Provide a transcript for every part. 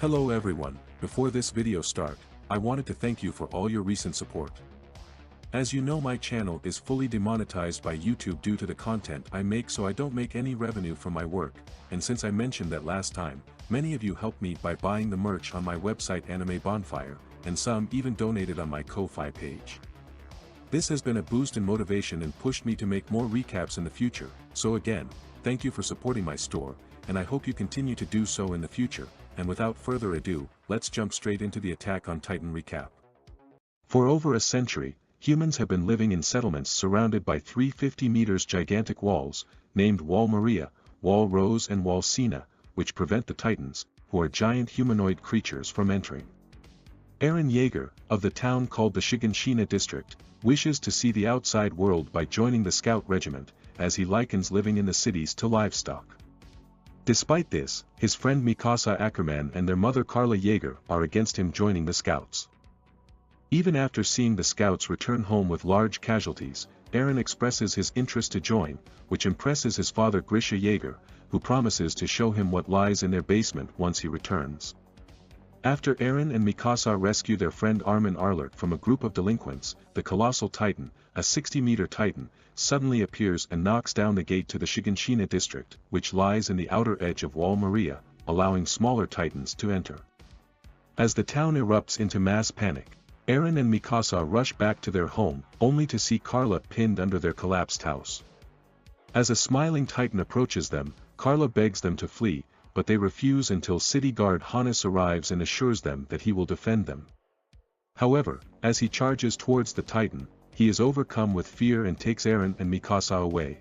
Hello everyone, before this video start, I wanted to thank you for all your recent support. As you know, my channel is fully demonetized by YouTube due to the content I make, so I don't make any revenue from my work, and since I mentioned that last time, many of you helped me by buying the merch on my website Anime Bonfire, and some even donated on my Ko-Fi page. This has been a boost in motivation and pushed me to make more recaps in the future, so again, thank you for supporting my store, and I hope you continue to do so in the future. And without further ado, let's jump straight into the Attack on Titan recap. For over a century, humans have been living in settlements surrounded by 350 meters gigantic walls, named Wall Maria, Wall Rose and Wall Sina, which prevent the Titans, who are giant humanoid creatures, from entering. Eren Yeager, of the town called the Shiganshina district, wishes to see the outside world by joining the Scout Regiment, as he likens living in the cities to livestock. Despite this, his friend Mikasa Ackerman and their mother Carla Yeager are against him joining the Scouts. Even after seeing the Scouts return home with large casualties, Eren expresses his interest to join, which impresses his father Grisha Yeager, who promises to show him what lies in their basement once he returns. After Eren and Mikasa rescue their friend Armin Arlert from a group of delinquents, the Colossal Titan, a 60-meter Titan, suddenly appears and knocks down the gate to the Shiganshina district, which lies in the outer edge of Wall Maria, allowing smaller Titans to enter. As the town erupts into mass panic, Eren and Mikasa rush back to their home, only to see Carla pinned under their collapsed house. As a smiling Titan approaches them, Carla begs them to flee, but they refuse until city guard Hannes arrives and assures them that he will defend them. However, as he charges towards the Titan, he is overcome with fear and takes Eren and Mikasa away.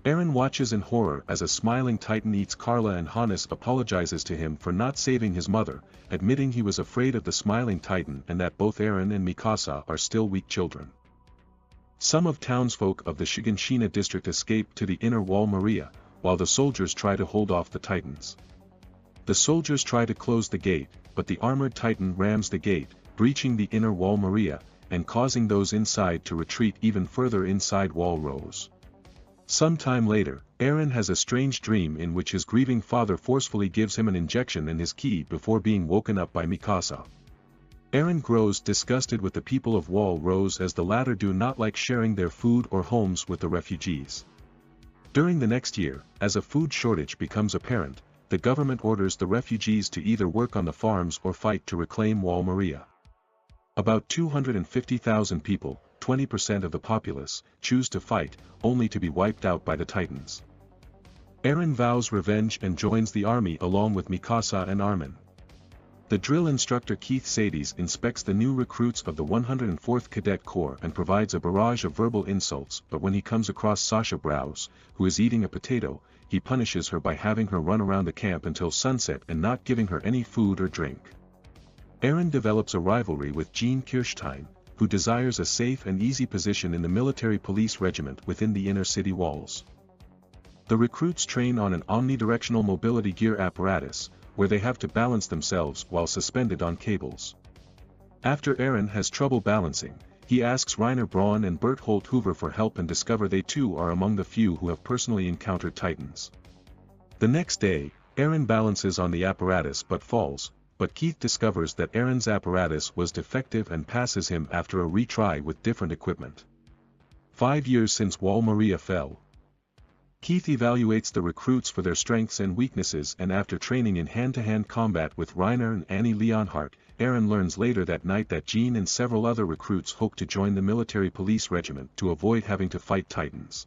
Eren watches in horror as a smiling Titan eats Carla, and Hannes apologizes to him for not saving his mother, admitting he was afraid of the smiling Titan and that both Eren and Mikasa are still weak children. Some of townsfolk of the Shiganshina district escape to the inner Wall Maria, while the soldiers try to hold off the Titans. The soldiers try to close the gate, but the armored Titan rams the gate, breaching the inner Wall Maria, and causing those inside to retreat even further inside Wall Rose. Some time later, Eren has a strange dream in which his grieving father forcefully gives him an injection in his ki before being woken up by Mikasa. Eren grows disgusted with the people of Wall Rose, as the latter do not like sharing their food or homes with the refugees. During the next year, as a food shortage becomes apparent, the government orders the refugees to either work on the farms or fight to reclaim Wall Maria. About 250,000 people, 20% of the populace, choose to fight, only to be wiped out by the Titans. Eren vows revenge and joins the army along with Mikasa and Armin. The drill instructor Keith Sades inspects the new recruits of the 104th Cadet Corps and provides a barrage of verbal insults, but when he comes across Sasha Browse, who is eating a potato, he punishes her by having her run around the camp until sunset and not giving her any food or drink. Eren develops a rivalry with Jean Kirstein, who desires a safe and easy position in the military police regiment within the inner city walls. The recruits train on an omnidirectional mobility gear apparatus, where they have to balance themselves while suspended on cables. After Eren has trouble balancing, he asks Reiner Braun and Berthold Hoover for help and discover they too are among the few who have personally encountered Titans. The next day, Eren balances on the apparatus but falls, but Keith discovers that Eren's apparatus was defective and passes him after a retry with different equipment. 5 years since Wall Maria fell. Keith evaluates the recruits for their strengths and weaknesses, and after training in hand-to-hand combat with Reiner and Annie Leonhardt, Eren learns later that night that Jean and several other recruits hope to join the military police regiment to avoid having to fight Titans.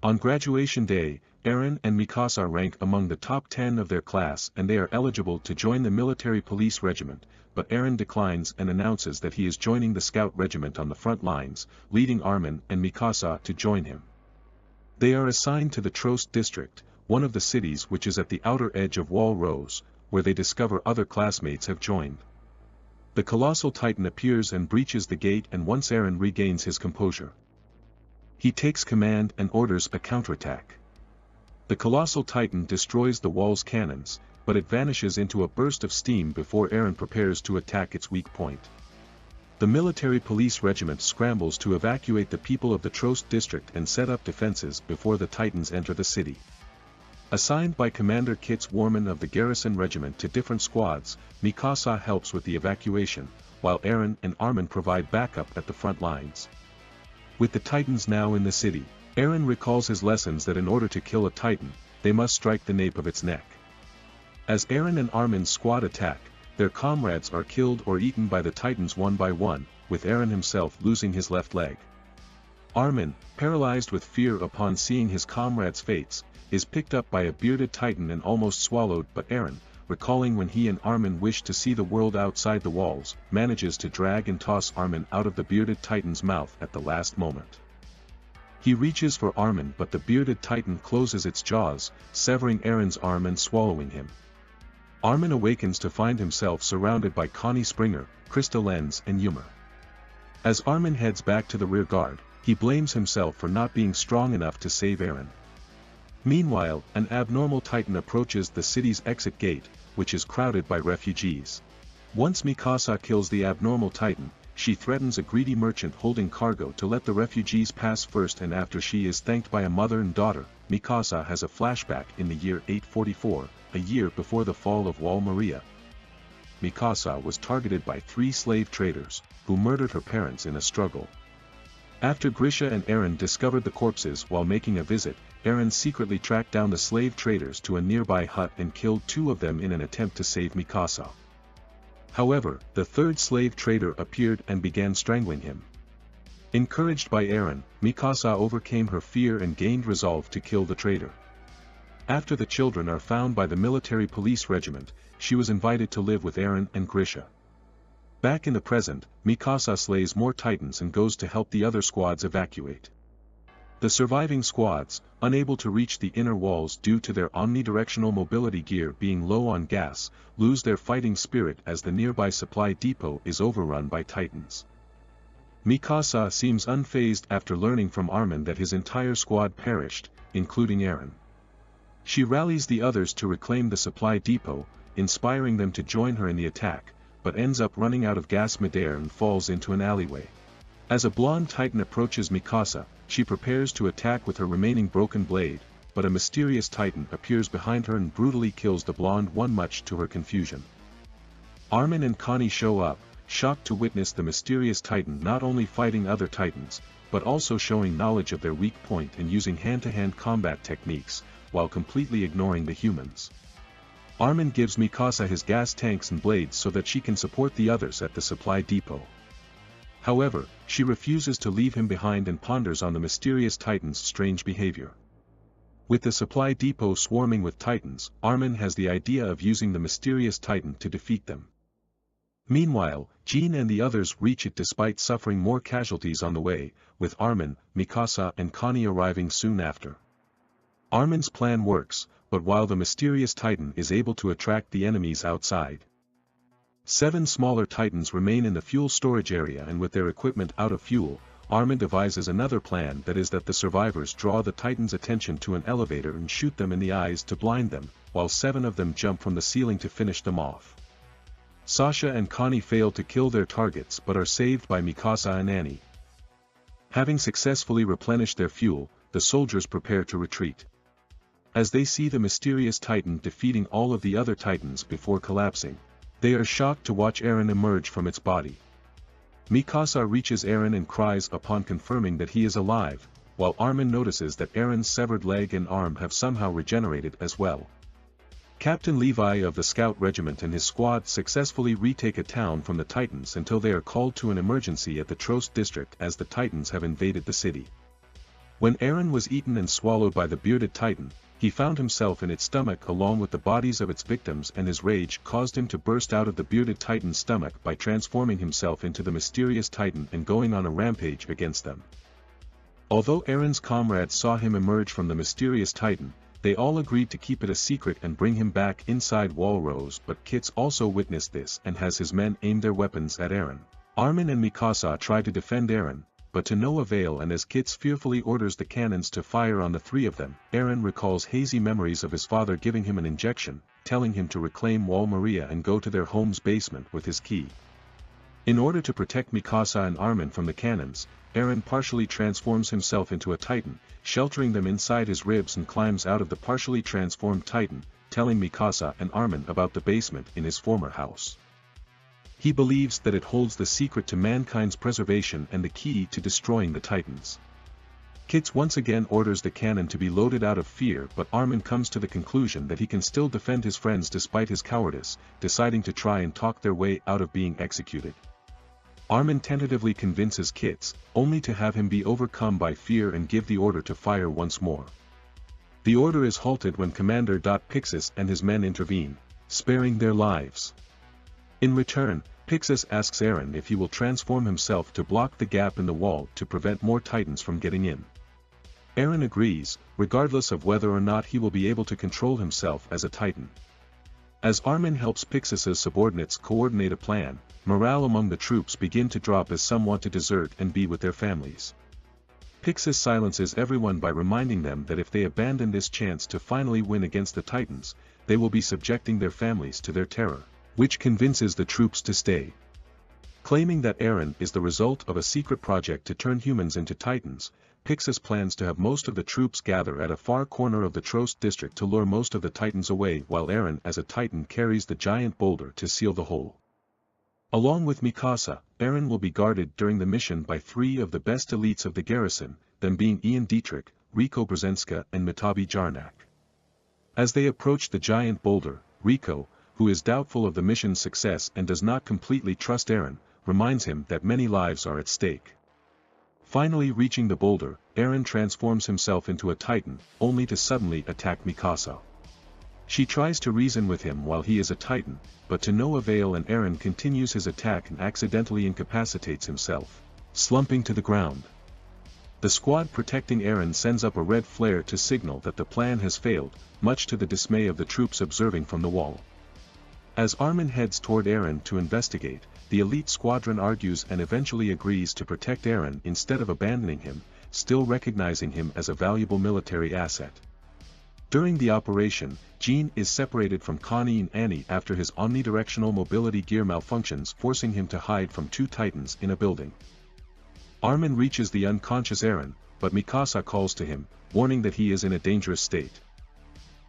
On graduation day, Eren and Mikasa rank among the top 10 of their class and they are eligible to join the military police regiment, but Eren declines and announces that he is joining the Scout regiment on the front lines, leading Armin and Mikasa to join him. They are assigned to the Trost district, one of the cities which is at the outer edge of Wall Rose, where they discover other classmates have joined. The Colossal Titan appears and breaches the gate, and once Eren regains his composure, he takes command and orders a counterattack. The Colossal Titan destroys the wall's cannons, but it vanishes into a burst of steam before Eren prepares to attack its weak point. The military police regiment scrambles to evacuate the people of the Trost district and set up defenses before the Titans enter the city. Assigned by Commander Kits Warman of the Garrison Regiment to different squads, Mikasa helps with the evacuation, while Eren and Armin provide backup at the front lines. With the Titans now in the city, Eren recalls his lessons that in order to kill a Titan, they must strike the nape of its neck. As Eren and Armin's squad attack, their comrades are killed or eaten by the Titans one by one, with Eren himself losing his left leg. Armin, paralyzed with fear upon seeing his comrades' fates, is picked up by a bearded Titan and almost swallowed, but Eren, recalling when he and Armin wished to see the world outside the walls, manages to drag and toss Armin out of the bearded Titan's mouth at the last moment. He reaches for Armin, but the bearded Titan closes its jaws, severing Eren's arm and swallowing him. Armin awakens to find himself surrounded by Connie Springer, Krista Lenz and Yuma. As Armin heads back to the rear guard, he blames himself for not being strong enough to save Eren. Meanwhile, an abnormal Titan approaches the city's exit gate, which is crowded by refugees. Once Mikasa kills the abnormal Titan, she threatens a greedy merchant holding cargo to let the refugees pass first, and after she is thanked by a mother and daughter, Mikasa has a flashback in the year 844, a year before the fall of Wall Maria. Mikasa was targeted by 3 slave traders, who murdered her parents in a struggle. After Grisha and Eren discovered the corpses while making a visit, Eren secretly tracked down the slave traders to a nearby hut and killed 2 of them in an attempt to save Mikasa. However, the 3rd slave trader appeared and began strangling him. Encouraged by Eren, Mikasa overcame her fear and gained resolve to kill the traitor. After the children are found by the military police regiment, she was invited to live with Eren and Grisha. Back in the present, Mikasa slays more Titans and goes to help the other squads evacuate. The surviving squads, unable to reach the inner walls due to their omnidirectional mobility gear being low on gas, lose their fighting spirit as the nearby supply depot is overrun by Titans. Mikasa seems unfazed after learning from Armin that his entire squad perished, including Eren. She rallies the others to reclaim the supply depot, inspiring them to join her in the attack, but ends up running out of gas midair and falls into an alleyway. As a blonde Titan approaches Mikasa, she prepares to attack with her remaining broken blade, but a mysterious Titan appears behind her and brutally kills the blonde one, much to her confusion. Armin and Connie show up, shocked to witness the mysterious Titan not only fighting other Titans, but also showing knowledge of their weak point and using hand-to-hand combat techniques, while completely ignoring the humans. Armin gives Mikasa his gas tanks and blades so that she can support the others at the supply depot. However, she refuses to leave him behind and ponders on the mysterious Titan's strange behavior. With the supply depot swarming with Titans, Armin has the idea of using the mysterious Titan to defeat them. Meanwhile, Jean and the others reach it despite suffering more casualties on the way, with Armin, Mikasa and Connie arriving soon after. Armin's plan works, but while the mysterious Titan is able to attract the enemies outside, 7 smaller Titans remain in the fuel storage area, and with their equipment out of fuel, Armin devises another plan, that is that the survivors draw the Titans' attention to an elevator and shoot them in the eyes to blind them, while 7 of them jump from the ceiling to finish them off. Sasha and Connie fail to kill their targets but are saved by Mikasa and Annie. Having successfully replenished their fuel, the soldiers prepare to retreat. As they see the mysterious Titan defeating all of the other Titans before collapsing, they are shocked to watch Eren emerge from its body. Mikasa reaches Eren and cries upon confirming that he is alive, while Armin notices that Eren's severed leg and arm have somehow regenerated as well. Captain Levi of the Scout Regiment and his squad successfully retake a town from the Titans until they are called to an emergency at the Trost district as the Titans have invaded the city. When Eren was eaten and swallowed by the bearded Titan, he found himself in its stomach along with the bodies of its victims, and his rage caused him to burst out of the bearded Titan's stomach by transforming himself into the mysterious Titan and going on a rampage against them. Although Eren's comrades saw him emerge from the mysterious Titan, they all agreed to keep it a secret and bring him back inside Walrose, but Kits also witnessed this and has his men aim their weapons at Eren. Armin and Mikasa try to defend Eren, but to no avail, and as Kits fearfully orders the cannons to fire on the 3 of them, Eren recalls hazy memories of his father giving him an injection, telling him to reclaim Wall Maria and go to their home's basement with his key. In order to protect Mikasa and Armin from the cannons, Eren partially transforms himself into a Titan, sheltering them inside his ribs and climbs out of the partially transformed Titan, telling Mikasa and Armin about the basement in his former house. He believes that it holds the secret to mankind's preservation and the key to destroying the Titans. Kits once again orders the cannon to be loaded out of fear, but Armin comes to the conclusion that he can still defend his friends despite his cowardice, deciding to try and talk their way out of being executed. Armin tentatively convinces Kits, only to have him be overcome by fear and give the order to fire once more. The order is halted when Commander Pixis and his men intervene, sparing their lives. In return, Pixis asks Eren if he will transform himself to block the gap in the wall to prevent more Titans from getting in. Eren agrees, regardless of whether or not he will be able to control himself as a Titan. As Armin helps Pixis's subordinates coordinate a plan, morale among the troops begin to drop as some want to desert and be with their families. Pixis silences everyone by reminding them that if they abandon this chance to finally win against the Titans, they will be subjecting their families to their terror, which convinces the troops to stay. Claiming that Eren is the result of a secret project to turn humans into Titans, Pixis plans to have most of the troops gather at a far corner of the Trost district to lure most of the Titans away while Eren as a Titan carries the giant boulder to seal the hole. Along with Mikasa, Eren will be guarded during the mission by 3 of the best elites of the garrison, them being Ian Dietrich, Rico Brzezinska and Mitabi Jarnak. As they approach the giant boulder, Rico, who is doubtful of the mission's success and does not completely trust Eren, reminds him that many lives are at stake. Finally reaching the boulder, Eren transforms himself into a Titan, only to suddenly attack Mikasa. She tries to reason with him while he is a Titan, but to no avail, and Eren continues his attack and accidentally incapacitates himself, slumping to the ground. The squad protecting Eren sends up a red flare to signal that the plan has failed, much to the dismay of the troops observing from the wall. As Armin heads toward Eren to investigate, the elite squadron argues and eventually agrees to protect Eren instead of abandoning him, still recognizing him as a valuable military asset. During the operation, Jean is separated from Connie and Annie after his omnidirectional mobility gear malfunctions, forcing him to hide from 2 Titans in a building. Armin reaches the unconscious Eren, but Mikasa calls to him, warning that he is in a dangerous state.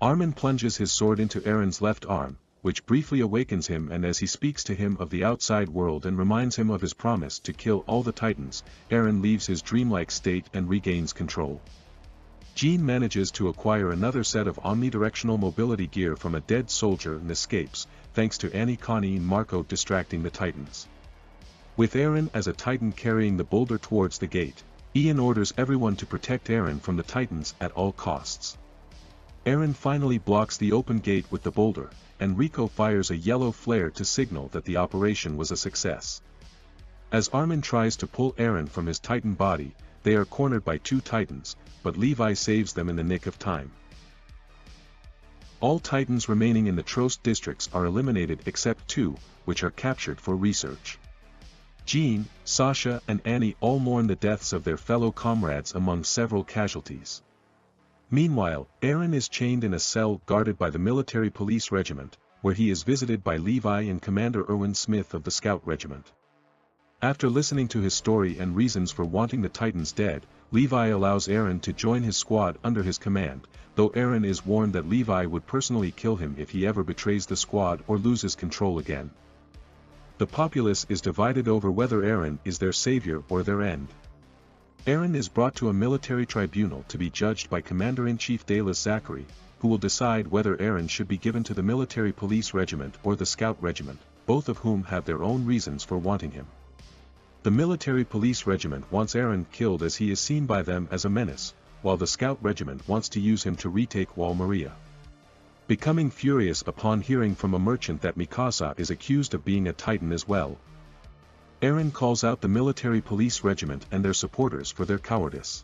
Armin plunges his sword into Eren's left arm, which briefly awakens him, and as he speaks to him of the outside world and reminds him of his promise to kill all the Titans, Eren leaves his dreamlike state and regains control. Jean manages to acquire another set of omnidirectional mobility gear from a dead soldier and escapes, thanks to Annie, Connie and Marco distracting the Titans. With Eren as a Titan carrying the boulder towards the gate, Ian orders everyone to protect Eren from the Titans at all costs. Eren finally blocks the open gate with the boulder, and Rico fires a yellow flare to signal that the operation was a success. As Armin tries to pull Eren from his Titan body, they are cornered by 2 Titans, but Levi saves them in the nick of time. All Titans remaining in the Trost districts are eliminated except 2, which are captured for research. Jean, Sasha and Annie all mourn the deaths of their fellow comrades among several casualties. Meanwhile, Eren is chained in a cell guarded by the military police regiment, where he is visited by Levi and Commander Erwin Smith of the Scout Regiment. After listening to his story and reasons for wanting the Titans dead, Levi allows Eren to join his squad under his command, though Eren is warned that Levi would personally kill him if he ever betrays the squad or loses control again. The populace is divided over whether Eren is their savior or their end. Eren is brought to a military tribunal to be judged by Commander-in-Chief Dalis Zachary, who will decide whether Eren should be given to the military police regiment or the scout regiment, both of whom have their own reasons for wanting him. The military police regiment wants Eren killed as he is seen by them as a menace, while the scout regiment wants to use him to retake Wall Maria. Becoming furious upon hearing from a merchant that Mikasa is accused of being a Titan as well, Eren calls out the military police regiment and their supporters for their cowardice.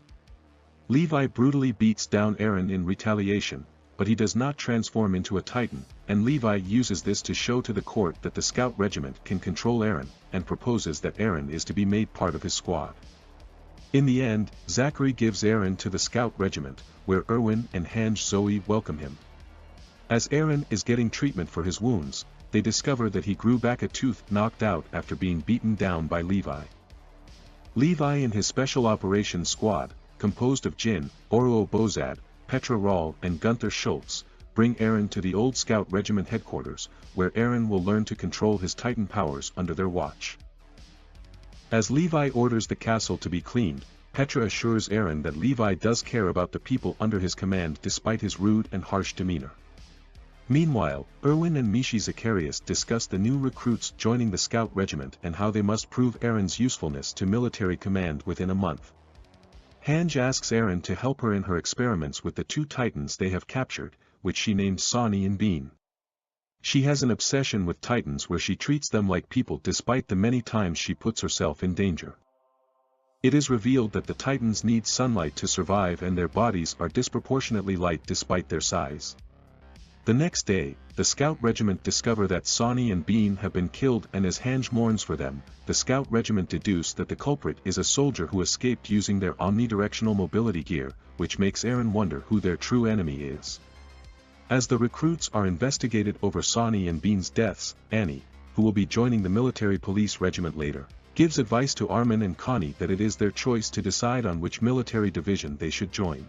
Levi brutally beats down Eren in retaliation, but he does not transform into a Titan, and Levi uses this to show to the court that the scout regiment can control Eren, and proposes that Eren is to be made part of his squad. In the end, Zachary gives Eren to the scout regiment, where Erwin and Hange Zoe welcome him. As Eren is getting treatment for his wounds, they discover that he grew back a tooth knocked out after being beaten down by Levi. Levi and his Special Operations Squad, composed of Jin, Oro Bozad, Petra Rahl and Gunther Schultz, bring Eren to the old Scout Regiment headquarters, where Eren will learn to control his Titan powers under their watch. As Levi orders the castle to be cleaned, Petra assures Eren that Levi does care about the people under his command despite his rude and harsh demeanor. Meanwhile, Erwin and Mishi Zacharias discuss the new recruits joining the Scout Regiment and how they must prove Eren's usefulness to military command within a month. Hange asks Eren to help her in her experiments with the two Titans they have captured, which she named Sonny and Bean. She has an obsession with Titans where she treats them like people despite the many times she puts herself in danger. It is revealed that the Titans need sunlight to survive and their bodies are disproportionately light despite their size. The next day, the Scout Regiment discover that Sonny and Bean have been killed, and as Hange mourns for them, the Scout Regiment deduce that the culprit is a soldier who escaped using their omnidirectional mobility gear, which makes Eren wonder who their true enemy is. As the recruits are investigated over Sonny and Bean's deaths, Annie, who will be joining the military police regiment later, gives advice to Armin and Connie that it is their choice to decide on which military division they should join.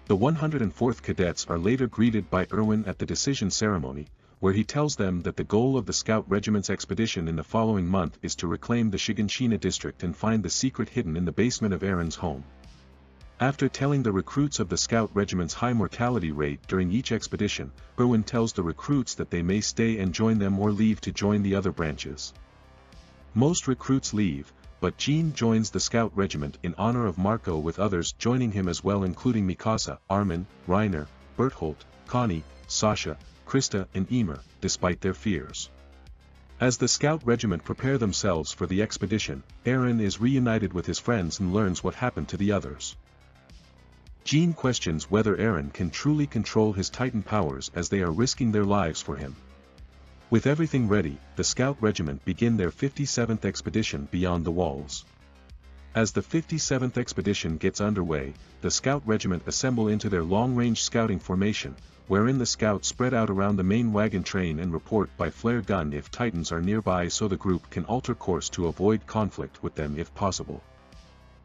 The 104th Cadets are later greeted by Erwin at the decision ceremony, where he tells them that the goal of the Scout Regiment's expedition in the following month is to reclaim the Shiganshina district and find the secret hidden in the basement of Eren's home. After telling the recruits of the Scout Regiment's high mortality rate during each expedition, Erwin tells the recruits that they may stay and join them or leave to join the other branches. Most recruits leave, but Jean joins the Scout Regiment in honor of Marco, with others joining him as well, including Mikasa, Armin, Reiner, Berthold, Connie, Sasha, Krista and Emer, despite their fears. As the Scout Regiment prepare themselves for the expedition, Eren is reunited with his friends and learns what happened to the others. Jean questions whether Eren can truly control his Titan powers as they are risking their lives for him. With everything ready, the Scout Regiment begin their 57th expedition beyond the walls. As the 57th expedition gets underway, the Scout Regiment assemble into their long-range scouting formation, wherein the scouts spread out around the main wagon train and report by flare gun if Titans are nearby so the group can alter course to avoid conflict with them if possible.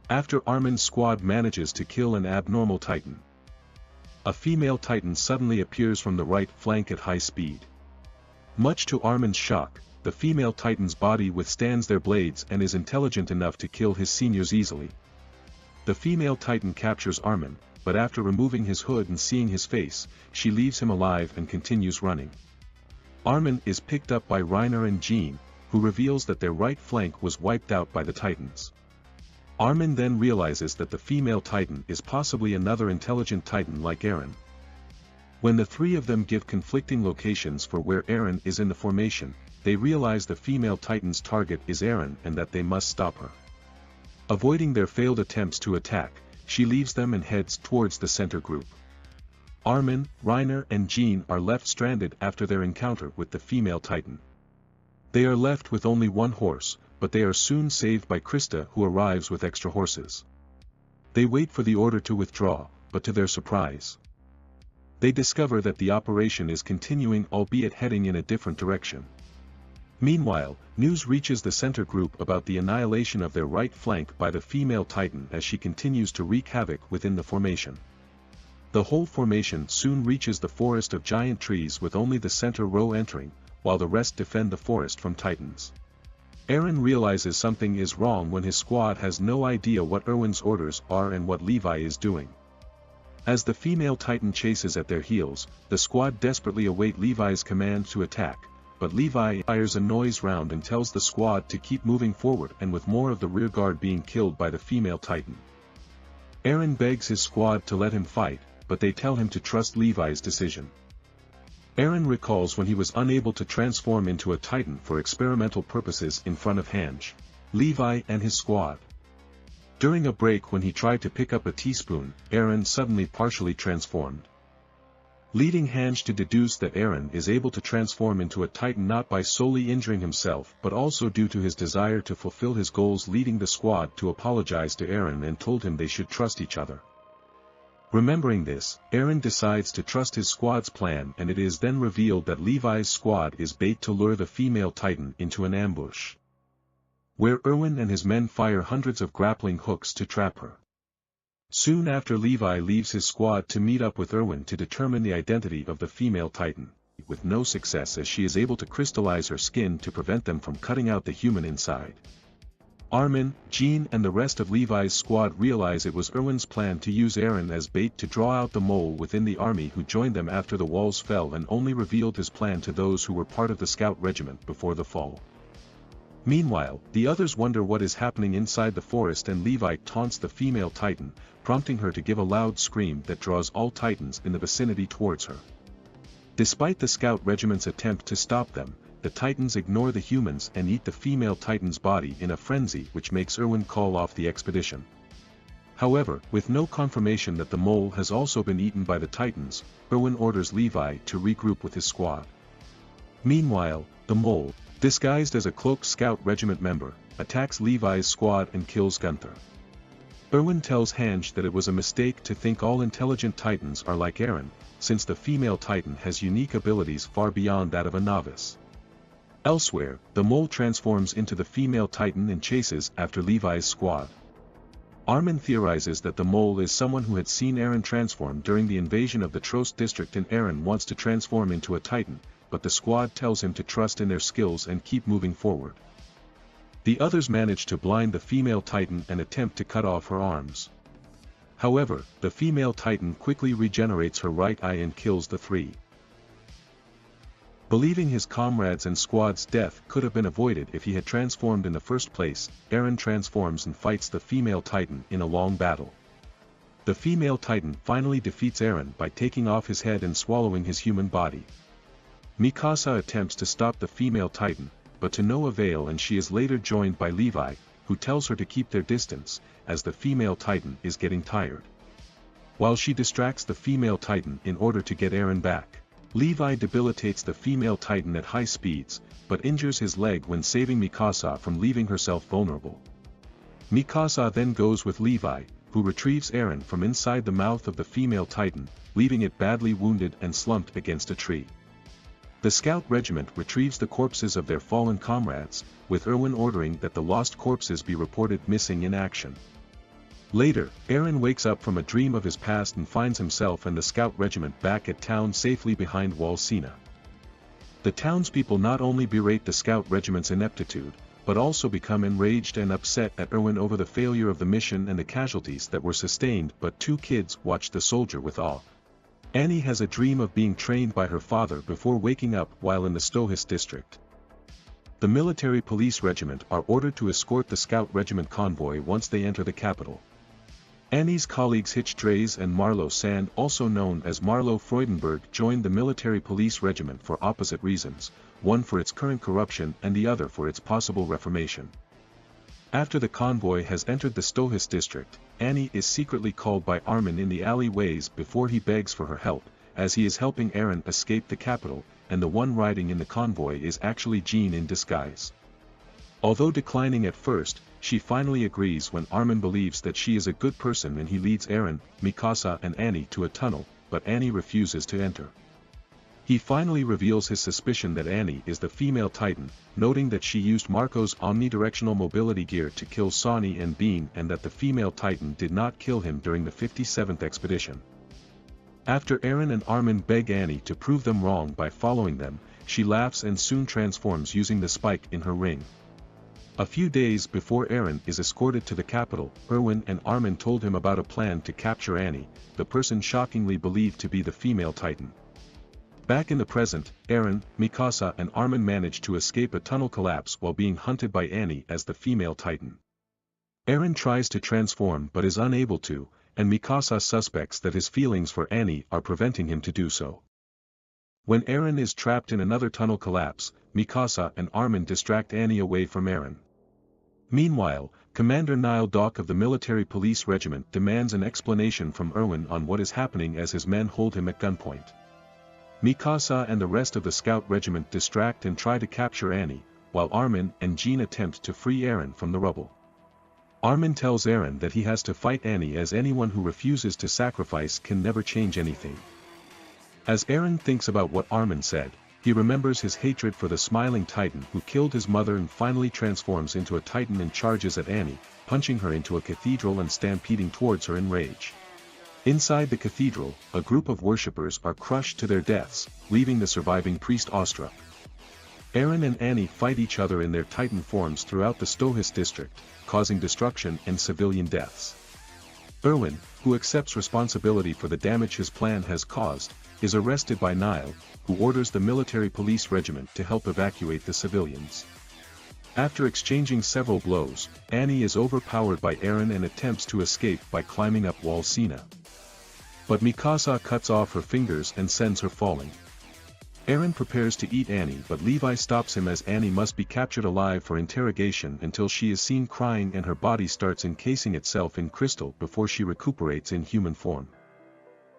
After Armin's squad manages to kill an abnormal Titan, a female Titan suddenly appears from the right flank at high speed. Much to Armin's shock, the female Titan's body withstands their blades and is intelligent enough to kill his seniors easily. The female Titan captures Armin, but after removing his hood and seeing his face, she leaves him alive and continues running. Armin is picked up by Reiner and Jean, who reveals that their right flank was wiped out by the Titans. Armin then realizes that the female Titan is possibly another intelligent Titan like Eren. When the three of them give conflicting locations for where Eren is in the formation, they realize the female Titan's target is Eren and that they must stop her. Avoiding their failed attempts to attack, she leaves them and heads towards the center group. Armin, Reiner and Jean are left stranded after their encounter with the female Titan. They are left with only one horse, but they are soon saved by Krista, who arrives with extra horses. They wait for the order to withdraw, but to their surprise, they discover that the operation is continuing, albeit heading in a different direction. Meanwhile, news reaches the center group about the annihilation of their right flank by the female Titan as she continues to wreak havoc within the formation. The whole formation soon reaches the forest of giant trees with only the center row entering, while the rest defend the forest from Titans. Eren realizes something is wrong when his squad has no idea what Erwin's orders are and what Levi is doing. As the female Titan chases at their heels, the squad desperately await Levi's command to attack, but Levi fires a noise round and tells the squad to keep moving forward, and with more of the rearguard being killed by the female Titan. Eren begs his squad to let him fight, but they tell him to trust Levi's decision. Eren recalls when he was unable to transform into a Titan for experimental purposes in front of Hange, Levi and his squad. During a break when he tried to pick up a teaspoon, Eren suddenly partially transformed, leading Hange to deduce that Eren is able to transform into a Titan not by solely injuring himself but also due to his desire to fulfill his goals, leading the squad to apologize to Eren and told him they should trust each other. Remembering this, Eren decides to trust his squad's plan, and it is then revealed that Levi's squad is bait to lure the female Titan into an ambush, where Erwin and his men fire hundreds of grappling hooks to trap her. Soon after, Levi leaves his squad to meet up with Erwin to determine the identity of the female Titan, with no success as she is able to crystallize her skin to prevent them from cutting out the human inside. Armin, Jean and the rest of Levi's squad realize it was Erwin's plan to use Eren as bait to draw out the mole within the army who joined them after the walls fell, and only revealed his plan to those who were part of the scout regiment before the fall. Meanwhile, the others wonder what is happening inside the forest, and Levi taunts the female Titan, prompting her to give a loud scream that draws all Titans in the vicinity towards her. Despite the scout regiment's attempt to stop them, the Titans ignore the humans and eat the female Titan's body in a frenzy, which makes Erwin call off the expedition. However, with no confirmation that the mole has also been eaten by the Titans, Erwin orders Levi to regroup with his squad. Meanwhile, the mole, disguised as a cloaked scout regiment member, attacks Levi's squad and kills Gunther. Erwin tells Hange that it was a mistake to think all intelligent Titans are like Eren, since the female Titan has unique abilities far beyond that of a novice. Elsewhere, the mole transforms into the female Titan and chases after Levi's squad. Armin theorizes that the mole is someone who had seen Eren transform during the invasion of the Trost district, and Eren wants to transform into a Titan, but the squad tells him to trust in their skills and keep moving forward. The others manage to blind the female Titan and attempt to cut off her arms. However, the female Titan quickly regenerates her right eye and kills the three. Believing his comrades and squad's death could have been avoided if he had transformed in the first place, Eren transforms and fights the female Titan in a long battle. The female Titan finally defeats Eren by taking off his head and swallowing his human body. Mikasa attempts to stop the female Titan, but to no avail, and she is later joined by Levi, who tells her to keep their distance, as the female Titan is getting tired. While she distracts the female Titan in order to get Eren back, Levi debilitates the female Titan at high speeds, but injures his leg when saving Mikasa from leaving herself vulnerable. Mikasa then goes with Levi, who retrieves Eren from inside the mouth of the female Titan, leaving it badly wounded and slumped against a tree. The scout regiment retrieves the corpses of their fallen comrades, with Erwin ordering that the lost corpses be reported missing in action. Later, Eren wakes up from a dream of his past and finds himself and the scout regiment back at town safely behind Wall Sina. The townspeople not only berate the scout regiment's ineptitude, but also become enraged and upset at Erwin over the failure of the mission and the casualties that were sustained, but two kids watch the soldier with awe. Annie has a dream of being trained by her father before waking up while in the Stohis district. The military police regiment are ordered to escort the scout regiment convoy once they enter the capital. Annie's colleagues Hitch Drays and Marlowe Sand, also known as Marlowe Freudenberg, joined the military police regiment for opposite reasons, one for its current corruption and the other for its possible reformation. After the convoy has entered the Stohis district, Annie is secretly called by Armin in the alleyways before he begs for her help, as he is helping Eren escape the capital, and the one riding in the convoy is actually Jean in disguise. Although declining at first, she finally agrees when Armin believes that she is a good person, and he leads Eren, Mikasa and Annie to a tunnel, but Annie refuses to enter. He finally reveals his suspicion that Annie is the female Titan, noting that she used Marco's omnidirectional mobility gear to kill Sonny and Bean, and that the female Titan did not kill him during the 57th expedition. After Eren and Armin beg Annie to prove them wrong by following them, she laughs and soon transforms using the spike in her ring. A few days before Eren is escorted to the capital, Erwin and Armin told him about a plan to capture Annie, the person shockingly believed to be the female Titan. Back in the present, Eren, Mikasa and Armin manage to escape a tunnel collapse while being hunted by Annie as the female Titan. Eren tries to transform but is unable to, and Mikasa suspects that his feelings for Annie are preventing him to do so. When Eren is trapped in another tunnel collapse, Mikasa and Armin distract Annie away from Eren. Meanwhile, Commander Nile Dock of the military police regiment demands an explanation from Erwin on what is happening as his men hold him at gunpoint. Mikasa and the rest of the scout regiment distract and try to capture Annie, while Armin and Jean attempt to free Eren from the rubble. Armin tells Eren that he has to fight Annie as anyone who refuses to sacrifice can never change anything. As Eren thinks about what Armin said, he remembers his hatred for the smiling Titan who killed his mother and finally transforms into a Titan and charges at Annie, punching her into a cathedral and stampeding towards her in rage. Inside the cathedral, a group of worshippers are crushed to their deaths, leaving the surviving priest awestruck. Eren and Annie fight each other in their Titan forms throughout the Stohis district, causing destruction and civilian deaths. Erwin, who accepts responsibility for the damage his plan has caused, is arrested by Nile, who orders the military police regiment to help evacuate the civilians. After exchanging several blows, Annie is overpowered by Eren and attempts to escape by climbing up Wall Sina. But Mikasa cuts off her fingers and sends her falling. Eren prepares to eat Annie but Levi stops him as Annie must be captured alive for interrogation until she is seen crying and her body starts encasing itself in crystal before she recuperates in human form.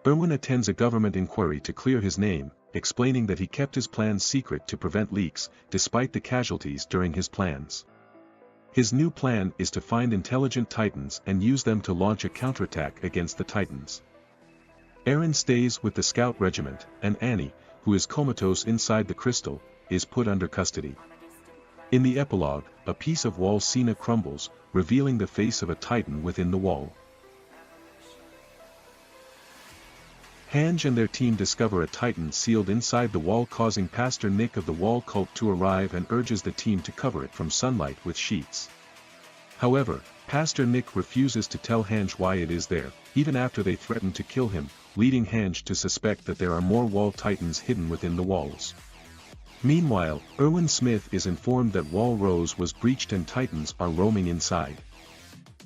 Erwin attends a government inquiry to clear his name, explaining that he kept his plans secret to prevent leaks, despite the casualties during his plans. His new plan is to find intelligent Titans and use them to launch a counterattack against the Titans. Eren stays with the scout regiment, and Annie, who is comatose inside the crystal, is put under custody. In the epilogue, a piece of Wall Sina crumbles, revealing the face of a Titan within the wall. Hange and their team discover a Titan sealed inside the wall, causing Pastor Nick of the Wall cult to arrive and urges the team to cover it from sunlight with sheets. However, Pastor Nick refuses to tell Hange why it is there, even after they threaten to kill him, leading Hange to suspect that there are more Wall Titans hidden within the walls. Meanwhile, Erwin Smith is informed that Wall Rose was breached and Titans are roaming inside.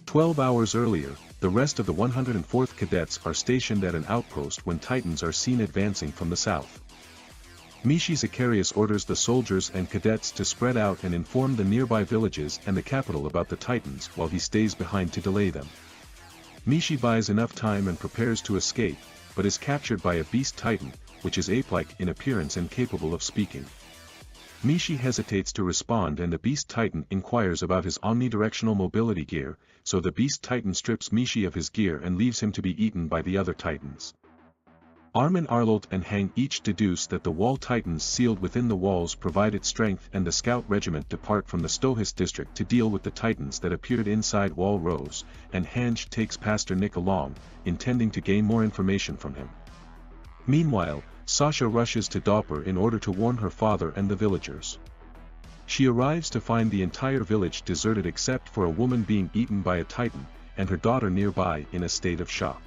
12 hours earlier, the rest of the 104th Cadets are stationed at an outpost when Titans are seen advancing from the south. Mishi Zacharias orders the soldiers and cadets to spread out and inform the nearby villages and the capital about the Titans while he stays behind to delay them. Mishi buys enough time and prepares to escape, but is captured by a beast Titan, which is ape-like in appearance and capable of speaking. Mishi hesitates to respond and the beast Titan inquires about his omnidirectional mobility gear, so the beast Titan strips Mishi of his gear and leaves him to be eaten by the other Titans. Armin, Arlolt and Hang each deduce that the Wall Titans sealed within the walls provided strength, and the scout regiment depart from the Stohis district to deal with the Titans that appeared inside Wall Rose, and Hange takes Pastor Nick along, intending to gain more information from him. Meanwhile, Sasha rushes to Dopper in order to warn her father and the villagers. She arrives to find the entire village deserted except for a woman being eaten by a Titan, and her daughter nearby in a state of shock.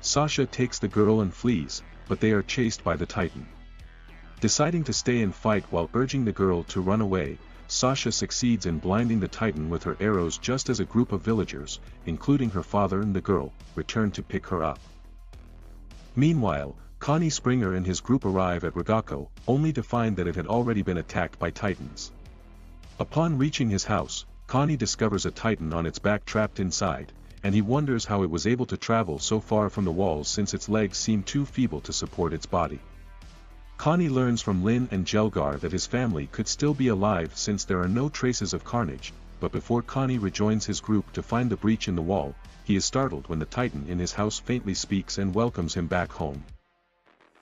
Sasha takes the girl and flees, but they are chased by the Titan. Deciding to stay and fight while urging the girl to run away, Sasha succeeds in blinding the Titan with her arrows just as a group of villagers, including her father and the girl, return to pick her up. Meanwhile, Connie Springer and his group arrive at Ragako, only to find that it had already been attacked by Titans. Upon reaching his house, Connie discovers a Titan on its back trapped inside, and he wonders how it was able to travel so far from the walls since its legs seem too feeble to support its body. Connie learns from Lin and Jelgar that his family could still be alive since there are no traces of carnage, but before Connie rejoins his group to find the breach in the wall, he is startled when the Titan in his house faintly speaks and welcomes him back home.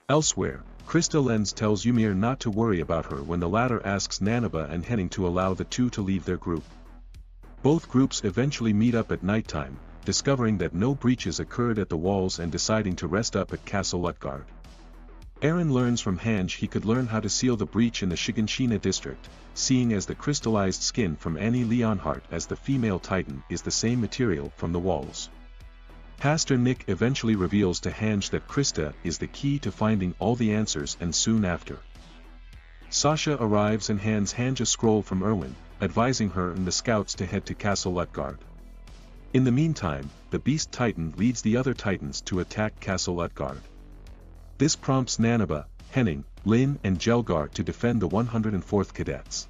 Elsewhere, Krista Lenz tells Ymir not to worry about her when the latter asks Nanaba and Henning to allow the two to leave their group. Both groups eventually meet up at nighttime, discovering that no breaches occurred at the walls and deciding to rest up at Castle Utgard. Eren learns from Hange he could learn how to seal the breach in the Shiganshina district, seeing as the crystallized skin from Annie Leonhardt as the female Titan is the same material from the walls. Pastor Nick eventually reveals to Hange that Krista is the key to finding all the answers, and soon after, Sasha arrives and hands Hange a scroll from Erwin, advising her and the scouts to head to Castle Utgard. In the meantime, the Beast Titan leads the other Titans to attack Castle Utgard. This prompts Nanaba, Henning, Lin and Jelgar to defend the 104th Cadets.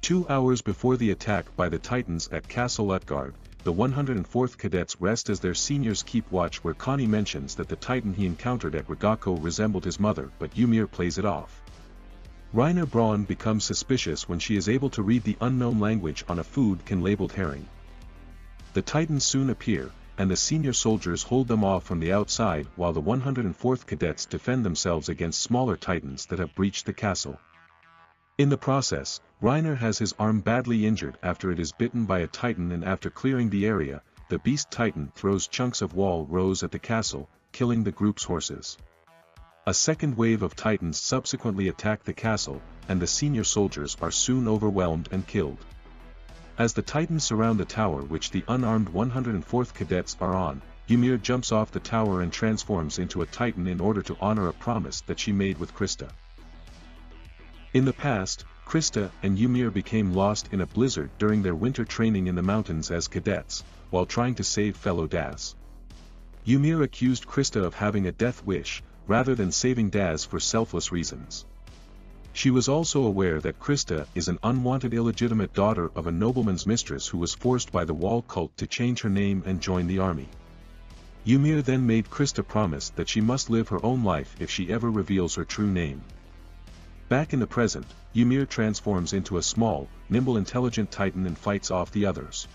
2 hours before the attack by the Titans at Castle Utgard, the 104th Cadets rest as their seniors keep watch, where Connie mentions that the Titan he encountered at Ragako resembled his mother, but Ymir plays it off. Rainer Braun becomes suspicious when she is able to read the unknown language on a food can labeled herring. The Titans soon appear, and the senior soldiers hold them off from the outside while the 104th Cadets defend themselves against smaller Titans that have breached the castle. In the process, Reiner has his arm badly injured after it is bitten by a Titan, and after clearing the area, the Beast Titan throws chunks of wall rose at the castle, killing the group's horses. A second wave of Titans subsequently attack the castle, and the senior soldiers are soon overwhelmed and killed. As the Titans surround the tower which the unarmed 104th Cadets are on, Ymir jumps off the tower and transforms into a Titan in order to honor a promise that she made with Krista. In the past, Krista and Ymir became lost in a blizzard during their winter training in the mountains as cadets, while trying to save fellow Daz. Ymir accused Krista of having a death wish, rather than saving Daz for selfless reasons. She was also aware that Krista is an unwanted illegitimate daughter of a nobleman's mistress who was forced by the Wall cult to change her name and join the army. Ymir then made Krista promise that she must live her own life if she ever reveals her true name. Back in the present, Ymir transforms into a small, nimble intelligent Titan and fights off the others.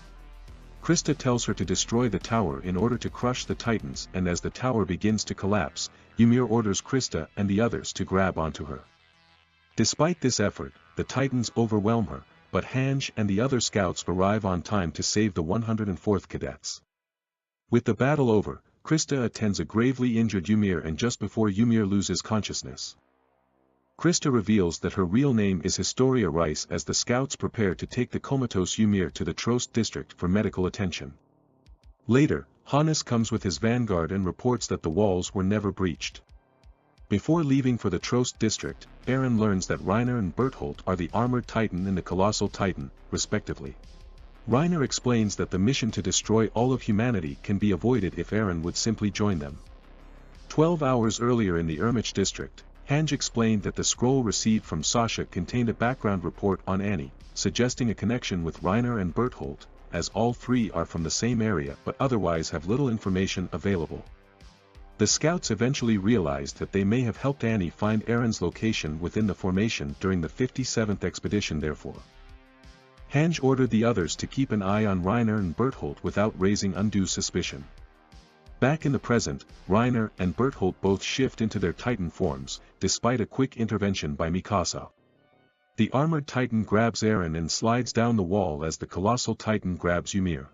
Krista tells her to destroy the tower in order to crush the Titans, and as the tower begins to collapse, Ymir orders Krista and the others to grab onto her. Despite this effort, the Titans overwhelm her, but Hange and the other scouts arrive on time to save the 104th Cadets. With the battle over, Krista attends a gravely injured Ymir, and just before Ymir loses consciousness, Krista reveals that her real name is Historia Rice as the scouts prepare to take the comatose Ymir to the Trost district for medical attention. Later, Hannes comes with his vanguard and reports that the walls were never breached. Before leaving for the Trost district, Eren learns that Reiner and Bertholdt are the Armored Titan and the Colossal Titan, respectively. Reiner explains that the mission to destroy all of humanity can be avoided if Eren would simply join them. 12 hours earlier in the Ermich district, Hange explained that the scroll received from Sasha contained a background report on Annie, suggesting a connection with Reiner and Bertholdt, as all three are from the same area but otherwise have little information available. The scouts eventually realized that they may have helped Annie find Eren's location within the formation during the 57th expedition. Therefore, Hange ordered the others to keep an eye on Reiner and Bertholdt without raising undue suspicion. Back in the present, Reiner and Bertholdt both shift into their Titan forms, despite a quick intervention by Mikasa. The Armored Titan grabs Eren and slides down the wall as the Colossal Titan grabs Ymir.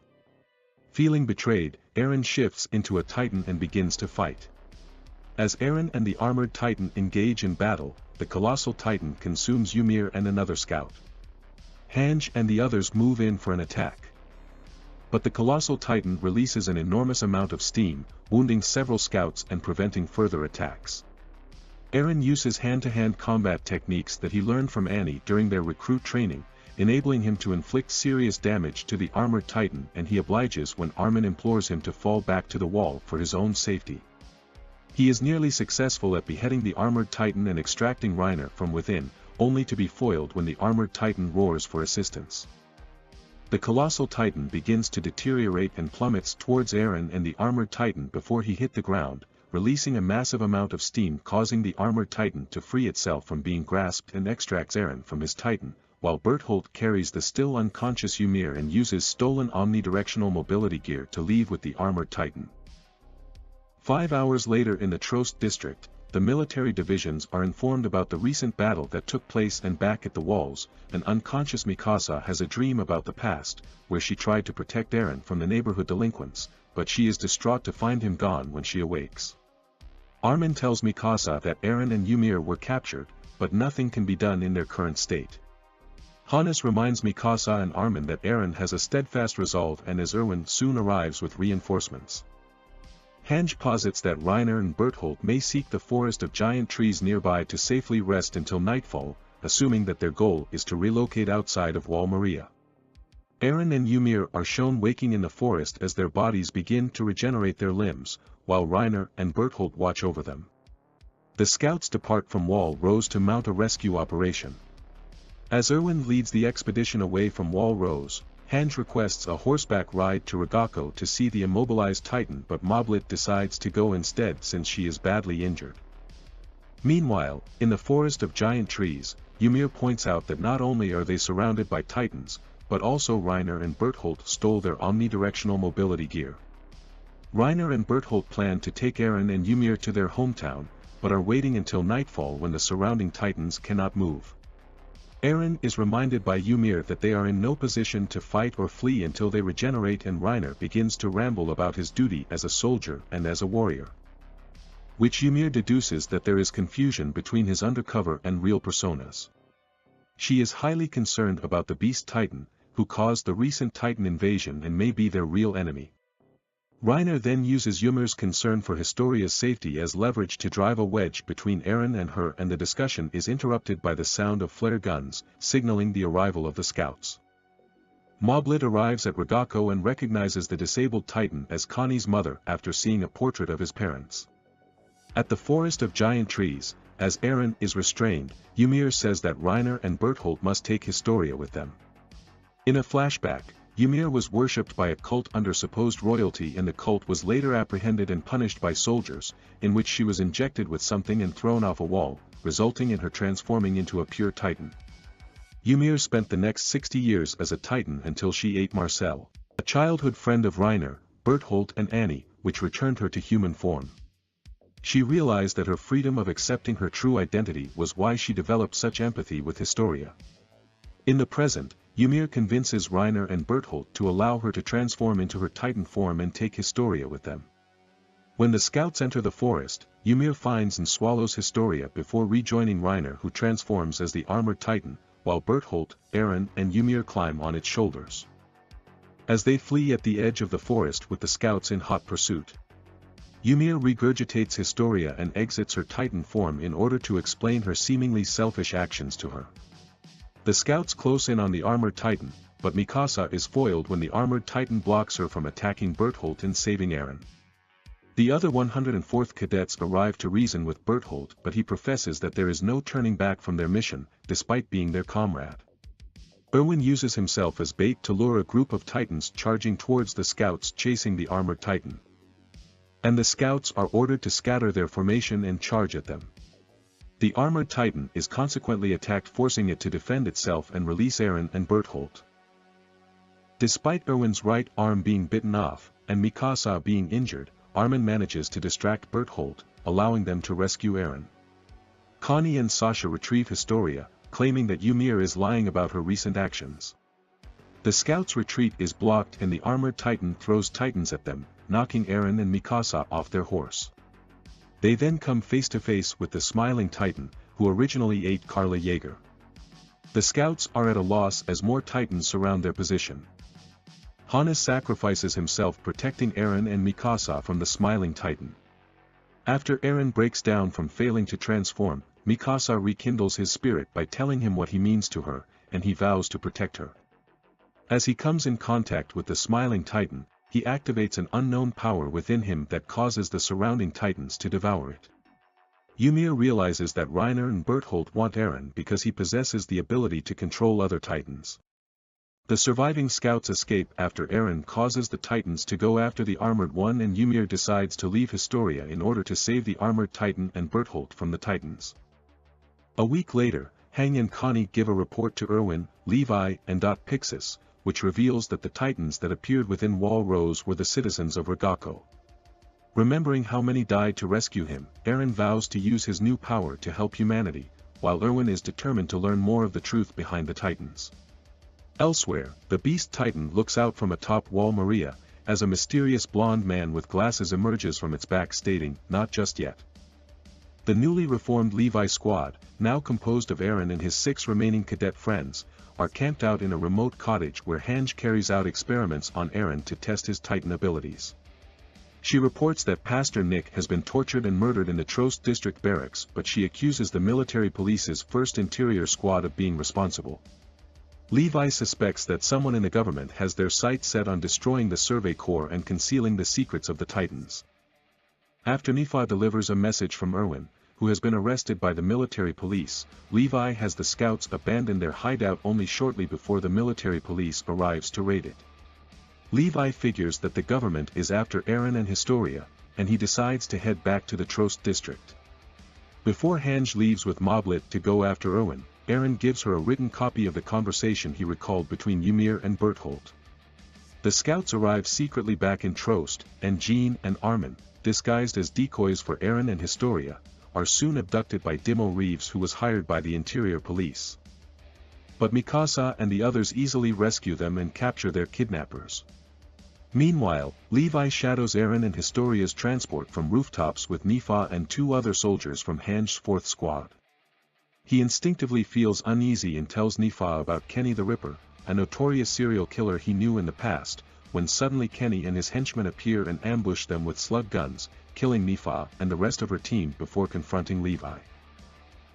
Feeling betrayed, Eren shifts into a Titan and begins to fight. As Eren and the Armored Titan engage in battle, the Colossal Titan consumes Ymir and another scout. Hange and the others move in for an attack. But the Colossal Titan releases an enormous amount of steam, wounding several scouts and preventing further attacks. Eren uses hand-to-hand combat techniques that he learned from Annie during their recruit training, enabling him to inflict serious damage to the Armored Titan, and he obliges when Armin implores him to fall back to the wall for his own safety. He is nearly successful at beheading the Armored Titan and extracting Reiner from within, only to be foiled when the Armored Titan roars for assistance. The Colossal Titan begins to deteriorate and plummets towards Eren and the Armored Titan before he hit the ground, releasing a massive amount of steam, causing the Armored Titan to free itself from being grasped and extracts Eren from his Titan, while Bertholdt carries the still unconscious Ymir and uses stolen omnidirectional mobility gear to leave with the Armored Titan. 5 hours later in the Trost district, the military divisions are informed about the recent battle that took place, and back at the walls, an unconscious Mikasa has a dream about the past, where she tried to protect Eren from the neighborhood delinquents, but she is distraught to find him gone when she awakes. Armin tells Mikasa that Eren and Ymir were captured, but nothing can be done in their current state. Hannes reminds Mikasa and Armin that Eren has a steadfast resolve, and as Erwin soon arrives with reinforcements. Hange posits that Reiner and Bertholdt may seek the forest of giant trees nearby to safely rest until nightfall, assuming that their goal is to relocate outside of Wall Maria. Eren and Ymir are shown waking in the forest as their bodies begin to regenerate their limbs, while Reiner and Bertholdt watch over them. The scouts depart from Wall Rose to mount a rescue operation. As Erwin leads the expedition away from Wall Rose, Hange requests a horseback ride to Rogako to see the immobilized Titan, but Moblit decides to go instead since she is badly injured. Meanwhile, in the forest of giant trees, Ymir points out that not only are they surrounded by Titans, but also Reiner and Bertholdt stole their omnidirectional mobility gear. Reiner and Bertholdt plan to take Eren and Ymir to their hometown, but are waiting until nightfall when the surrounding Titans cannot move. Eren is reminded by Ymir that they are in no position to fight or flee until they regenerate, and Reiner begins to ramble about his duty as a soldier and as a warrior. Which Ymir deduces that there is confusion between his undercover and real personas. She is highly concerned about the Beast Titan, who caused the recent Titan invasion and may be their real enemy. Reiner then uses Ymir's concern for Historia's safety as leverage to drive a wedge between Eren and her, and the discussion is interrupted by the sound of flare guns, signaling the arrival of the scouts. Moblit arrives at Ragako and recognizes the disabled Titan as Connie's mother after seeing a portrait of his parents. At the Forest of Giant Trees, as Eren is restrained, Ymir says that Reiner and Bertholdt must take Historia with them. In a flashback, Ymir was worshipped by a cult under supposed royalty, and the cult was later apprehended and punished by soldiers, in which she was injected with something and thrown off a wall, resulting in her transforming into a pure Titan. Ymir spent the next 60 years as a Titan until she ate Marcel, a childhood friend of Reiner, Bertholdt and Annie, which returned her to human form. She realized that her freedom of accepting her true identity was why she developed such empathy with Historia. In the present, Ymir convinces Reiner and Bertholdt to allow her to transform into her Titan form and take Historia with them. When the scouts enter the forest, Ymir finds and swallows Historia before rejoining Reiner, who transforms as the armored Titan, while Bertholdt, Eren and Ymir climb on its shoulders. As they flee at the edge of the forest with the scouts in hot pursuit, Ymir regurgitates Historia and exits her Titan form in order to explain her seemingly selfish actions to her. The scouts close in on the armored Titan, but Mikasa is foiled when the armored Titan blocks her from attacking Bertholdt and saving Eren. The other 104th cadets arrive to reason with Bertholdt, but he professes that there is no turning back from their mission, despite being their comrade. Erwin uses himself as bait to lure a group of Titans charging towards the scouts chasing the armored Titan. And the scouts are ordered to scatter their formation and charge at them. The armored Titan is consequently attacked, forcing it to defend itself and release Eren and Bertholdt. Despite Erwin's right arm being bitten off, and Mikasa being injured, Armin manages to distract Bertholdt, allowing them to rescue Eren. Connie and Sasha retrieve Historia, claiming that Ymir is lying about her recent actions. The scouts' retreat is blocked and the armored Titan throws Titans at them, knocking Eren and Mikasa off their horse. They then come face to face with the smiling Titan, who originally ate Eren Yeager. The scouts are at a loss as more Titans surround their position. Hannes sacrifices himself protecting Eren and Mikasa from the smiling Titan. After Eren breaks down from failing to transform, Mikasa rekindles his spirit by telling him what he means to her, and he vows to protect her. As he comes in contact with the smiling Titan, he activates an unknown power within him that causes the surrounding Titans to devour it. Ymir realizes that Reiner and Bertholdt want Eren because he possesses the ability to control other Titans. The surviving scouts escape after Eren causes the Titans to go after the armored one, and Ymir decides to leave Historia in order to save the armored Titan and Bertholdt from the Titans. A week later, Hang and Connie give a report to Erwin, Levi and Pixis, which reveals that the Titans that appeared within Wall Rose were the citizens of Ragako. Remembering how many died to rescue him, Eren vows to use his new power to help humanity, while Erwin is determined to learn more of the truth behind the Titans. Elsewhere, the Beast Titan looks out from atop Wall Maria, as a mysterious blonde man with glasses emerges from its back stating, "Not just yet." The newly reformed Levi squad, now composed of Eren and his 6 remaining cadet friends, are camped out in a remote cottage where Hange carries out experiments on Eren to test his Titan abilities. She reports that Pastor Nick has been tortured and murdered in the Trost district barracks, but she accuses the military police's 1st Interior Squad of being responsible. Levi suspects that someone in the government has their sights set on destroying the Survey Corps and concealing the secrets of the Titans. After Nephi delivers a message from Erwin, who has been arrested by the military police, Levi has the scouts abandon their hideout only shortly before the military police arrives to raid it. Levi figures that the government is after Eren and Historia, and he decides to head back to the Trost district. Before Hange leaves with Moblit to go after Erwin, Eren gives her a written copy of the conversation he recalled between Ymir and Berthold. The scouts arrive secretly back in Trost, and Jean and Armin, disguised as decoys for Eren and Historia, are soon abducted by Dimo Reeves, who was hired by the interior police. But Mikasa and the others easily rescue them and capture their kidnappers. Meanwhile, Levi shadows Eren and Historia's transport from rooftops with Nifa and 2 other soldiers from Hange's 4th Squad. He instinctively feels uneasy and tells Nifa about Kenny the Ripper, a notorious serial killer he knew in the past, when suddenly Kenny and his henchmen appear and ambush them with slug guns, killing Nifa and the rest of her team before confronting Levi.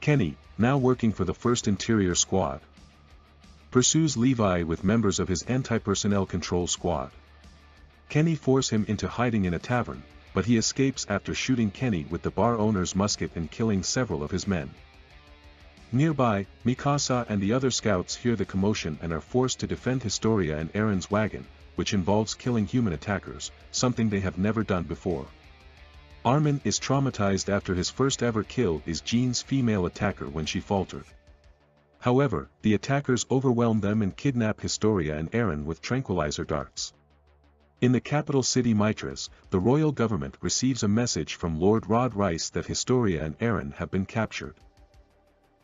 Kenny, now working for the 1st Interior Squad, pursues Levi with members of his anti-personnel control squad. Kenny force him into hiding in a tavern, but he escapes after shooting Kenny with the bar owner's musket and killing several of his men. Nearby, Mikasa and the other scouts hear the commotion and are forced to defend Historia and Eren's wagon, which involves killing human attackers, something they have never done before. Armin is traumatized after his first ever kill is Jean's female attacker when she faltered. However, the attackers overwhelm them and kidnap Historia and Eren with tranquilizer darts. In the capital city Mitras, the royal government receives a message from Lord Rod Rice that Historia and Eren have been captured.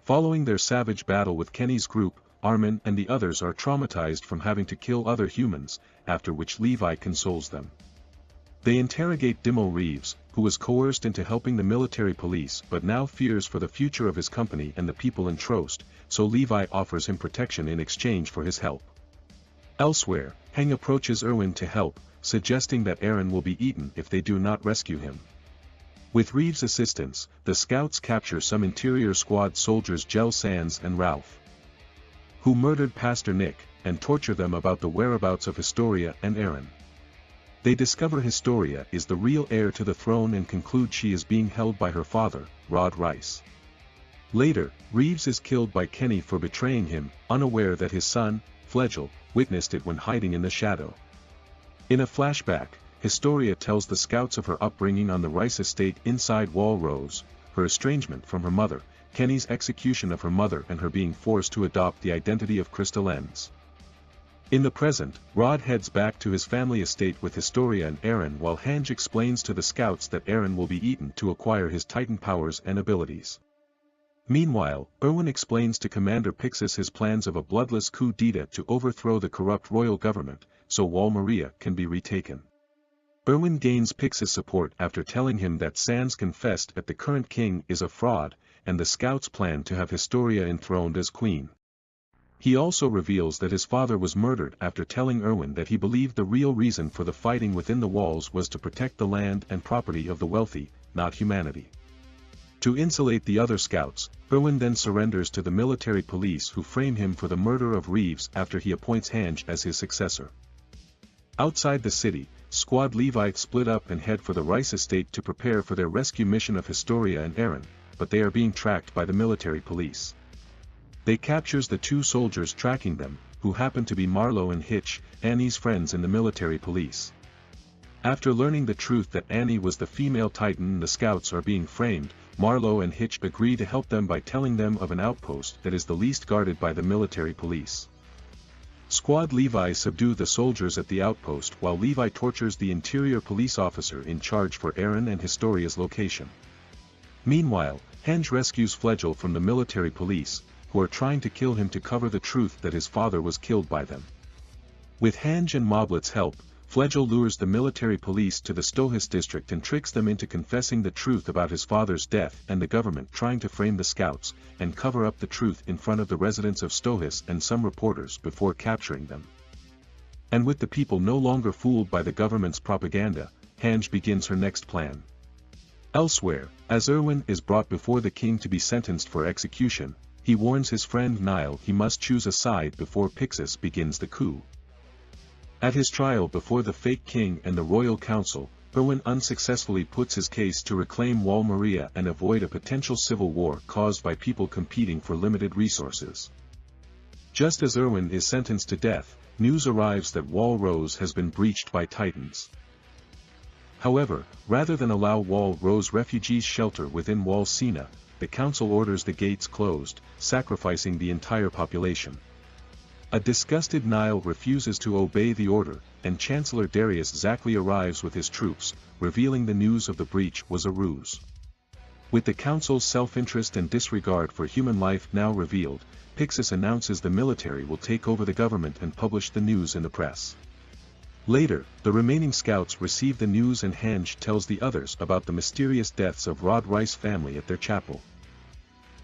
Following their savage battle with Kenny's group, Armin and the others are traumatized from having to kill other humans, after which Levi consoles them. They interrogate Dimo Reeves, who was coerced into helping the military police but now fears for the future of his company and the people in Trost, so Levi offers him protection in exchange for his help. Elsewhere, Heng approaches Erwin to help, suggesting that Eren will be eaten if they do not rescue him. With Reeves' assistance, the scouts capture some interior squad soldiers Jel Sands and Ralph, who murdered Pastor Nick, and torture them about the whereabouts of Historia and Eren. They discover Historia is the real heir to the throne and conclude she is being held by her father, Rod Rice. Later, Reeves is killed by Kenny for betraying him, unaware that his son, Flegel, witnessed it when hiding in the shadow. In a flashback, Historia tells the scouts of her upbringing on the Rice estate inside Wall Rose, her estrangement from her mother, Kenny's execution of her mother and her being forced to adopt the identity of Crystallen's. In the present, Rod heads back to his family estate with Historia and Eren while Hange explains to the scouts that Eren will be eaten to acquire his Titan powers and abilities. Meanwhile, Erwin explains to Commander Pixis his plans of a bloodless coup d'etat to overthrow the corrupt royal government, so Wall Maria can be retaken. Erwin gains Pixis' support after telling him that Sans confessed that the current king is a fraud, and the scouts plan to have Historia enthroned as queen. He also reveals that his father was murdered after telling Erwin that he believed the real reason for the fighting within the walls was to protect the land and property of the wealthy, not humanity. To insulate the other scouts, Erwin then surrenders to the military police who frame him for the murder of Reeves after he appoints Hange as his successor. Outside the city, Squad Levi split up and head for the Rice estate to prepare for their rescue mission of Historia and Eren, but they are being tracked by the military police. They captures the 2 soldiers tracking them, who happen to be Marlowe and Hitch, Annie's friends in the military police. After learning the truth that Annie was the female Titan and the scouts are being framed, Marlowe and Hitch agree to help them by telling them of an outpost that is the least guarded by the military police. Squad Levi subdue the soldiers at the outpost while Levi tortures the interior police officer in charge for Eren and Historia's location. Meanwhile, Hange rescues Flegel from the military police, who are trying to kill him to cover the truth that his father was killed by them. With Hange and Moblet's help, Flegel lures the military police to the Stohis district and tricks them into confessing the truth about his father's death and the government trying to frame the scouts, and cover up the truth in front of the residents of Stohis and some reporters before capturing them. And with the people no longer fooled by the government's propaganda, Hange begins her next plan. Elsewhere, as Erwin is brought before the king to be sentenced for execution, he warns his friend Niall he must choose a side before Pixis begins the coup. At his trial before the fake king and the royal council, Erwin unsuccessfully puts his case to reclaim Wall Maria and avoid a potential civil war caused by people competing for limited resources. Just as Erwin is sentenced to death, news arrives that Wall Rose has been breached by Titans. However, rather than allow Wall Rose refugees shelter within Wall Sina, the council orders the gates closed, sacrificing the entire population. A disgusted Nile refuses to obey the order, and Chancellor Darius Zackley arrives with his troops, revealing the news of the breach was a ruse. With the council's self-interest and disregard for human life now revealed, Pixis announces the military will take over the government and publish the news in the press. Later, the remaining scouts receive the news and Hange tells the others about the mysterious deaths of Rod Rice family at their chapel.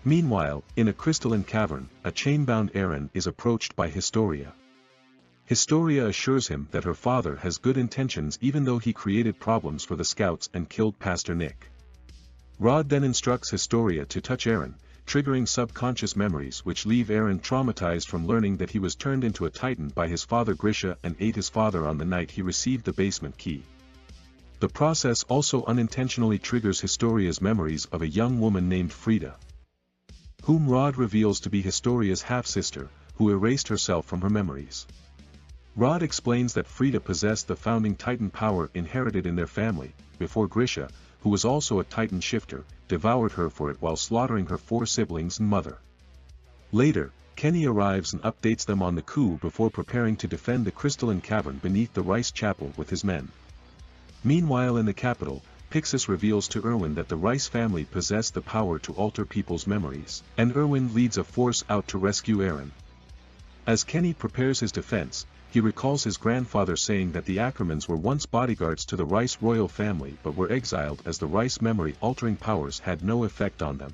Meanwhile, in a crystalline cavern, a chain-bound Eren is approached by Historia. Historia assures him that her father has good intentions even though he created problems for the scouts and killed Pastor Nick. Rod then instructs Historia to touch Eren, triggering subconscious memories which leave Eren traumatized from learning that he was turned into a Titan by his father Grisha and ate his father on the night he received the basement key. The process also unintentionally triggers Historia's memories of a young woman named Frida, whom Rod reveals to be Historia's half-sister, who erased herself from her memories. Rod explains that Frida possessed the founding Titan power inherited in their family, before Grisha, who was also a Titan shifter, devoured her for it while slaughtering her 4 siblings and mother. Later, Kenny arrives and updates them on the coup before preparing to defend the crystalline cavern beneath the Rice Chapel with his men. Meanwhile in the capital, Pixis reveals to Erwin that the Rice family possess the power to alter people's memories, and Erwin leads a force out to rescue Eren. As Kenny prepares his defense, he recalls his grandfather saying that the Ackermans were once bodyguards to the Rice royal family but were exiled as the Rice memory-altering powers had no effect on them.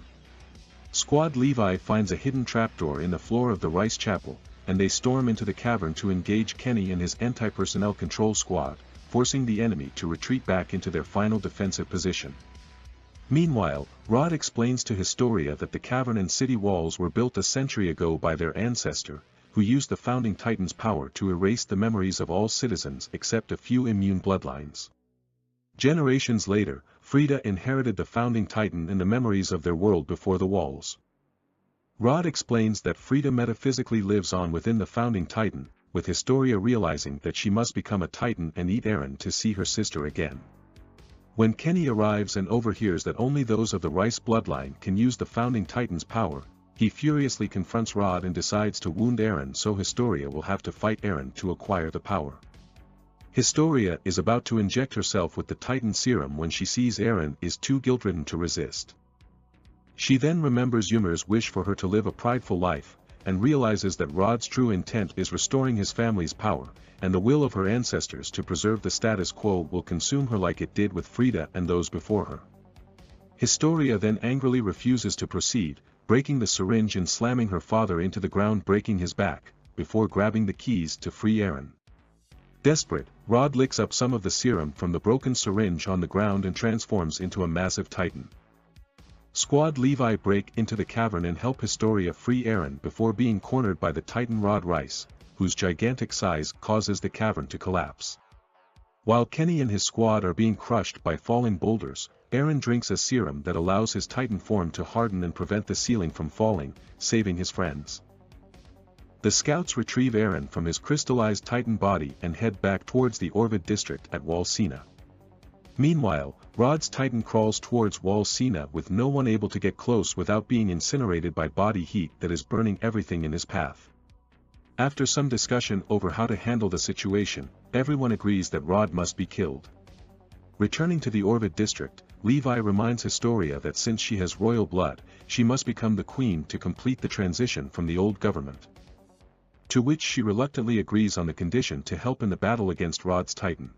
Squad Levi finds a hidden trapdoor in the floor of the Rice Chapel, and they storm into the cavern to engage Kenny and his anti-personnel control squad, forcing the enemy to retreat back into their final defensive position. Meanwhile, Rod explains to Historia that the cavern and city walls were built a century ago by their ancestor, who used the founding Titan's power to erase the memories of all citizens except a few immune bloodlines. Generations later, Frida inherited the founding Titan and the memories of their world before the walls. Rod explains that Frida metaphysically lives on within the founding Titan, with Historia realizing that she must become a Titan and eat Eren to see her sister again. When Kenny arrives and overhears that only those of the Rice bloodline can use the founding Titan's power, he furiously confronts Rod and decides to wound Eren so Historia will have to fight Eren to acquire the power. Historia is about to inject herself with the Titan serum when she sees Eren is too guilt-ridden to resist. She then remembers Ymir's wish for her to live a prideful life, and realizes that Rod's true intent is restoring his family's power, and the will of her ancestors to preserve the status quo will consume her like it did with Frida and those before her. Historia then angrily refuses to proceed, breaking the syringe and slamming her father into the ground, breaking his back, before grabbing the keys to free Eren. Desperate, Rod licks up some of the serum from the broken syringe on the ground and transforms into a massive Titan. Squad Levi break into the cavern and help Historia free Eren before being cornered by the Titan Rod Rice, whose gigantic size causes the cavern to collapse. While Kenny and his squad are being crushed by falling boulders, Eren drinks a serum that allows his Titan form to harden and prevent the ceiling from falling, saving his friends. The scouts retrieve Eren from his crystallized Titan body and head back towards the Orvid district at Wall Sina. Meanwhile, Rod's Titan crawls towards Wall Sina with no one able to get close without being incinerated by body heat that is burning everything in his path. After some discussion over how to handle the situation, everyone agrees that Rod must be killed. Returning to the Orvid district, Levi reminds Historia that since she has royal blood, she must become the queen to complete the transition from the old government. To which she reluctantly agrees on the condition to help in the battle against Rod's Titan.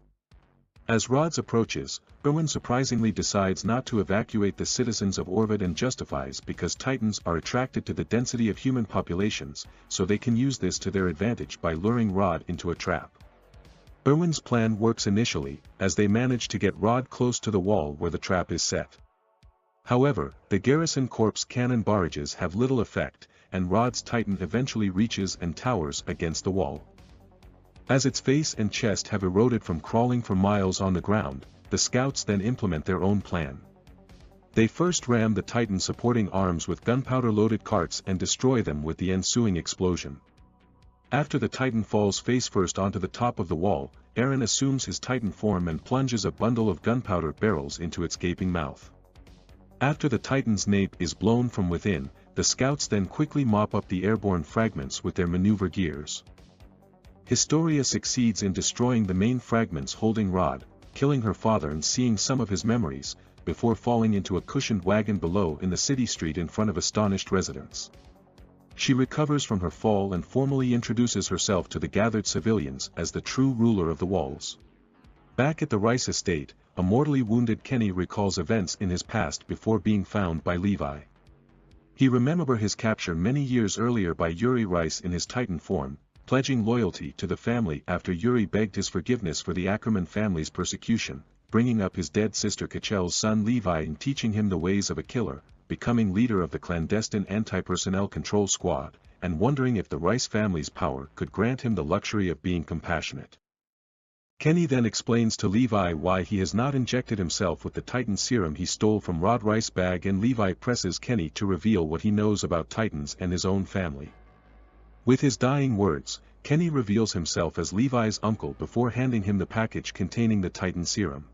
As Rhodes approaches, Erwin surprisingly decides not to evacuate the citizens of Orvid and justifies because Titans are attracted to the density of human populations, so they can use this to their advantage by luring Rod into a trap. Erwin's plan works initially, as they manage to get Rod close to the wall where the trap is set. However, the garrison corpse cannon barrages have little effect, and Rod's Titan eventually reaches and towers against the wall. As its face and chest have eroded from crawling for miles on the ground, the scouts then implement their own plan. They first ram the Titan supporting arms with gunpowder-loaded carts and destroy them with the ensuing explosion. After the Titan falls face-first onto the top of the wall, Eren assumes his Titan form and plunges a bundle of gunpowder barrels into its gaping mouth. After the Titan's nape is blown from within, the scouts then quickly mop up the airborne fragments with their maneuver gears. Historia succeeds in destroying the main fragments holding Rod, killing her father and seeing some of his memories, before falling into a cushioned wagon below in the city street in front of astonished residents. She recovers from her fall and formally introduces herself to the gathered civilians as the true ruler of the walls. Back at the Rice estate, a mortally wounded Kenny recalls events in his past before being found by Levi. He remembers his capture many years earlier by Yuri Rice in his Titan form, pledging loyalty to the family after Yuri begged his forgiveness for the Ackerman family's persecution, bringing up his dead sister Kachel's son Levi and teaching him the ways of a killer, becoming leader of the clandestine anti-personnel control squad, and wondering if the Rice family's power could grant him the luxury of being compassionate. Kenny then explains to Levi why he has not injected himself with the Titan serum he stole from Rod Rice's bag, and Levi presses Kenny to reveal what he knows about Titans and his own family. With his dying words, Kenny reveals himself as Levi's uncle before handing him the package containing the Titan serum.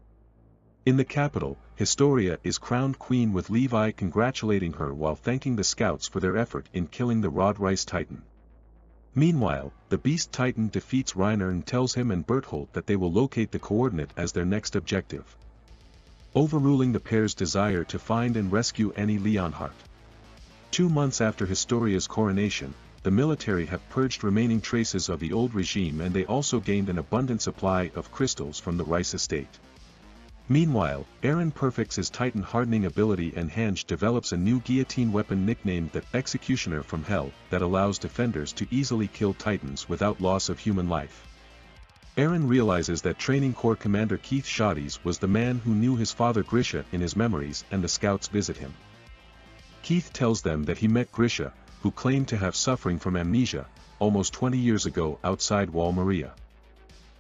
In the capital, Historia is crowned queen with Levi congratulating her while thanking the scouts for their effort in killing the Rod Rice Titan. Meanwhile, the Beast Titan defeats Reiner and tells him and Berthold that they will locate the coordinate as their next objective, overruling the pair's desire to find and rescue Annie Leonhardt. 2 months after Historia's coronation, the military have purged remaining traces of the old regime, and they also gained an abundant supply of crystals from the Rice estate. Meanwhile, Eren perfects his Titan hardening ability, and Hange develops a new guillotine weapon nicknamed the Executioner from Hell that allows defenders to easily kill Titans without loss of human life. Eren realizes that Training Corps Commander Keith Shades was the man who knew his father Grisha in his memories, and the scouts visit him. Keith tells them that he met Grisha, who claimed to have suffering from amnesia, almost 20 years ago outside Wall Maria.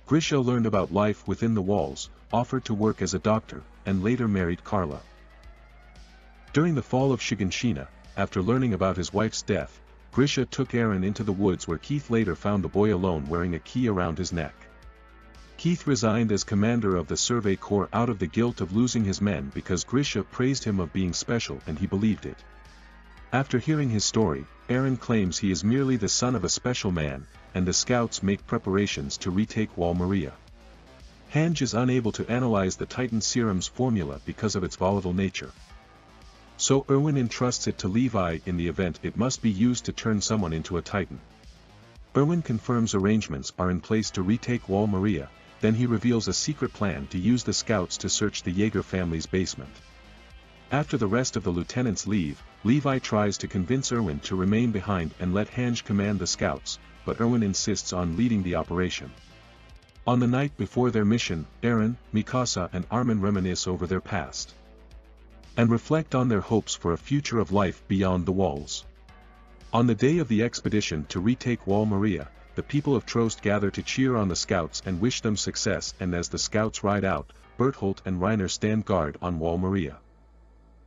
Grisha learned about life within the walls, offered to work as a doctor, and later married Carla. During the fall of Shiganshina, after learning about his wife's death, Grisha took Eren into the woods where Keith later found the boy alone wearing a key around his neck. Keith resigned as commander of the Survey Corps out of the guilt of losing his men because Grisha praised him of being special and he believed it. After hearing his story, Eren claims he is merely the son of a special man, and the scouts make preparations to retake Wall Maria. Hange is unable to analyze the Titan serum's formula because of its volatile nature. So Erwin entrusts it to Levi in the event it must be used to turn someone into a Titan. Erwin confirms arrangements are in place to retake Wall Maria, then he reveals a secret plan to use the scouts to search the Yeager family's basement. After the rest of the lieutenants leave, Levi tries to convince Erwin to remain behind and let Hange command the scouts, but Erwin insists on leading the operation. On the night before their mission, Eren, Mikasa and Armin reminisce over their past and reflect on their hopes for a future of life beyond the walls. On the day of the expedition to retake Wall Maria, the people of Trost gather to cheer on the scouts and wish them success, and as the scouts ride out, Berthold and Reiner stand guard on Wall Maria.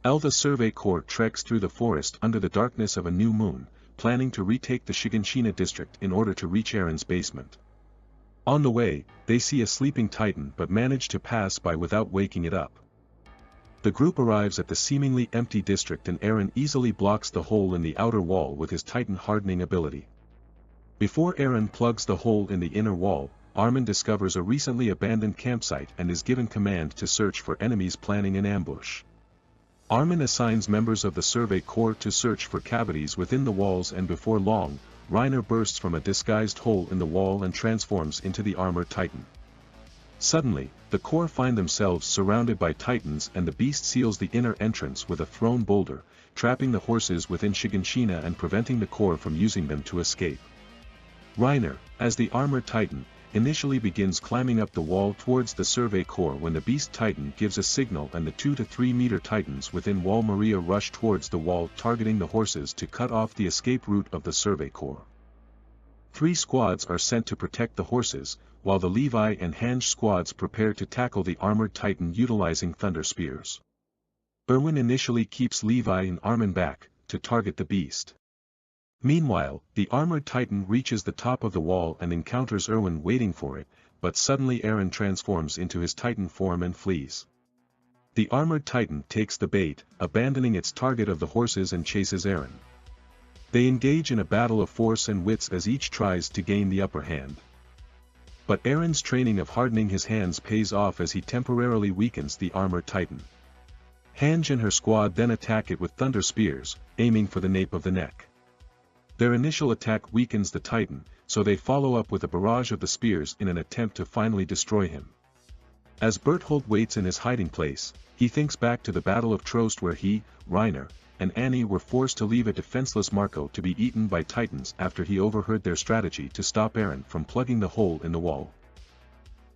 The Survey Corps treks through the forest under the darkness of a new moon, planning to retake the Shiganshina district in order to reach Eren's basement. On the way, they see a sleeping Titan but manage to pass by without waking it up. The group arrives at the seemingly empty district and Eren easily blocks the hole in the outer wall with his Titan hardening ability. Before Eren plugs the hole in the inner wall, Armin discovers a recently abandoned campsite and is given command to search for enemies planning an ambush. Armin assigns members of the Survey Corps to search for cavities within the walls, and before long, Reiner bursts from a disguised hole in the wall and transforms into the armored Titan. Suddenly, the Corps find themselves surrounded by Titans and the beast seals the inner entrance with a thrown boulder, trapping the horses within Shiganshina and preventing the Corps from using them to escape. Reiner, as the armored Titan, initially begins climbing up the wall towards the Survey Corps when the Beast Titan gives a signal and the 2 to 3 meter Titans within Wall Maria rush towards the wall, targeting the horses to cut off the escape route of the Survey Corps. 3 squads are sent to protect the horses, while the Levi and Hange squads prepare to tackle the armored Titan utilizing thunder spears. Erwin initially keeps Levi and Armin back, to target the beast. Meanwhile, the armored Titan reaches the top of the wall and encounters Erwin waiting for it, but suddenly Eren transforms into his Titan form and flees. The armored titan takes the bait, abandoning its target of the horses and chases Eren. They engage in a battle of force and wits as each tries to gain the upper hand. But Eren's training of hardening his hands pays off as he temporarily weakens the armored titan. Hange and her squad then attack it with thunder spears, aiming for the nape of the neck. Their initial attack weakens the titan, so they follow up with a barrage of the spears in an attempt to finally destroy him. As Berthold waits in his hiding place, he thinks back to the Battle of Trost where he, Reiner, and Annie were forced to leave a defenseless Marco to be eaten by titans after he overheard their strategy to stop Eren from plugging the hole in the wall.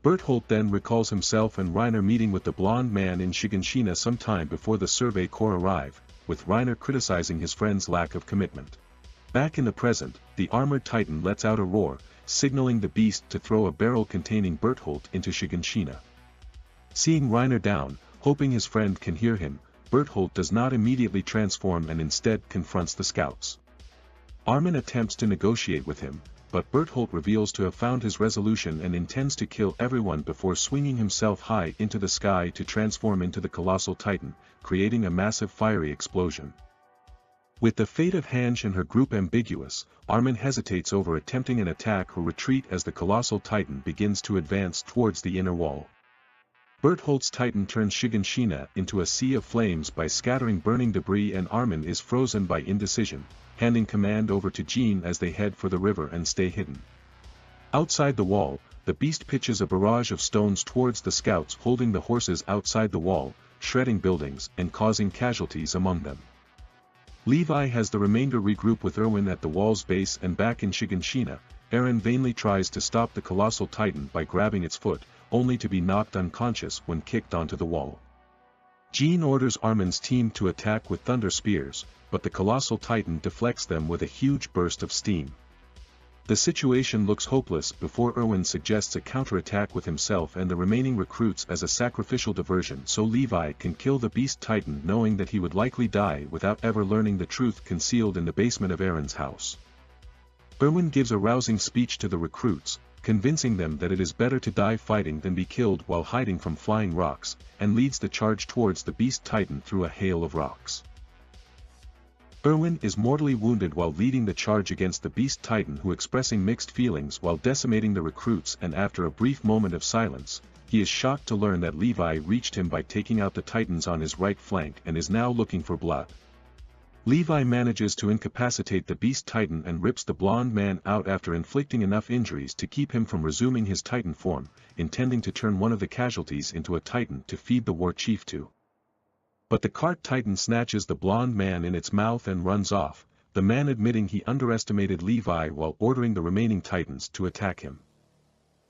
Berthold then recalls himself and Reiner meeting with the blonde man in Shiganshina some time before the Survey Corps arrive, with Reiner criticizing his friend's lack of commitment. Back in the present, the armored titan lets out a roar, signaling the beast to throw a barrel containing Berthold into Shiganshina. Seeing Reiner down, hoping his friend can hear him, Berthold does not immediately transform and instead confronts the scouts. Armin attempts to negotiate with him, but Berthold reveals to have found his resolution and intends to kill everyone before swinging himself high into the sky to transform into the colossal titan, creating a massive fiery explosion. With the fate of Hange and her group ambiguous, Armin hesitates over attempting an attack or retreat as the colossal titan begins to advance towards the inner wall. Berthold's titan turns Shiganshina into a sea of flames by scattering burning debris, and Armin is frozen by indecision, handing command over to Jean as they head for the river and stay hidden. Outside the wall, the beast pitches a barrage of stones towards the scouts holding the horses outside the wall, shredding buildings and causing casualties among them. Levi has the remainder regroup with Erwin at the wall's base, and back in Shiganshina, Eren vainly tries to stop the colossal titan by grabbing its foot, only to be knocked unconscious when kicked onto the wall. Jean orders Armin's team to attack with thunder spears, but the colossal titan deflects them with a huge burst of steam. The situation looks hopeless before Erwin suggests a counterattack with himself and the remaining recruits as a sacrificial diversion so Levi can kill the beast titan, knowing that he would likely die without ever learning the truth concealed in the basement of Eren's house. Erwin gives a rousing speech to the recruits, convincing them that it is better to die fighting than be killed while hiding from flying rocks, and leads the charge towards the beast titan through a hail of rocks. Erwin is mortally wounded while leading the charge against the beast titan, who expressing mixed feelings while decimating the recruits, and after a brief moment of silence, he is shocked to learn that Levi reached him by taking out the titans on his right flank and is now looking for blood. Levi manages to incapacitate the beast titan and rips the blonde man out after inflicting enough injuries to keep him from resuming his titan form, intending to turn one of the casualties into a titan to feed the war chief to. But the cart titan snatches the blonde man in its mouth and runs off, the man admitting he underestimated Levi while ordering the remaining titans to attack him.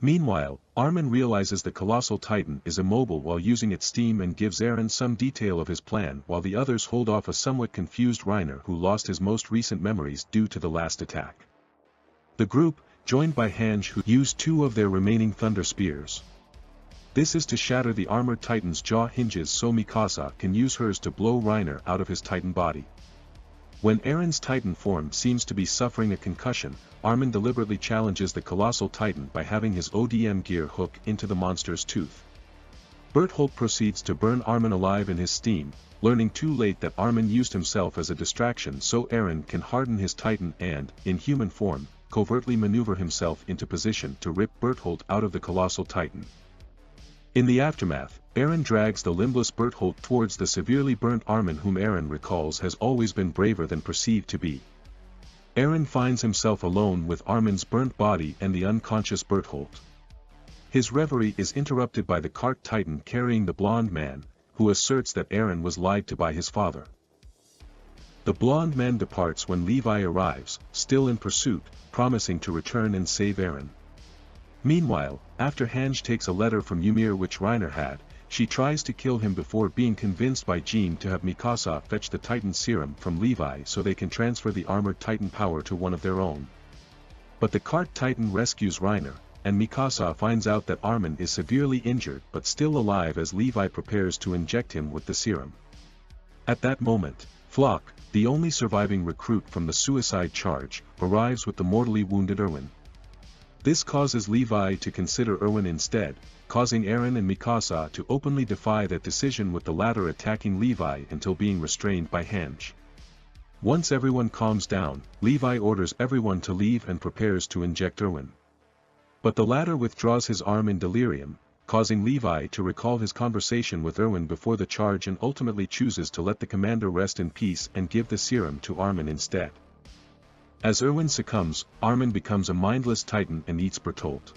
Meanwhile, Armin realizes the colossal titan is immobile while using its steam and gives Eren some detail of his plan, while the others hold off a somewhat confused Reiner who lost his most recent memories due to the last attack. The group, joined by Hange, who used 2 of their remaining thunder spears. This is to shatter the armored titan's jaw hinges so Mikasa can use hers to blow Reiner out of his titan body. When Eren's titan form seems to be suffering a concussion, Armin deliberately challenges the colossal titan by having his ODM gear hook into the monster's tooth. Berthold proceeds to burn Armin alive in his steam, learning too late that Armin used himself as a distraction so Eren can harden his titan and, in human form, covertly maneuver himself into position to rip Berthold out of the colossal titan. In the aftermath, Eren drags the limbless Berthold towards the severely burnt Armin, whom Eren recalls has always been braver than perceived to be. Eren finds himself alone with Armin's burnt body and the unconscious Berthold. His reverie is interrupted by the cart titan carrying the blonde man, who asserts that Eren was lied to by his father. The blonde man departs when Levi arrives, still in pursuit, promising to return and save Eren. Meanwhile, after Hange takes a letter from Ymir which Reiner had, she tries to kill him before being convinced by Jean to have Mikasa fetch the Titan serum from Levi so they can transfer the armored Titan power to one of their own. But the cart Titan rescues Reiner, and Mikasa finds out that Armin is severely injured but still alive as Levi prepares to inject him with the serum. At that moment, Flock, the only surviving recruit from the suicide charge, arrives with the mortally wounded Erwin. This causes Levi to consider Erwin instead, causing Eren and Mikasa to openly defy that decision, with the latter attacking Levi until being restrained by Hange. Once everyone calms down, Levi orders everyone to leave and prepares to inject Erwin. But the latter withdraws his arm in delirium, causing Levi to recall his conversation with Erwin before the charge, and ultimately chooses to let the commander rest in peace and give the serum to Armin instead. As Erwin succumbs, Armin becomes a mindless titan and eats Bertolt.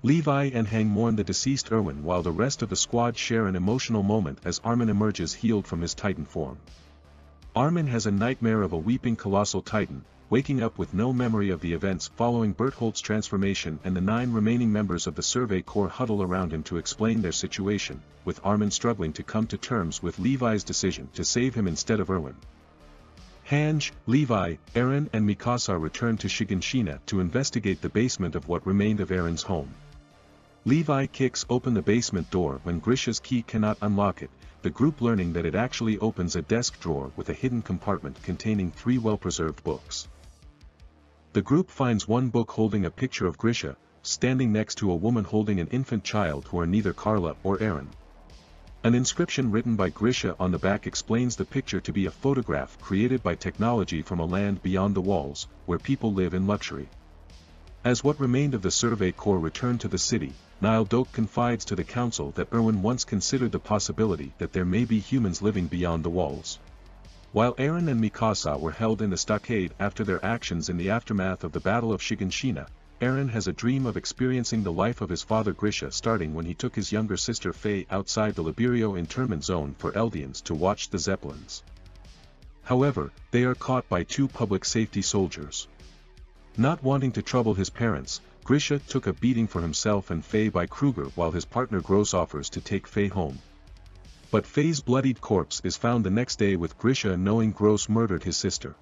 Levi and Hang mourn the deceased Erwin, while the rest of the squad share an emotional moment as Armin emerges healed from his titan form. Armin has a nightmare of a weeping colossal titan, waking up with no memory of the events following Bertholt's transformation, and the 9 remaining members of the Survey Corps huddle around him to explain their situation, with Armin struggling to come to terms with Levi's decision to save him instead of Erwin. Hange, Levi, Eren and Mikasa return to Shiganshina to investigate the basement of what remained of Eren's home. Levi kicks open the basement door when Grisha's key cannot unlock it, the group learning that it actually opens a desk drawer with a hidden compartment containing 3 well-preserved books. The group finds one book holding a picture of Grisha, standing next to a woman holding an infant child who are neither Carla or Eren. An inscription written by Grisha on the back explains the picture to be a photograph created by technology from a land beyond the walls, where people live in luxury. As what remained of the Survey Corps return to the city, Nile Doke confides to the council that Erwin once considered the possibility that there may be humans living beyond the walls. While Eren and Mikasa were held in the stockade after their actions in the aftermath of the Battle of Shiganshina, Eren has a dream of experiencing the life of his father Grisha, starting when he took his younger sister Faye outside the Liberio internment zone for Eldians to watch the Zeppelins. However, they are caught by 2 public safety soldiers. Not wanting to trouble his parents, Grisha took a beating for himself and Faye by Kruger, while his partner Gross offers to take Faye home. But Faye's bloodied corpse is found the next day, with Grisha knowing Gross murdered his sister.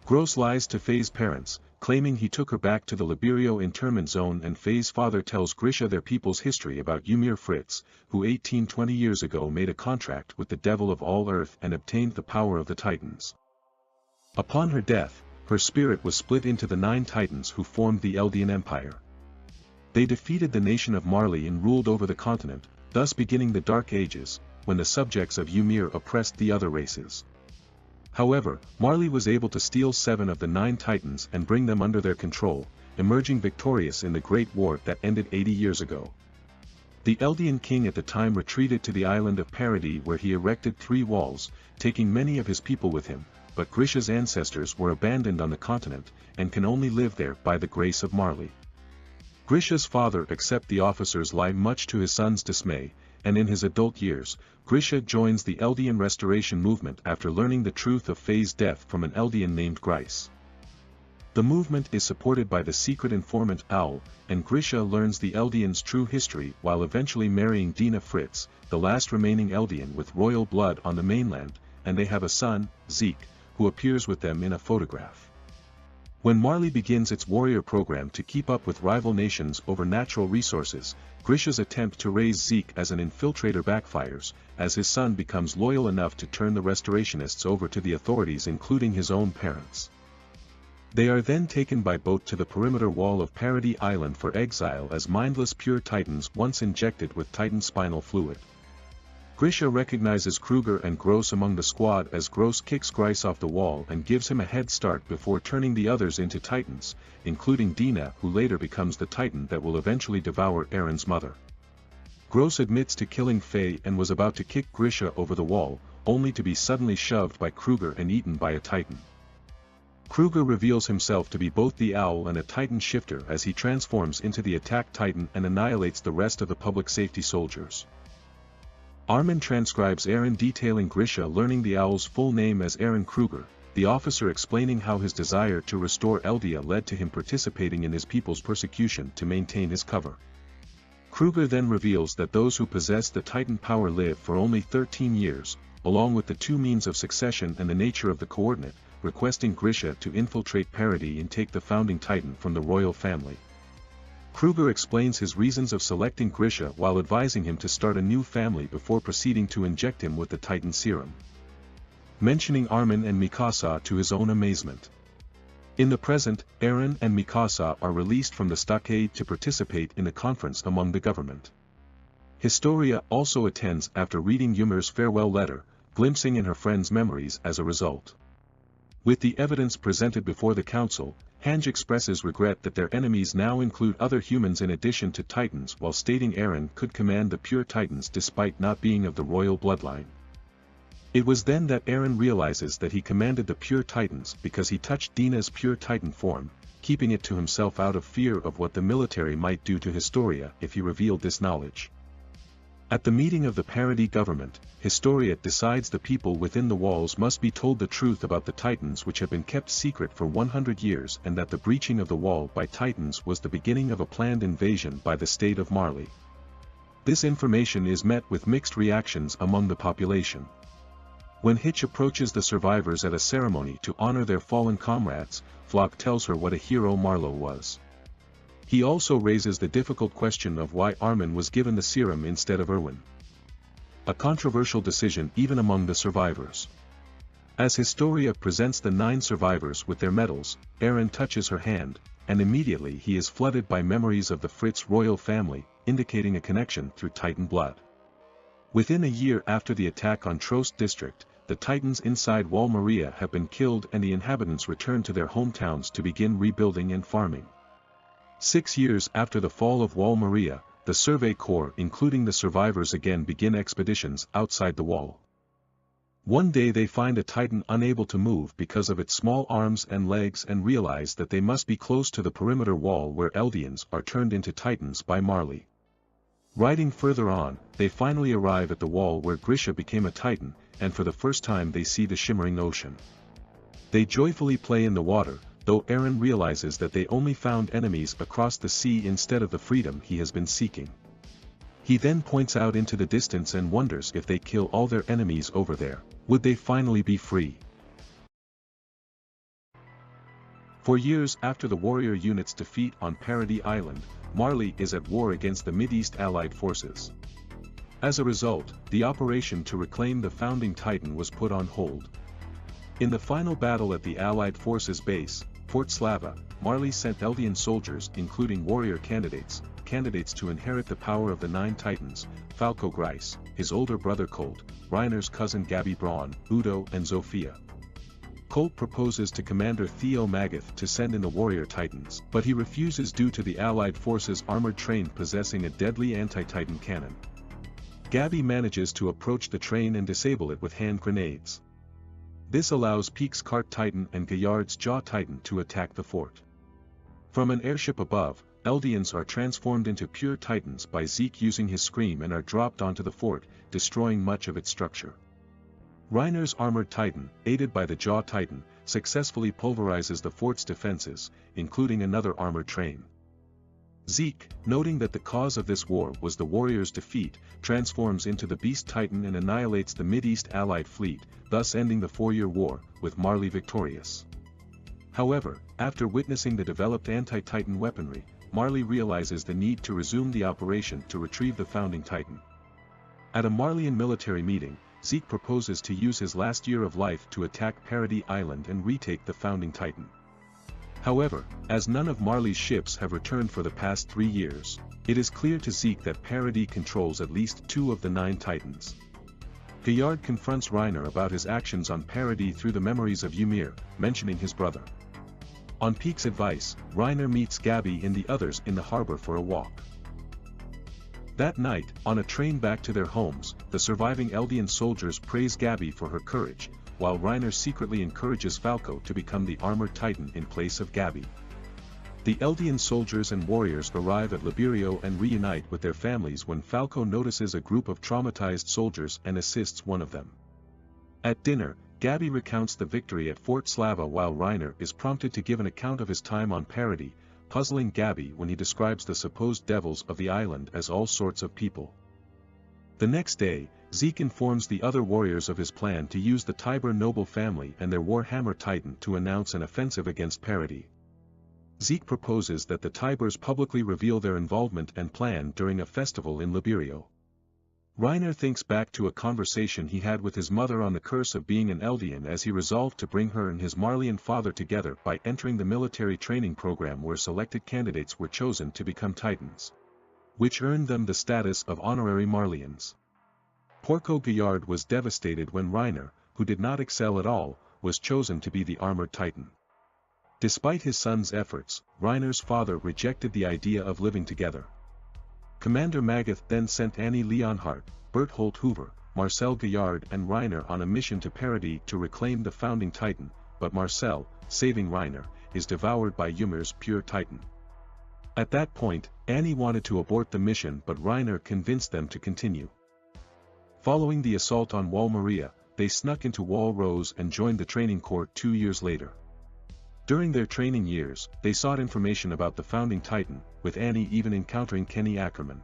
Gross lies to Faye's parents, claiming he took her back to the Liberio internment zone, and Faye's father tells Grisha their people's history about Ymir Fritz, who 20 years ago made a contract with the devil of all earth and obtained the power of the Titans. Upon her death, her spirit was split into the 9 Titans who formed the Eldian Empire. They defeated the nation of Marley and ruled over the continent, thus beginning the Dark Ages, when the subjects of Ymir oppressed the other races. However, Marley was able to steal 7 of the 9 Titans and bring them under their control, emerging victorious in the Great War that ended 80 years ago. The Eldian king at the time retreated to the island of Paradis, where he erected 3 walls, taking many of his people with him, but Grisha's ancestors were abandoned on the continent, and can only live there by the grace of Marley. Grisha's father accepts the officers' lie, much to his son's dismay, and in his adult years, Grisha joins the Eldian restoration movement after learning the truth of Faye's death from an Eldian named Grice. The movement is supported by the secret informant Owl, and Grisha learns the Eldians' true history while eventually marrying Dina Fritz, the last remaining Eldian with royal blood on the mainland, and they have a son, Zeke, who appears with them in a photograph. When Marley begins its warrior program to keep up with rival nations over natural resources, Grisha's attempt to raise Zeke as an infiltrator backfires, as his son becomes loyal enough to turn the restorationists over to the authorities, including his own parents. They are then taken by boat to the perimeter wall of Paradis Island for exile as mindless pure titans once injected with titan spinal fluid. Grisha recognizes Kruger and Gross among the squad as Gross kicks Grice off the wall and gives him a head start before turning the others into titans, including Dina, who later becomes the titan that will eventually devour Eren's mother. Gross admits to killing Faye and was about to kick Grisha over the wall, only to be suddenly shoved by Kruger and eaten by a titan. Kruger reveals himself to be both the Owl and a titan shifter as he transforms into the attack titan and annihilates the rest of the public safety soldiers. Armin transcribes Eren detailing Grisha learning the Owl's full name as Eren Kruger, the officer explaining how his desire to restore Eldia led to him participating in his people's persecution to maintain his cover. Kruger then reveals that those who possess the Titan power live for only 13 years, along with the 2 means of succession and the nature of the coordinate, requesting Grisha to infiltrate Paradis and take the founding Titan from the royal family. Kruger explains his reasons of selecting Grisha while advising him to start a new family before proceeding to inject him with the Titan serum, mentioning Armin and Mikasa to his own amazement. In the present, Eren and Mikasa are released from the stockade to participate in a conference among the government. Historia also attends after reading Ymir's farewell letter, glimpsing in her friend's memories as a result. With the evidence presented before the council, Hange expresses regret that their enemies now include other humans in addition to Titans, while stating Eren could command the pure Titans despite not being of the royal bloodline. It was then that Eren realizes that he commanded the pure Titans because he touched Dina's pure Titan form, keeping it to himself out of fear of what the military might do to Historia if he revealed this knowledge. At the meeting of the parody government, Historia decides the people within the walls must be told the truth about the Titans, which have been kept secret for 100 years, and that the breaching of the wall by Titans was the beginning of a planned invasion by the state of Marley. This information is met with mixed reactions among the population. When Hitch approaches the survivors at a ceremony to honor their fallen comrades, Flock tells her what a hero Marlowe was. He also raises the difficult question of why Armin was given the serum instead of Erwin. A controversial decision even among the survivors. As Historia presents the 9 survivors with their medals, Eren touches her hand, and immediately he is flooded by memories of the Fritz royal family, indicating a connection through Titan blood. Within a year after the attack on Trost district, the Titans inside Wall Maria have been killed and the inhabitants return to their hometowns to begin rebuilding and farming. 6 years after the fall of Wall Maria, the Survey Corps including the survivors again begin expeditions outside the wall. One day they find a Titan unable to move because of its small arms and legs and realize that they must be close to the perimeter wall where Eldians are turned into Titans by Marley. Riding further on, they finally arrive at the wall where Grisha became a Titan, and for the first time they see the shimmering ocean. They joyfully play in the water, though Eren realizes that they only found enemies across the sea instead of the freedom he has been seeking. He then points out into the distance and wonders if they kill all their enemies over there, would they finally be free? For years after the warrior unit's defeat on Parody Island, Marley is at war against the Mideast Allied forces. As a result, the operation to reclaim the founding Titan was put on hold. In the final battle at the Allied forces base, Fort Slava, Marley sent Eldian soldiers including warrior candidates to inherit the power of the 9 Titans, Falco Grice, his older brother Colt, Reiner's cousin Gabi Braun, Udo and Zofia. Colt proposes to Commander Theo Magath to send in the warrior Titans, but he refuses due to the Allied forces' armored train possessing a deadly anti-Titan cannon. Gabi manages to approach the train and disable it with hand grenades. This allows Peak's Cart Titan and Gallard's Jaw Titan to attack the fort. From an airship above, Eldians are transformed into pure Titans by Zeke using his scream and are dropped onto the fort, destroying much of its structure. Reiner's armored Titan, aided by the Jaw Titan, successfully pulverizes the fort's defenses, including another armored train. Zeke, noting that the cause of this war was the warriors' defeat, transforms into the Beast Titan and annihilates the Mideast Allied fleet, thus ending the 4-year war, with Marley victorious. However, after witnessing the developed anti-Titan weaponry, Marley realizes the need to resume the operation to retrieve the founding Titan. At a Marleyan military meeting, Zeke proposes to use his last year of life to attack Parody Island and retake the founding Titan. However, as none of Marley's ships have returned for the past 3 years, it is clear to Zeke that Parody controls at least 2 of the 9 Titans. Gallard confronts Reiner about his actions on Parody through the memories of Ymir, mentioning his brother. On Peak's advice, Reiner meets Gabi and the others in the harbor for a walk. That night, on a train back to their homes, the surviving Eldian soldiers praise Gabi for her courage, while Reiner secretly encourages Falco to become the armored Titan in place of Gabi. The Eldian soldiers and warriors arrive at Liberio and reunite with their families when Falco notices a group of traumatized soldiers and assists one of them. At dinner, Gabi recounts the victory at Fort Slava while Reiner is prompted to give an account of his time on Parody, puzzling Gabi when he describes the supposed devils of the island as all sorts of people. The next day, Zeke informs the other warriors of his plan to use the Tiber noble family and their Warhammer Titan to announce an offensive against Parody. Zeke proposes that the Tibers publicly reveal their involvement and plan during a festival in Liberio. Reiner thinks back to a conversation he had with his mother on the curse of being an Eldian as he resolved to bring her and his Marleyan father together by entering the military training program where selected candidates were chosen to become Titans, which earned them the status of honorary Marleyans. Porco Gallard was devastated when Reiner, who did not excel at all, was chosen to be the armored Titan. Despite his son's efforts, Reiner's father rejected the idea of living together. Commander Magath then sent Annie Leonhardt, Berthold Hoover, Marcel Gallard and Reiner on a mission to Paradis to reclaim the founding Titan, but Marcel, saving Reiner, is devoured by Ymir's pure Titan. At that point, Annie wanted to abort the mission but Reiner convinced them to continue. Following the assault on Wall Maria, they snuck into Wall Rose and joined the training corps 2 years later. During their training years, they sought information about the founding Titan, with Annie even encountering Kenny Ackerman.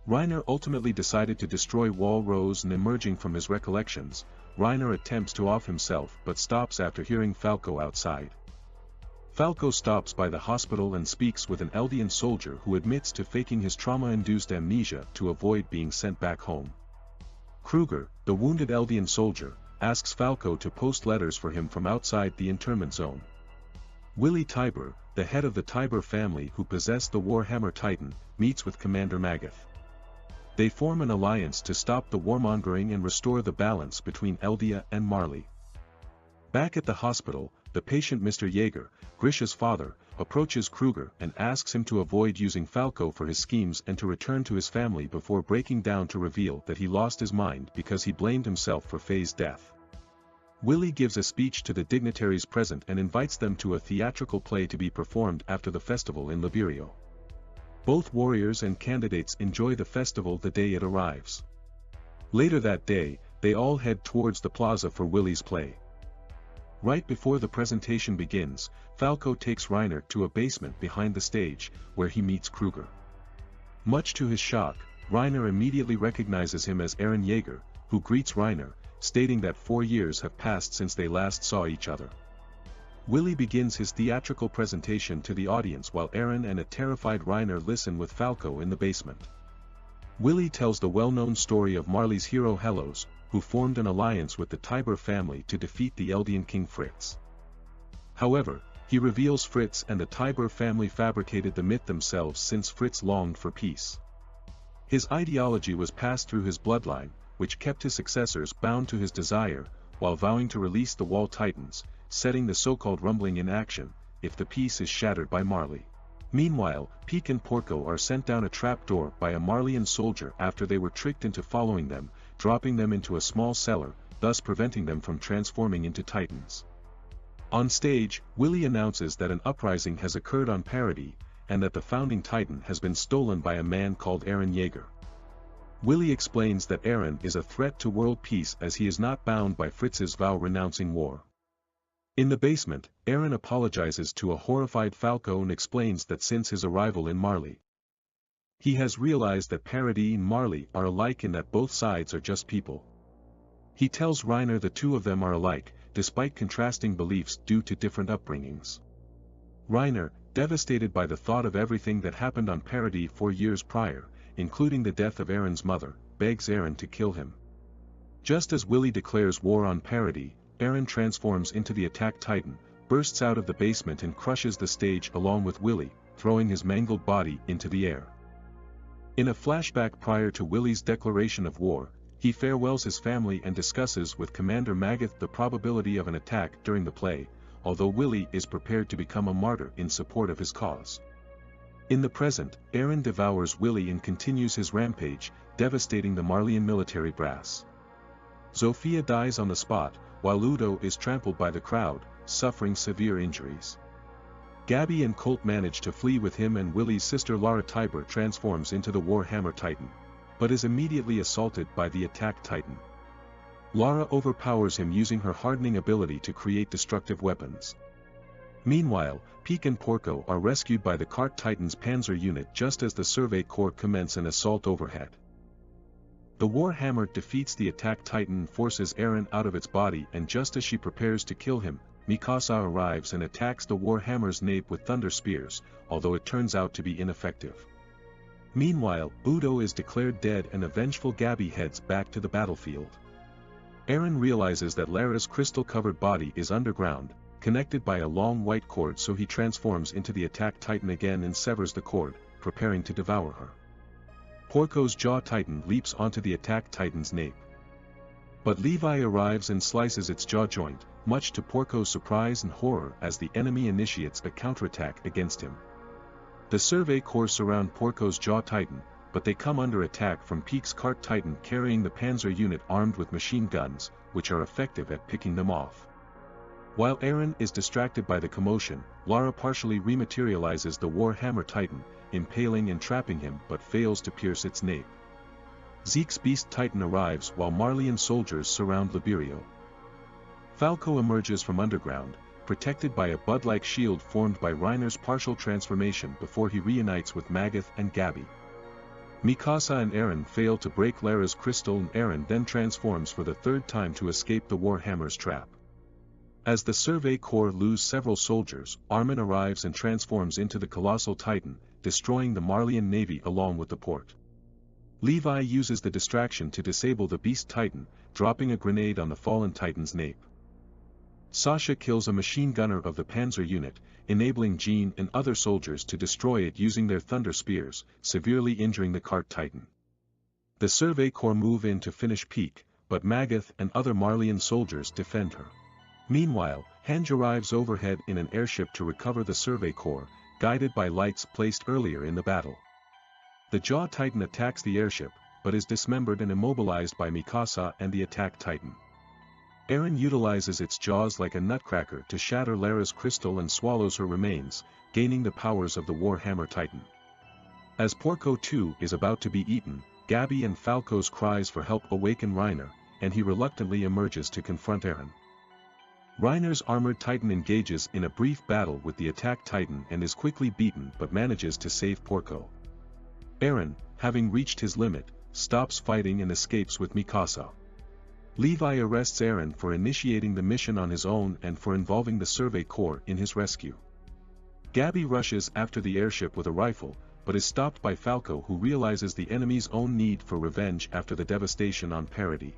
Reiner ultimately decided to destroy Wall Rose and emerging from his recollections, Reiner attempts to off himself but stops after hearing Falco outside. Falco stops by the hospital and speaks with an Eldian soldier who admits to faking his trauma-induced amnesia to avoid being sent back home. Kruger, the wounded Eldian soldier, asks Falco to post letters for him from outside the internment zone. Willie Tybur, the head of the Tybur family who possessed the Warhammer Titan, meets with Commander Magath. They form an alliance to stop the warmongering and restore the balance between Eldia and Marley. Back at the hospital, the patient Mr. Yeager, Grisha's father, approaches Kruger and asks him to avoid using Falco for his schemes and to return to his family before breaking down to reveal that he lost his mind because he blamed himself for Faye's death. Willie gives a speech to the dignitaries present and invites them to a theatrical play to be performed after the festival in Liberio. Both warriors and candidates enjoy the festival the day it arrives. Later that day, they all head towards the plaza for Willie's play. Right before the presentation begins, Falco takes Reiner to a basement behind the stage, where he meets Kruger. Much to his shock, Reiner immediately recognizes him as Eren Yeager, who greets Reiner, stating that 4 years have passed since they last saw each other. Willie begins his theatrical presentation to the audience while Eren and a terrified Reiner listen with Falco in the basement. Willie tells the well-known story of Marley's hero Hellos, who formed an alliance with the Tybur family to defeat the Eldian king Fritz. However, he reveals Fritz and the Tybur family fabricated the myth themselves since Fritz longed for peace. His ideology was passed through his bloodline, which kept his successors bound to his desire, while vowing to release the Wall Titans, setting the so-called rumbling in action, if the peace is shattered by Marley. Meanwhile, Peek and Porco are sent down a trapdoor by a Marleyan soldier after they were tricked into following them, dropping them into a small cellar, thus preventing them from transforming into Titans. On stage, Willie announces that an uprising has occurred on Paradis, and that the founding Titan has been stolen by a man called Eren Yeager. Willie explains that Eren is a threat to world peace as he is not bound by Fritz's vow renouncing war. In the basement, Eren apologizes to a horrified Falco and explains that since his arrival in Marley, he has realized that Paradis and Marley are alike in that both sides are just people. He tells Reiner the two of them are alike, despite contrasting beliefs due to different upbringings. Reiner, devastated by the thought of everything that happened on Paradis 4 years prior, including the death of Eren's mother, begs Eren to kill him. Just as Willie declares war on Paradis, Eren transforms into the attack Titan, bursts out of the basement and crushes the stage along with Willie, throwing his mangled body into the air. In a flashback prior to Willie's declaration of war, he farewells his family and discusses with Commander Magath the probability of an attack during the play, although Willie is prepared to become a martyr in support of his cause. In the present, Eren devours Willie and continues his rampage, devastating the Marleyan military brass. Zofia dies on the spot, while Udo is trampled by the crowd, suffering severe injuries. Gabby and Colt manage to flee with him and Willie's sister Lara Tybur transforms into the Warhammer Titan, but is immediately assaulted by the attack Titan. Lara overpowers him using her hardening ability to create destructive weapons. Meanwhile, Peek and Porco are rescued by the Cart Titan's Panzer unit just as the Survey Corps commence an assault overhead. The Warhammer defeats the attack Titan and forces Eren out of its body, and just as she prepares to kill him, Mikasa arrives and attacks the Warhammer's nape with thunder spears, although it turns out to be ineffective. Meanwhile, Udo is declared dead and a vengeful Gabi heads back to the battlefield. Eren realizes that Lara's crystal-covered body is underground, connected by a long white cord, so he transforms into the attack titan again and severs the cord, preparing to devour her. Porco's jaw titan leaps onto the attack titan's nape. But Levi arrives and slices its jaw joint, much to Porco's surprise and horror as the enemy initiates a counterattack against him. The Survey Corps surround Porco's jaw titan, but they come under attack from Peak's cart titan carrying the panzer unit armed with machine guns, which are effective at picking them off. While Eren is distracted by the commotion, Lara partially rematerializes the War Hammer Titan, impaling and trapping him but fails to pierce its nape. Zeke's Beast Titan arrives while Marleyan soldiers surround Liberio. Falco emerges from underground, protected by a bud-like shield formed by Reiner's partial transformation before he reunites with Magath and Gabi. Mikasa and Eren fail to break Lara's crystal, and Eren then transforms for the third time to escape the Warhammer's trap. As the Survey Corps lose several soldiers, Armin arrives and transforms into the Colossal Titan, destroying the Marleyan navy along with the port. Levi uses the distraction to disable the Beast Titan, dropping a grenade on the fallen Titan's nape. Sasha kills a machine gunner of the panzer unit, enabling Jean and other soldiers to destroy it using their thunder spears, severely injuring the cart titan. The Survey Corps move in to finish Peak, but Magath and other Marleyan soldiers defend her. Meanwhile, Henge arrives overhead in an airship to recover the Survey Corps, guided by lights placed earlier in the battle. The Jaw Titan attacks the airship, but is dismembered and immobilized by Mikasa and the attack titan. Eren utilizes its jaws like a nutcracker to shatter Lara's crystal and swallows her remains, gaining the powers of the War Hammer Titan. As Porco too is about to be eaten, Gabi and Falco's cries for help awaken Reiner, and he reluctantly emerges to confront Eren. Reiner's armored titan engages in a brief battle with the attack titan and is quickly beaten but manages to save Porco. Eren, having reached his limit, stops fighting and escapes with Mikasa. Levi arrests Eren for initiating the mission on his own and for involving the Survey Corps in his rescue. Gabi rushes after the airship with a rifle, but is stopped by Falco, who realizes the enemy's own need for revenge after the devastation on Paradis.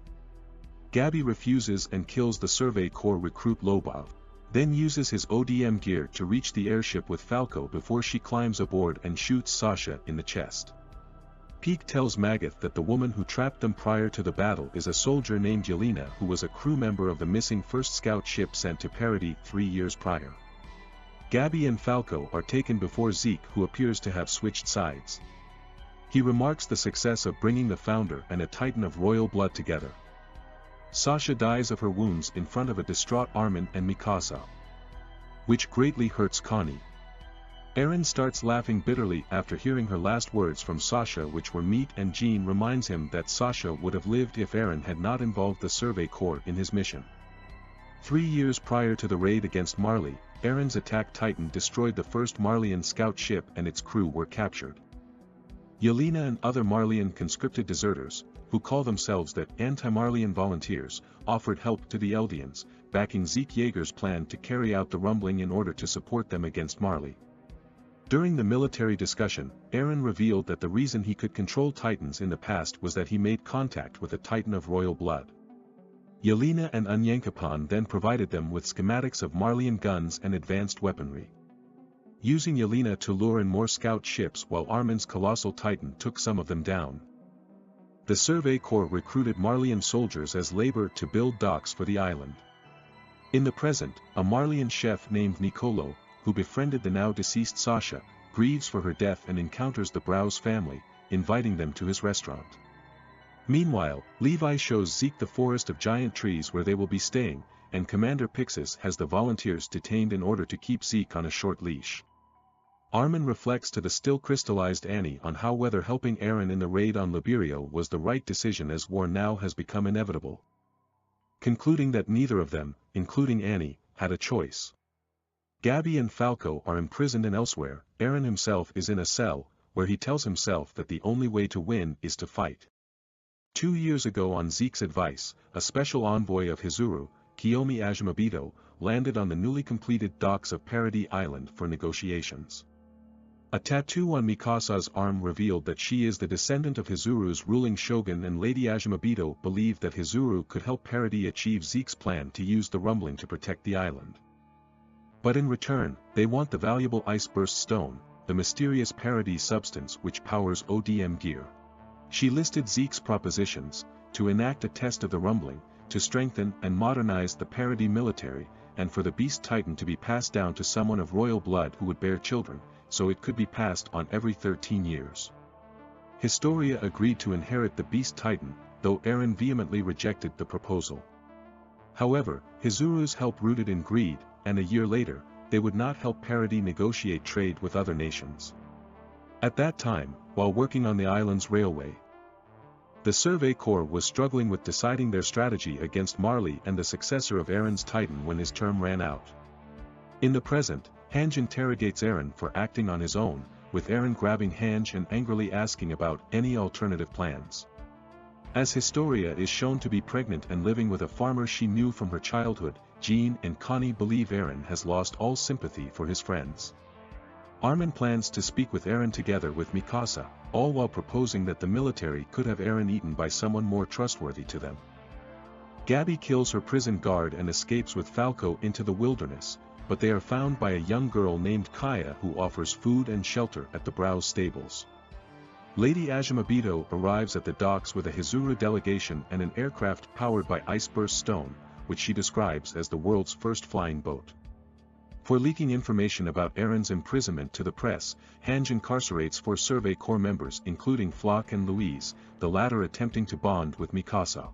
Gabi refuses and kills the Survey Corps recruit Lobov, then uses his ODM gear to reach the airship with Falco before she climbs aboard and shoots Sasha in the chest. Peak tells Magath that the woman who trapped them prior to the battle is a soldier named Yelena, who was a crew member of the missing first scout ship sent to Paradis 3 years prior. Gabi and Falco are taken before Zeke, who appears to have switched sides. He remarks the success of bringing the Founder and a Titan of royal blood together. Sasha dies of her wounds in front of a distraught Armin and Mikasa, which greatly hurts Connie. Eren starts laughing bitterly after hearing her last words from Sasha, which were meat, and Jean reminds him that Sasha would have lived if Eren had not involved the Survey Corps in his mission. 3 years prior to the raid against Marley, Eren's attack titan destroyed the first Marleyan scout ship and its crew were captured. Yelena and other Marleyan conscripted deserters, who call themselves the Anti-Marleyan Volunteers, offered help to the Eldians, backing Zeke Yeager's plan to carry out the rumbling in order to support them against Marley. During the military discussion, Eren revealed that the reason he could control Titans in the past was that he made contact with a Titan of royal blood. Yelena and Onyankopan then provided them with schematics of Marleyan guns and advanced weaponry. Using Yelena to lure in more scout ships while Armin's Colossal Titan took some of them down. The Survey Corps recruited Marleyan soldiers as labor to build docks for the island. In the present, a Marleyan chef named Nicolo, who befriended the now-deceased Sasha, grieves for her death and encounters the Browse family, inviting them to his restaurant. Meanwhile, Levi shows Zeke the forest of giant trees where they will be staying, and Commander Pixis has the volunteers detained in order to keep Zeke on a short leash. Armin reflects to the still crystallized Annie on how whether helping Eren in the raid on Liberio was the right decision, as war now has become inevitable. Concluding that neither of them, including Annie, had a choice. Gabi and Falco are imprisoned and elsewhere. Eren himself is in a cell, where he tells himself that the only way to win is to fight. 2 years ago, on Zeke's advice, a special envoy of Hizuru, Kiyomi Ajimabito, landed on the newly completed docks of Paradis Island for negotiations. A tattoo on Mikasa's arm revealed that she is the descendant of Hizuru's ruling shogun, and Lady Ajimabito believed that Hizuru could help Parody achieve Zeke's plan to use the rumbling to protect the island. But in return, they want the valuable Ice Burst Stone, the mysterious Parody substance which powers ODM gear. She listed Zeke's propositions: to enact a test of the rumbling, to strengthen and modernize the Parody military, and for the Beast Titan to be passed down to someone of royal blood who would bear children, so it could be passed on every 13 years. Historia agreed to inherit the Beast Titan, though Eren vehemently rejected the proposal. However, Hizuru's help rooted in greed, and a year later, they would not help Parody negotiate trade with other nations. At that time, while working on the island's railway, the Survey Corps was struggling with deciding their strategy against Marley and the successor of Eren's Titan when his term ran out. In the present, Hange interrogates Eren for acting on his own, with Eren grabbing Hange and angrily asking about any alternative plans. As Historia is shown to be pregnant and living with a farmer she knew from her childhood, Jean and Connie believe Eren has lost all sympathy for his friends. Armin plans to speak with Eren together with Mikasa, all while proposing that the military could have Eren eaten by someone more trustworthy to them. Gabi kills her prison guard and escapes with Falco into the wilderness, but they are found by a young girl named Kaya who offers food and shelter at the Brow's stables. Lady Ajimabito arrives at the docks with a Hizuru delegation and an aircraft powered by Ice Burst Stone, which she describes as the world's first flying boat. For leaking information about Eren's imprisonment to the press, Hange incarcerates 4 Survey Corps members including Flock and Louise, the latter attempting to bond with Mikasa.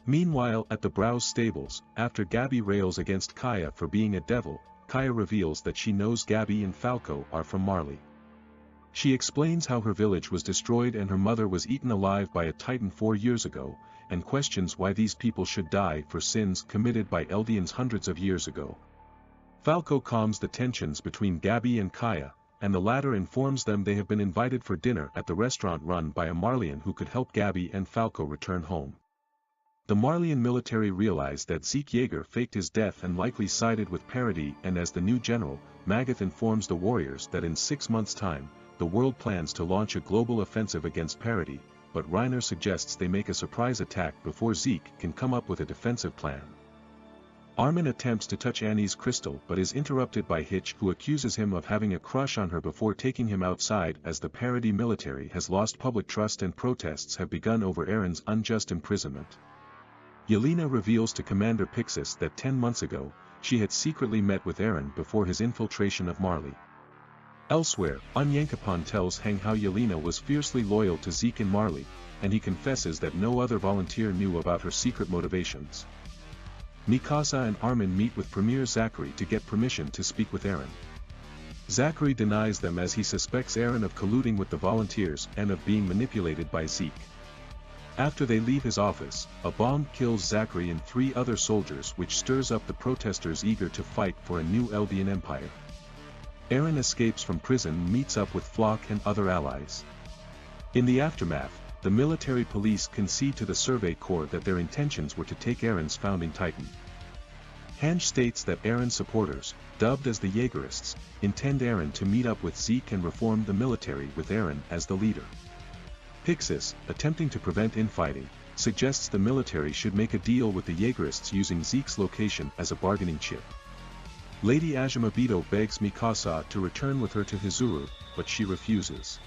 Meanwhile at the Brow's stables, after Gabi rails against Kaya for being a devil, Kaya reveals that she knows Gabi and Falco are from Marley. She explains how her village was destroyed and her mother was eaten alive by a Titan 4 years ago, and questions why these people should die for sins committed by Eldians hundreds of years ago. Falco calms the tensions between Gabi and Kaya, and the latter informs them they have been invited for dinner at the restaurant run by a Marleyan who could help Gabi and Falco return home. The Marleyan military realize that Eren Yeager faked his death and likely sided with Parody, and as the new general, Magath informs the warriors that in 6 months' time, the world plans to launch a global offensive against Parody, but Reiner suggests they make a surprise attack before Zeke can come up with a defensive plan. Armin attempts to touch Annie's crystal but is interrupted by Hitch, who accuses him of having a crush on her before taking him outside as the Parody military has lost public trust and protests have begun over Eren's unjust imprisonment. Yelena reveals to Commander Pixis that 10 months ago, she had secretly met with Eren before his infiltration of Marley. Elsewhere, Onyankopon tells Hang how Yelena was fiercely loyal to Zeke and Marley, and he confesses that no other volunteer knew about her secret motivations. Mikasa and Armin meet with Premier Zachary to get permission to speak with Eren. Zachary denies them as he suspects Eren of colluding with the volunteers and of being manipulated by Zeke. After they leave his office, a bomb kills Zachary and 3 other soldiers, which stirs up the protesters eager to fight for a new Eldian empire. Eren escapes from prison, meets up with Flock and other allies. In the aftermath, the military police concede to the Survey Corps that their intentions were to take Eren's founding Titan. Hange states that Eren's supporters, dubbed as the Yeagerists, intend Eren to meet up with Zeke and reform the military with Eren as the leader. Pixis, attempting to prevent infighting, suggests the military should make a deal with the Yeagerists using Zeke's location as a bargaining chip. Lady Ajimabito begs Mikasa to return with her to Hizuru, but she refuses.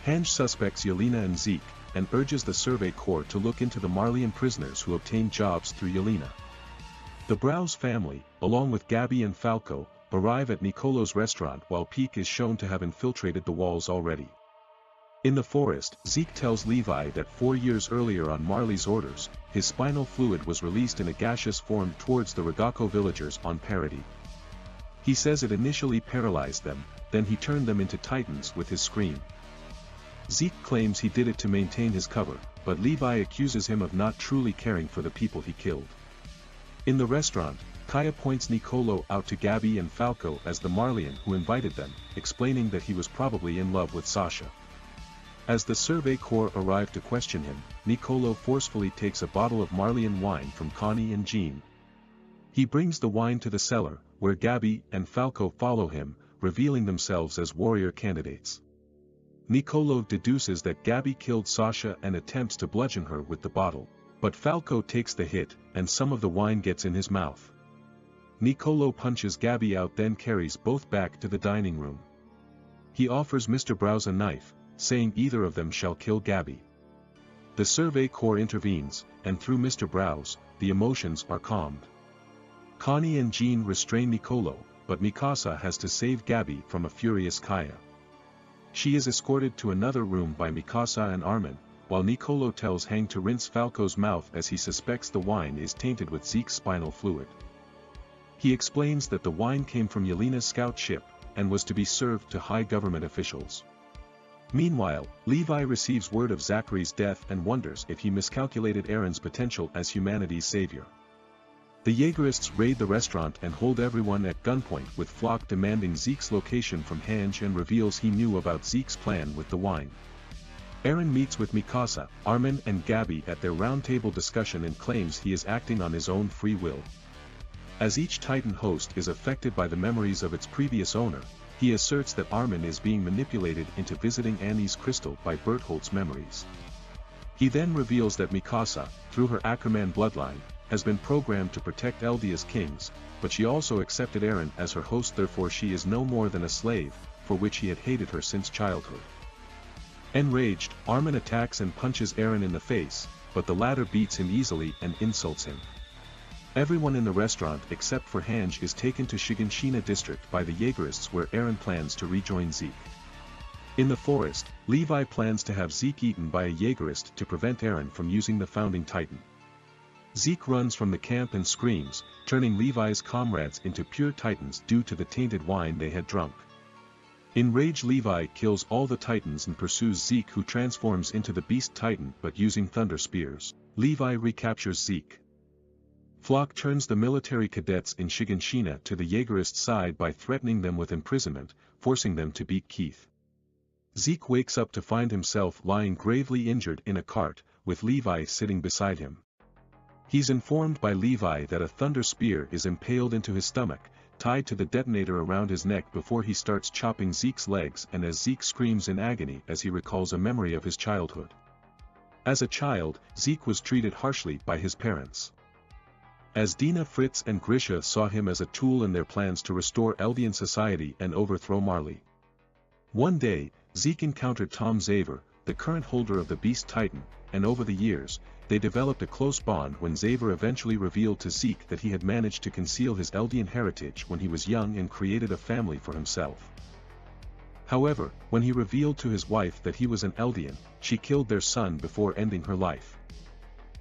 Hange suspects Yelena and Zeke, and urges the Survey Corps to look into the Marleyan prisoners who obtained jobs through Yelena. The Brow's family, along with Gabi and Falco, arrive at Nicolo's restaurant while Peak is shown to have infiltrated the walls already. In the forest, Zeke tells Levi that 4 years earlier on Marley's orders, his spinal fluid was released in a gaseous form towards the Ragako villagers on Parody. He says it initially paralyzed them, then he turned them into titans with his scream. Zeke claims he did it to maintain his cover, but Levi accuses him of not truly caring for the people he killed. In the restaurant, Kaya points Nicolo out to Gabi and Falco as the Marleyan who invited them, explaining that he was probably in love with Sasha. As the Survey Corps arrive to question him, Nicolo forcefully takes a bottle of Marleyan wine from Connie and Jean. He brings the wine to the cellar, where Gabi and Falco follow him, revealing themselves as warrior candidates. Nicolo deduces that Gabby killed Sasha and attempts to bludgeon her with the bottle, but Falco takes the hit and some of the wine gets in his mouth. Nicolo punches Gabby out, then carries both back to the dining room. He offers Mr. Browse a knife, saying either of them shall kill Gabby. The Survey Corps intervenes, and through Mr. Browse, the emotions are calmed. Connie and Jean restrain Nicolo, but Mikasa has to save Gabby from a furious Kaya. She is escorted to another room by Mikasa and Armin, while Nicolo tells Hang to rinse Falco's mouth as he suspects the wine is tainted with Zeke's spinal fluid. He explains that the wine came from Yelena's scout ship, and was to be served to high government officials. Meanwhile, Levi receives word of Zachary's death and wonders if he miscalculated Eren's potential as humanity's savior. The Yeagerists raid the restaurant and hold everyone at gunpoint, with Flock demanding Zeke's location from Hange and reveals he knew about Zeke's plan with the wine. Eren meets with Mikasa, Armin and Gabby at their roundtable discussion and claims he is acting on his own free will. As each Titan host is affected by the memories of its previous owner, he asserts that Armin is being manipulated into visiting Annie's crystal by Bertholdt's memories. He then reveals that Mikasa, through her Ackerman bloodline, has been programmed to protect Eldia's kings, but she also accepted Eren as her host, therefore she is no more than a slave, for which he had hated her since childhood. Enraged, Armin attacks and punches Eren in the face, but the latter beats him easily and insults him. Everyone in the restaurant except for Hange is taken to Shiganshina district by the Yeagerists, where Eren plans to rejoin Zeke. In the forest, Levi plans to have Zeke eaten by a Yeagerist to prevent Eren from using the Founding Titan. Zeke runs from the camp and screams, turning Levi's comrades into pure Titans due to the tainted wine they had drunk. Enraged, Levi kills all the Titans and pursues Zeke, who transforms into the Beast Titan but using thunder spears. Levi recaptures Zeke. Flock turns the military cadets in Shiganshina to the Yeagerist side by threatening them with imprisonment, forcing them to beat Keith. Zeke wakes up to find himself lying gravely injured in a cart, with Levi sitting beside him. He's informed by Levi that a thunder spear is impaled into his stomach, tied to the detonator around his neck before he starts chopping Zeke's legs, and as Zeke screams in agony as he recalls a memory of his childhood. As a child, Zeke was treated harshly by his parents. As Dina, Fritz and Grisha saw him as a tool in their plans to restore Eldian society and overthrow Marley. One day, Zeke encountered Tom Xaver, the current holder of the Beast Titan, and over the years, they developed a close bond when Xaver eventually revealed to Zeke that he had managed to conceal his Eldian heritage when he was young and created a family for himself. However, when he revealed to his wife that he was an Eldian, she killed their son before ending her life.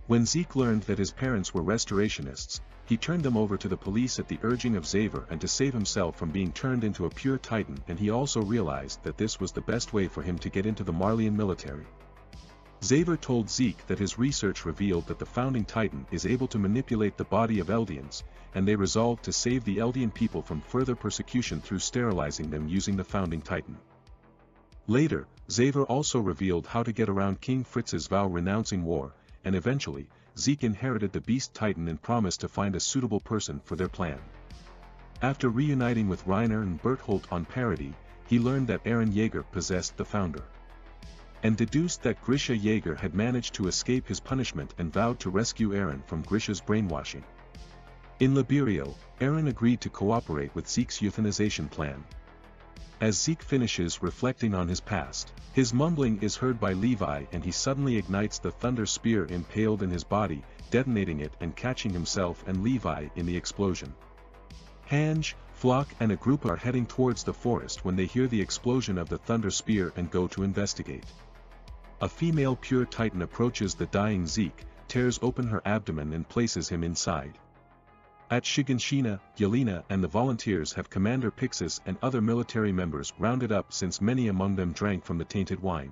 When Zeke learned that his parents were restorationists, he turned them over to the police at the urging of Xaver and to save himself from being turned into a pure Titan, and he also realized that this was the best way for him to get into the Marleyan military. Xaver told Zeke that his research revealed that the Founding Titan is able to manipulate the body of Eldians, and they resolved to save the Eldian people from further persecution through sterilizing them using the Founding Titan. Later, Xaver also revealed how to get around King Fritz's vow renouncing war, and eventually, Zeke inherited the Beast Titan and promised to find a suitable person for their plan. After reuniting with Reiner and Bertholdt on Parody, he learned that Eren Yeager possessed the Founder, and deduced that Grisha Yeager had managed to escape his punishment and vowed to rescue Eren from Grisha's brainwashing. In Liberio, Eren agreed to cooperate with Zeke's euthanization plan. As Zeke finishes reflecting on his past, his mumbling is heard by Levi and he suddenly ignites the thunder spear impaled in his body, detonating it and catching himself and Levi in the explosion. Hange, Flock and a group are heading towards the forest when they hear the explosion of the thunder spear and go to investigate. A female pure Titan approaches the dying Zeke, tears open her abdomen and places him inside. At Shiganshina, Yelena and the volunteers have Commander Pixis and other military members rounded up since many among them drank from the tainted wine.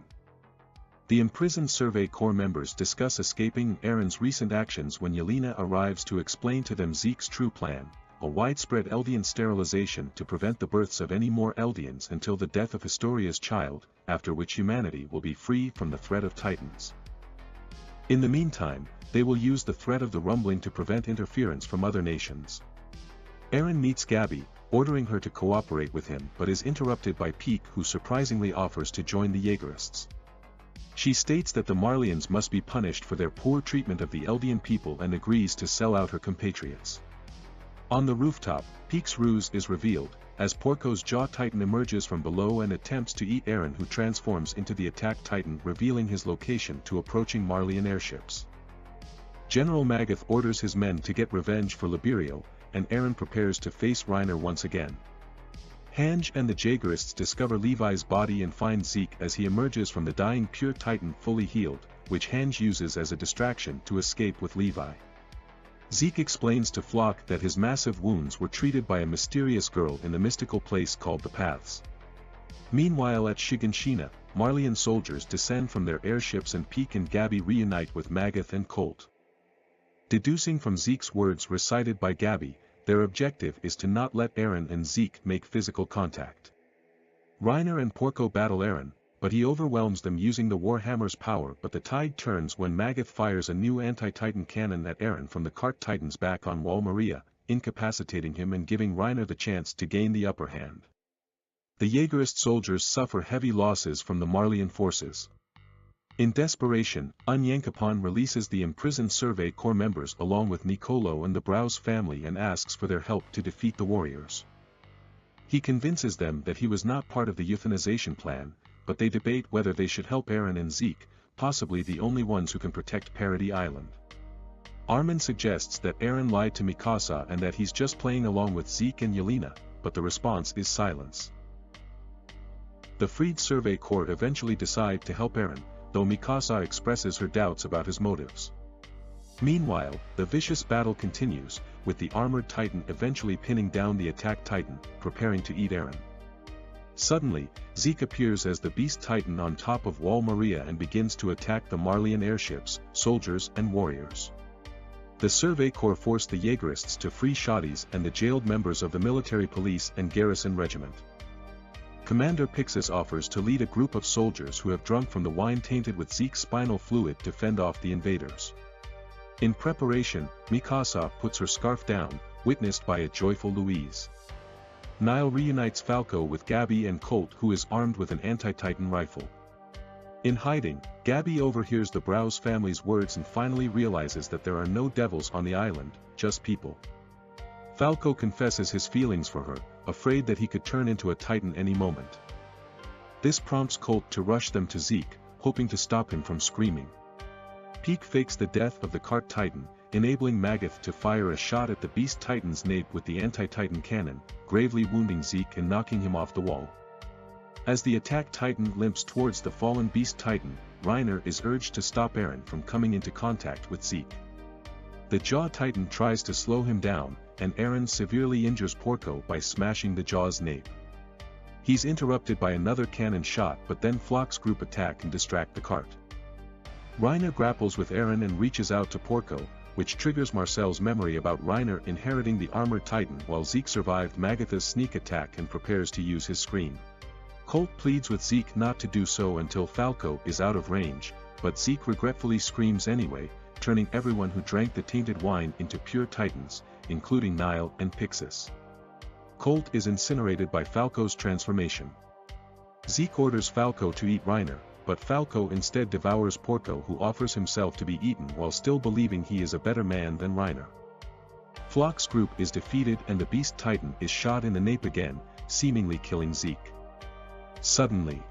The imprisoned Survey Corps members discuss escaping Eren's recent actions when Yelena arrives to explain to them Zeke's true plan, a widespread Eldian sterilization to prevent the births of any more Eldians until the death of Historia's child, after which humanity will be free from the threat of Titans. In the meantime, they will use the threat of the rumbling to prevent interference from other nations. Eren meets Gabby, ordering her to cooperate with him but is interrupted by Peak, who surprisingly offers to join the Yeagerists. She states that the Marleyans must be punished for their poor treatment of the Eldian people and agrees to sell out her compatriots. On the rooftop, Peak's ruse is revealed, as Porco's Jaw Titan emerges from below and attempts to eat Eren, who transforms into the Attack Titan, revealing his location to approaching Marleyan airships. General Magath orders his men to get revenge for Liberio, and Eren prepares to face Reiner once again. Hange and the Jaegerists discover Levi's body and find Zeke as he emerges from the dying Pure Titan fully healed, which Hange uses as a distraction to escape with Levi. Zeke explains to Flock that his massive wounds were treated by a mysterious girl in the mystical place called the Paths. Meanwhile at Shiganshina, Marleyan soldiers descend from their airships and Peak and Gabi reunite with Magath and Colt. Deducing from Zeke's words recited by Gabi, their objective is to not let Eren and Zeke make physical contact. Reiner and Porco battle Eren, but he overwhelms them using the Warhammer's power, but the tide turns when Magath fires a new anti-Titan cannon at Eren from the Cart Titan's back on Wall Maria, incapacitating him and giving Reiner the chance to gain the upper hand. The Jaegerist soldiers suffer heavy losses from the Marleyan forces. In desperation, Onyankopon releases the imprisoned Survey Corps members along with Nicolo and the Browse family and asks for their help to defeat the warriors. He convinces them that he was not part of the euthanization plan, but they debate whether they should help Eren and Zeke, possibly the only ones who can protect Paradis Island. Armin suggests that Eren lied to Mikasa and that he's just playing along with Zeke and Yelena, but the response is silence. The freed Survey Corps eventually decide to help Eren, though Mikasa expresses her doubts about his motives. Meanwhile, the vicious battle continues, with the armored Titan eventually pinning down the Attack Titan, preparing to eat Eren. Suddenly, Zeke appears as the Beast Titan on top of Wall Maria and begins to attack the Marleyan airships, soldiers and warriors. The Survey Corps force the Jaegerists to free Shotties and the jailed members of the military police and garrison regiment. Commander Pixis offers to lead a group of soldiers who have drunk from the wine tainted with Zeke's spinal fluid to fend off the invaders. In preparation, Mikasa puts her scarf down, witnessed by a joyful Louise. Nile reunites Falco with Gabi and Colt, who is armed with an anti-Titan rifle. In hiding, Gabi overhears the Browse family's words and finally realizes that there are no devils on the island, just people. Falco confesses his feelings for her, afraid that he could turn into a Titan any moment. This prompts Colt to rush them to Zeke, hoping to stop him from screaming. Peak fakes the death of the Cart Titan, enabling Magath to fire a shot at the Beast Titan's nape with the anti-Titan cannon, gravely wounding Zeke and knocking him off the wall. As the Attack Titan limps towards the fallen Beast Titan, Reiner is urged to stop Eren from coming into contact with Zeke. The Jaw Titan tries to slow him down, and Eren severely injures Porco by smashing the Jaw's nape. He's interrupted by another cannon shot, but then Flock's group attack and distract the cart. Reiner grapples with Eren and reaches out to Porco, which triggers Marcel's memory about Reiner inheriting the armored Titan, while Zeke survived Magath's sneak attack and prepares to use his scream. Colt pleads with Zeke not to do so until Falco is out of range, but Zeke regretfully screams anyway, turning everyone who drank the tainted wine into pure Titans, including Nile and Pixis. Colt is incinerated by Falco's transformation. Zeke orders Falco to eat Reiner, but Falco instead devours Porco, who offers himself to be eaten while still believing he is a better man than Reiner. Flock's group is defeated and the Beast Titan is shot in the nape again, seemingly killing Zeke. Suddenly,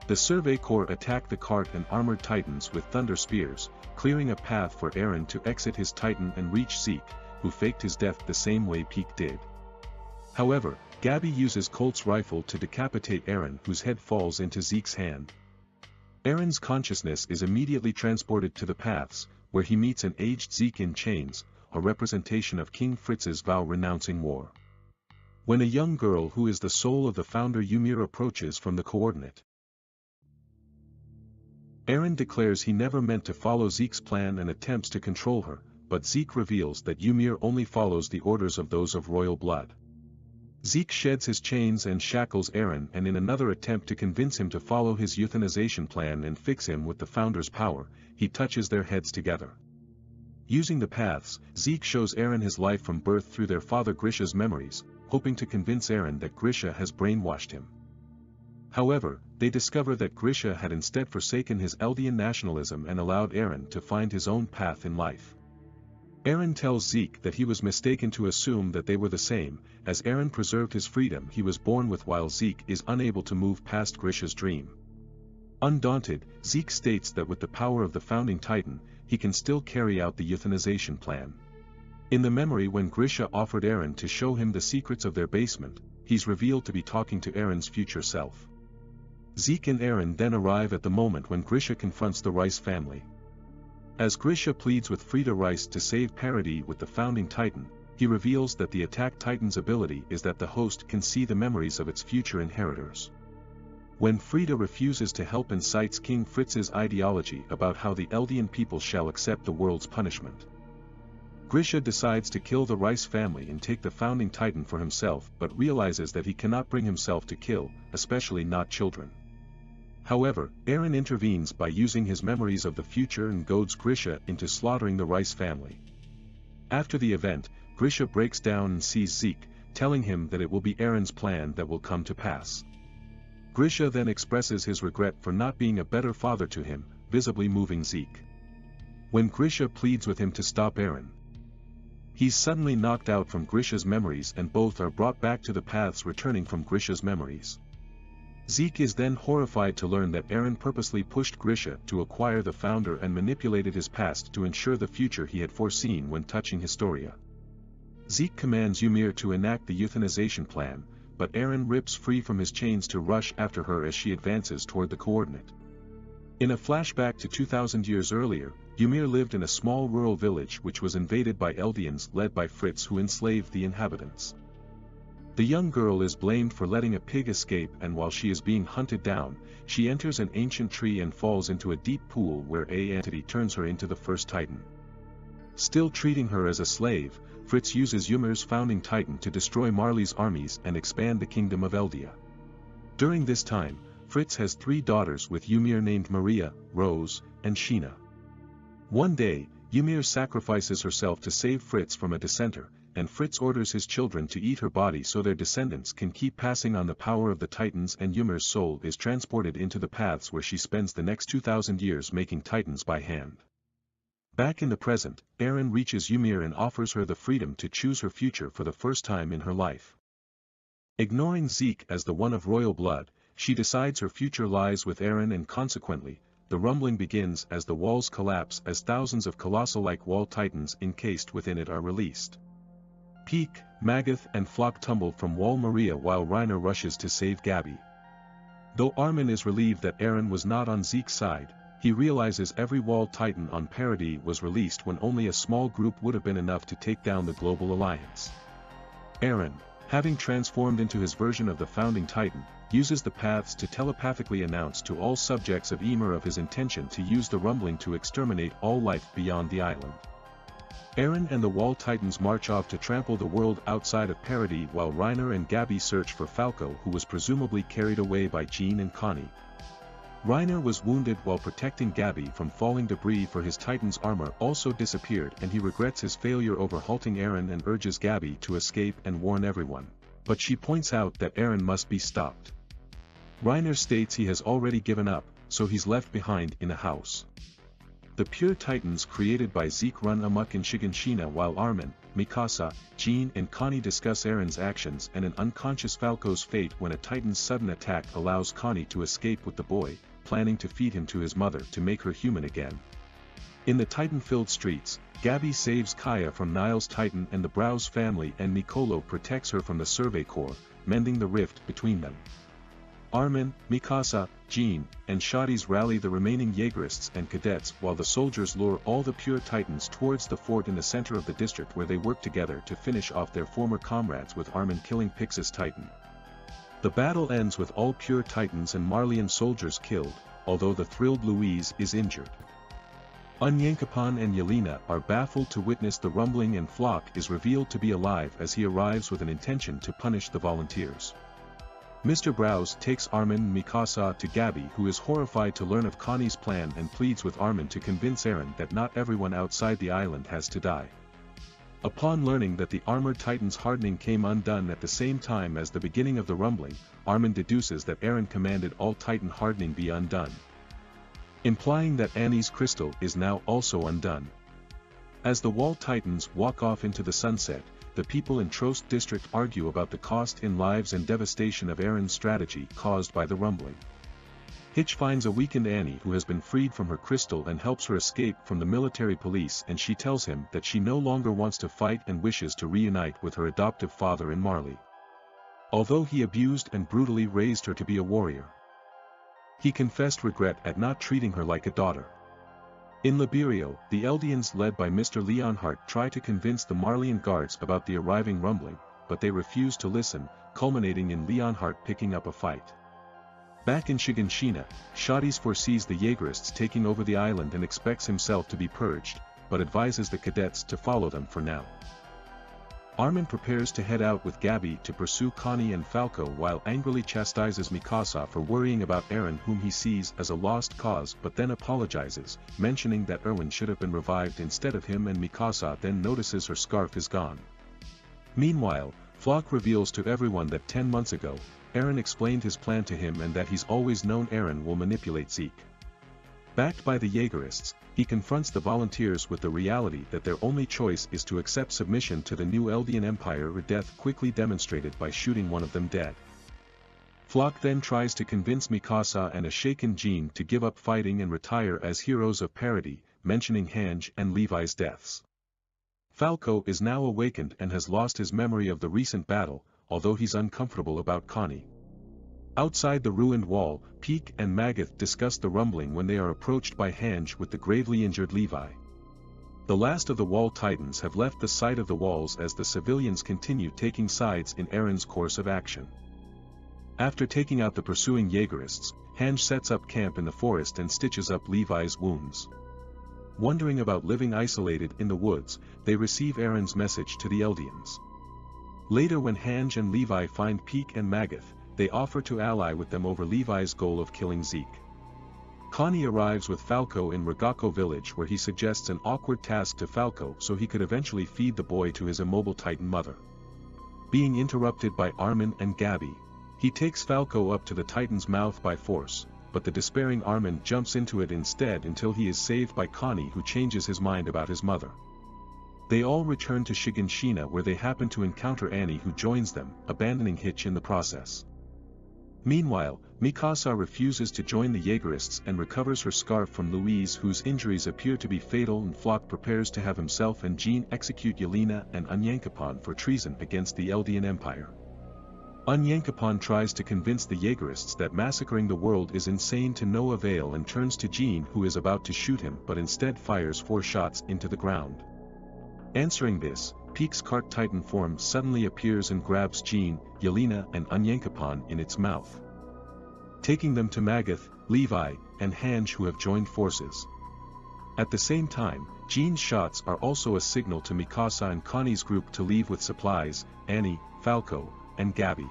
the Survey Corps attack the cart and armored Titans with thunder spears, clearing a path for Eren to exit his Titan and reach Zeke, who faked his death the same way Peak did. However, Gabi uses Colt's rifle to decapitate Eren, whose head falls into Zeke's hand. Eren's consciousness is immediately transported to the Paths, where he meets an aged Zeke in chains, a representation of King Fritz's vow renouncing war. When a young girl who is the soul of the founder Ymir approaches from the coordinate, Eren declares he never meant to follow Zeke's plan and attempts to control her, but Zeke reveals that Ymir only follows the orders of those of royal blood. Zeke sheds his chains and shackles Eren, and in another attempt to convince him to follow his euthanization plan and fix him with the Founder's power, he touches their heads together. Using the Paths, Zeke shows Eren his life from birth through their father Grisha's memories, hoping to convince Eren that Grisha has brainwashed him. However, they discover that Grisha had instead forsaken his Eldian nationalism and allowed Eren to find his own path in life. Eren tells Zeke that he was mistaken to assume that they were the same, as Eren preserved his freedom he was born with while Zeke is unable to move past Grisha's dream. Undaunted, Zeke states that with the power of the Founding Titan, he can still carry out the euthanization plan. In the memory when Grisha offered Eren to show him the secrets of their basement, he's revealed to be talking to Eren's future self. Zeke and Eren then arrive at the moment when Grisha confronts the Rice family. As Grisha pleads with Frida Rice to save parity with the Founding Titan, he reveals that the Attack Titan's ability is that the host can see the memories of its future inheritors. When Frida refuses to help and cites King Fritz's ideology about how the Eldian people shall accept the world's punishment, Grisha decides to kill the Rice family and take the Founding Titan for himself but realizes that he cannot bring himself to kill, especially not children. However, Eren intervenes by using his memories of the future and goads Grisha into slaughtering the Rice family. After the event, Grisha breaks down and sees Zeke, telling him that it will be Eren's plan that will come to pass. Grisha then expresses his regret for not being a better father to him, visibly moving Zeke. When Grisha pleads with him to stop Eren, he's suddenly knocked out from Grisha's memories and both are brought back to the paths returning from Grisha's memories. Zeke is then horrified to learn that Eren purposely pushed Grisha to acquire the Founder and manipulated his past to ensure the future he had foreseen when touching Historia. Zeke commands Ymir to enact the euthanization plan, but Eren rips free from his chains to rush after her as she advances toward the coordinate. In a flashback to 2,000 years earlier, Ymir lived in a small rural village which was invaded by Eldians led by Fritz who enslaved the inhabitants. The young girl is blamed for letting a pig escape and while she is being hunted down, she enters an ancient tree and falls into a deep pool where an entity turns her into the first Titan. Still treating her as a slave, Fritz uses Ymir's Founding Titan to destroy Marley's armies and expand the kingdom of Eldia. During this time, Fritz has 3 daughters with Ymir named Maria, Rose, and Sheena. One day, Ymir sacrifices herself to save Fritz from a dissenter, and Fritz orders his children to eat her body so their descendants can keep passing on the power of the Titans and Ymir's soul is transported into the paths where she spends the next 2,000 years making Titans by hand. Back in the present, Eren reaches Ymir and offers her the freedom to choose her future for the first time in her life. Ignoring Zeke as the one of royal blood, she decides her future lies with Eren and consequently, the rumbling begins as the walls collapse as thousands of colossal-like wall titans encased within it are released. Peak, Magath and Flock tumble from Wall Maria while Reiner rushes to save Gabi. Though Armin is relieved that Eren was not on Zeke's side, he realizes every wall titan on Paradis was released when only a small group would have been enough to take down the global alliance. Eren, having transformed into his version of the Founding Titan, uses the paths to telepathically announce to all subjects of Ymir of his intention to use the rumbling to exterminate all life beyond the island. Eren and the Wall Titans march off to trample the world outside of Paradis while Reiner and Gabi search for Falco who was presumably carried away by Jean and Connie. Reiner was wounded while protecting Gabi from falling debris for his Titan's armor also disappeared and he regrets his failure over halting Eren and urges Gabi to escape and warn everyone, but she points out that Eren must be stopped. Reiner states he has already given up, so he's left behind in a house. The pure Titans created by Zeke run amok in Shiganshina while Armin, Mikasa, Jean and Connie discuss Eren's actions and an unconscious Falco's fate when a Titan's sudden attack allows Connie to escape with the boy, planning to feed him to his mother to make her human again. In the Titan-filled streets, Gabi saves Kaya from Niall's Titan and the Browse family and Nicolo protects her from the Survey Corps, mending the rift between them. Armin, Mikasa, Jean, and Shadis rally the remaining Jaegerists and cadets while the soldiers lure all the pure Titans towards the fort in the center of the district where they work together to finish off their former comrades with Armin killing Pixis Titan. The battle ends with all pure Titans and Marleyan soldiers killed, although the thrilled Louise is injured. Onyankapan and Yelena are baffled to witness the rumbling and Flock is revealed to be alive as he arrives with an intention to punish the volunteers. Mr. Browse takes Armin and Mikasa to Gabi who is horrified to learn of Connie's plan and pleads with Armin to convince Eren that not everyone outside the island has to die. Upon learning that the armored titan's hardening came undone at the same time as the beginning of the rumbling, Armin deduces that Eren commanded all titan hardening be undone, implying that Annie's crystal is now also undone. As the wall titans walk off into the sunset, the people in Trost district argue about the cost in lives and devastation of Eren's strategy caused by the rumbling. Hitch finds a weakened Annie who has been freed from her crystal and helps her escape from the military police, and she tells him that she no longer wants to fight and wishes to reunite with her adoptive father in Marley. Although he abused and brutally raised her to be a warrior, he confessed regret at not treating her like a daughter. In Liberio, the Eldians led by Mr. Leonhardt try to convince the Marleyan guards about the arriving rumbling, but they refuse to listen, culminating in Leonhardt picking up a fight. Back in Shiganshina, Shadis foresees the Yeagerists taking over the island and expects himself to be purged, but advises the cadets to follow them for now. Armin prepares to head out with Gabi to pursue Connie and Falco while angrily chastises Mikasa for worrying about Eren, whom he sees as a lost cause, but then apologizes, mentioning that Erwin should have been revived instead of him, and Mikasa then notices her scarf is gone. Meanwhile, Floch reveals to everyone that 10 months ago, Eren explained his plan to him and that he's always known Eren will manipulate Zeke. Backed by the Yeagerists, he confronts the volunteers with the reality that their only choice is to accept submission to the new Eldian Empire, or death quickly demonstrated by shooting one of them dead. Floch then tries to convince Mikasa and a shaken Jean to give up fighting and retire as heroes of parody, mentioning Hange and Levi's deaths. Falco is now awakened and has lost his memory of the recent battle, although he's uncomfortable about Connie. Outside the ruined wall, Peak and Magath discuss the rumbling when they are approached by Hange with the gravely injured Levi. The last of the wall titans have left the site of the walls as the civilians continue taking sides in Eren's course of action. After taking out the pursuing Yeagerists, Hange sets up camp in the forest and stitches up Levi's wounds. Wondering about living isolated in the woods, they receive Eren's message to the Eldians. Later, when Hange and Levi find Peak and Magath, they offer to ally with them over Levi's goal of killing Zeke. Connie arrives with Falco in Ragako village, where he suggests an awkward task to Falco so he could eventually feed the boy to his immobile Titan mother. Being interrupted by Armin and Gabi, he takes Falco up to the Titan's mouth by force, but the despairing Armin jumps into it instead until he is saved by Connie, who changes his mind about his mother. They all return to Shiganshina, where they happen to encounter Annie, who joins them, abandoning Hitch in the process. Meanwhile, Mikasa refuses to join the Yeagerists and recovers her scarf from Louise, whose injuries appear to be fatal, and Floch prepares to have himself and Jean execute Yelena and Onyankopon for treason against the Eldian Empire. Onyankopon tries to convince the Yeagerists that massacring the world is insane to no avail and turns to Jean, who is about to shoot him but instead fires 4 shots into the ground. Answering this, Peak's Cart Titan form suddenly appears and grabs Jean, Yelena and Onyankopon in its mouth, taking them to Magath, Levi, and Hange, who have joined forces. At the same time, Jean's shots are also a signal to Mikasa and Connie's group to leave with supplies, Annie, Falco, and Gabi.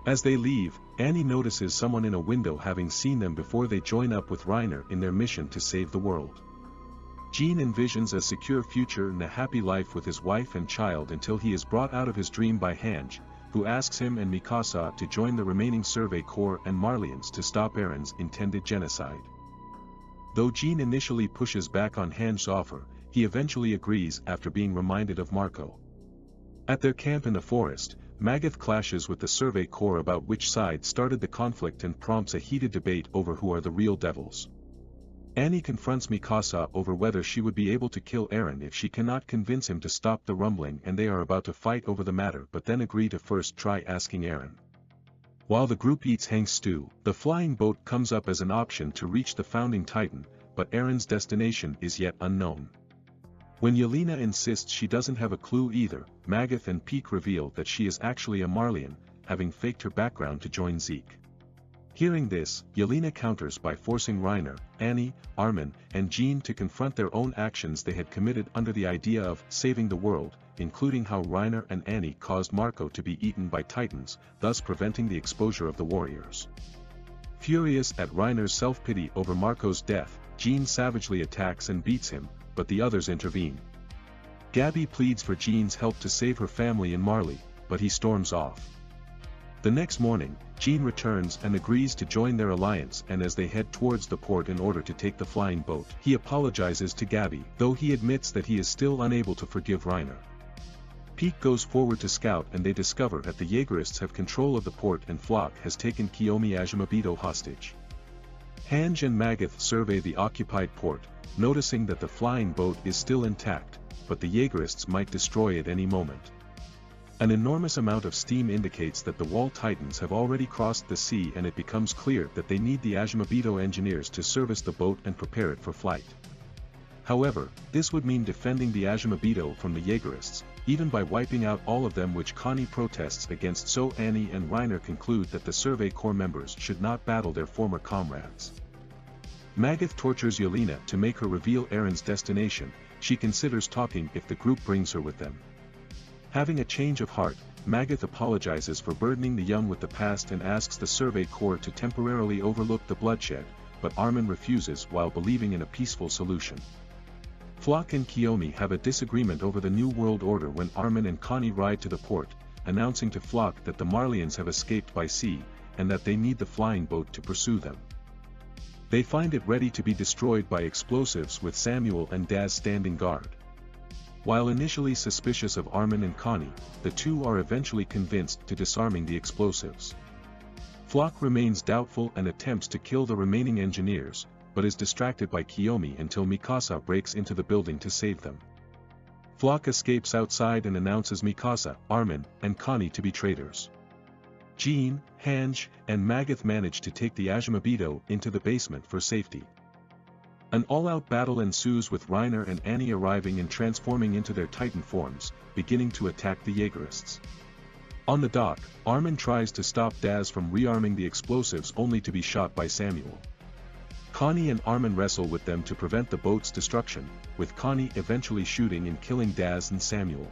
As they leave, Annie notices someone in a window, having seen them before they join up with Reiner in their mission to save the world. Jean envisions a secure future and a happy life with his wife and child until he is brought out of his dream by Hange, who asks him and Mikasa to join the remaining Survey Corps and Marleyans to stop Eren's intended genocide. Though Jean initially pushes back on Hange's offer, he eventually agrees after being reminded of Marco. At their camp in the forest, Magath clashes with the Survey Corps about which side started the conflict and prompts a heated debate over who are the real devils. Annie confronts Mikasa over whether she would be able to kill Eren if she cannot convince him to stop the rumbling, and they are about to fight over the matter but then agree to first try asking Eren. While the group eats Hank's stew, the flying boat comes up as an option to reach the founding Titan, but Eren's destination is yet unknown. When Yelena insists she doesn't have a clue either, Magath and Peak reveal that she is actually a Marleyan, having faked her background to join Zeke. Hearing this, Yelena counters by forcing Reiner, Annie, Armin, and Jean to confront their own actions they had committed under the idea of saving the world, including how Reiner and Annie caused Marco to be eaten by Titans, thus preventing the exposure of the warriors. Furious at Reiner's self-pity over Marco's death, Jean savagely attacks and beats him, but the others intervene. Gabby pleads for Jean's help to save her family and Marley, but he storms off. The next morning, Jean returns and agrees to join their alliance, and as they head towards the port in order to take the flying boat, he apologizes to Gabby, though he admits that he is still unable to forgive Reiner. Pieck goes forward to scout and they discover that the Yeagerists have control of the port and Flock has taken Kiyomi Ajimabito hostage. Hange and Magath survey the occupied port, noticing that the flying boat is still intact, but the Yeagerists might destroy it any moment. An enormous amount of steam indicates that the Wall Titans have already crossed the sea, and it becomes clear that they need the Ajimabito engineers to service the boat and prepare it for flight. However, this would mean defending the Ajimabito from the Yeagerists, even by wiping out all of them, which Connie protests against, so Annie and Reiner conclude that the Survey Corps members should not battle their former comrades. Magath tortures Yelena to make her reveal Eren's destination. She considers talking if the group brings her with them. Having a change of heart, Magath apologizes for burdening the young with the past and asks the Survey Corps to temporarily overlook the bloodshed, but Armin refuses while believing in a peaceful solution. Flock and Kiyomi have a disagreement over the New World Order when Armin and Connie ride to the port, announcing to Flock that the Marleyans have escaped by sea, and that they need the flying boat to pursue them. They find it ready to be destroyed by explosives, with Samuel and Daz standing guard. While initially suspicious of Armin and Connie, the two are eventually convinced to disarming the explosives. Flock remains doubtful and attempts to kill the remaining engineers, but is distracted by Kiyomi until Mikasa breaks into the building to save them. Flock escapes outside and announces Mikasa, Armin, and Connie to be traitors. Jean, Hange, and Magath manage to take the Ajimabito into the basement for safety. An all-out battle ensues, with Reiner and Annie arriving and transforming into their Titan forms, beginning to attack the Yeagerists. On the dock, Armin tries to stop Daz from rearming the explosives, only to be shot by Samuel. Connie and Armin wrestle with them to prevent the boat's destruction, with Connie eventually shooting and killing Daz and Samuel.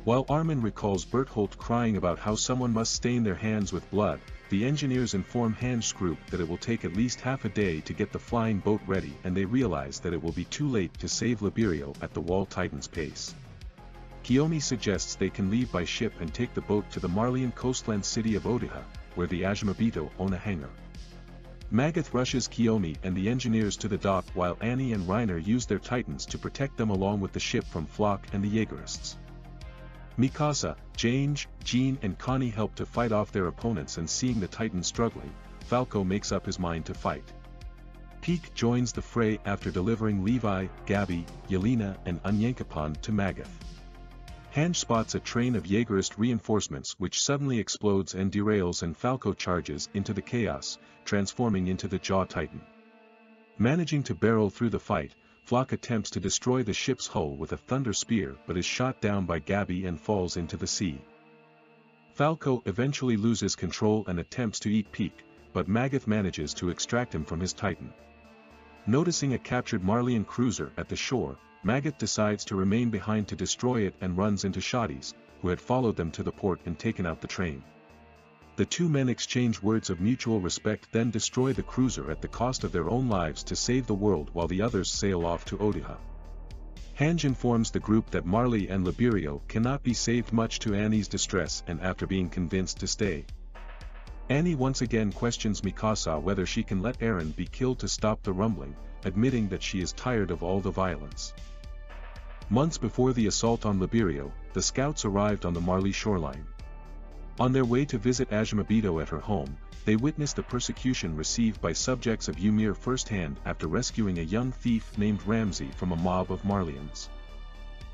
While Armin recalls Bertholdt crying about how someone must stain their hands with blood, the engineers inform Hange's group that it will take at least half a day to get the flying boat ready, and they realize that it will be too late to save Liberio at the Wall Titan's pace. Kiyomi suggests they can leave by ship and take the boat to the Marleyan coastland city of Odiha, where the Ajimabito own a hangar. Magath rushes Kiyomi and the engineers to the dock, while Annie and Reiner use their Titans to protect them along with the ship from Flock and the Yeagerists. Mikasa, Jange, Jean and Connie help to fight off their opponents, and seeing the Titans struggling, Falco makes up his mind to fight. Pieck joins the fray after delivering Levi, Gabby, Yelena and Onyankopan to Magath. Hange spots a train of Yeagerist reinforcements which suddenly explodes and derails, and Falco charges into the chaos, transforming into the Jaw Titan. Managing to barrel through the fight, Flock attempts to destroy the ship's hull with a thunder spear, but is shot down by Gabby and falls into the sea. Falco eventually loses control and attempts to eat Pieck, but Magath manages to extract him from his Titan. Noticing a captured Marleyan cruiser at the shore, Magath decides to remain behind to destroy it and runs into Shadis, who had followed them to the port and taken out the train. The two men exchange words of mutual respect, then destroy the cruiser at the cost of their own lives to save the world, while the others sail off to Odiha. Hange informs the group that Marley and Liberio cannot be saved, much to Annie's distress and after being convinced to stay. Annie once again questions Mikasa whether she can let Eren be killed to stop the rumbling, admitting that she is tired of all the violence. Months before the assault on Liberio, the scouts arrived on the Marley shoreline. On their way to visit Ajimabito at her home, they witness the persecution received by subjects of Ymir firsthand after rescuing a young thief named Ramsey from a mob of Marleyans.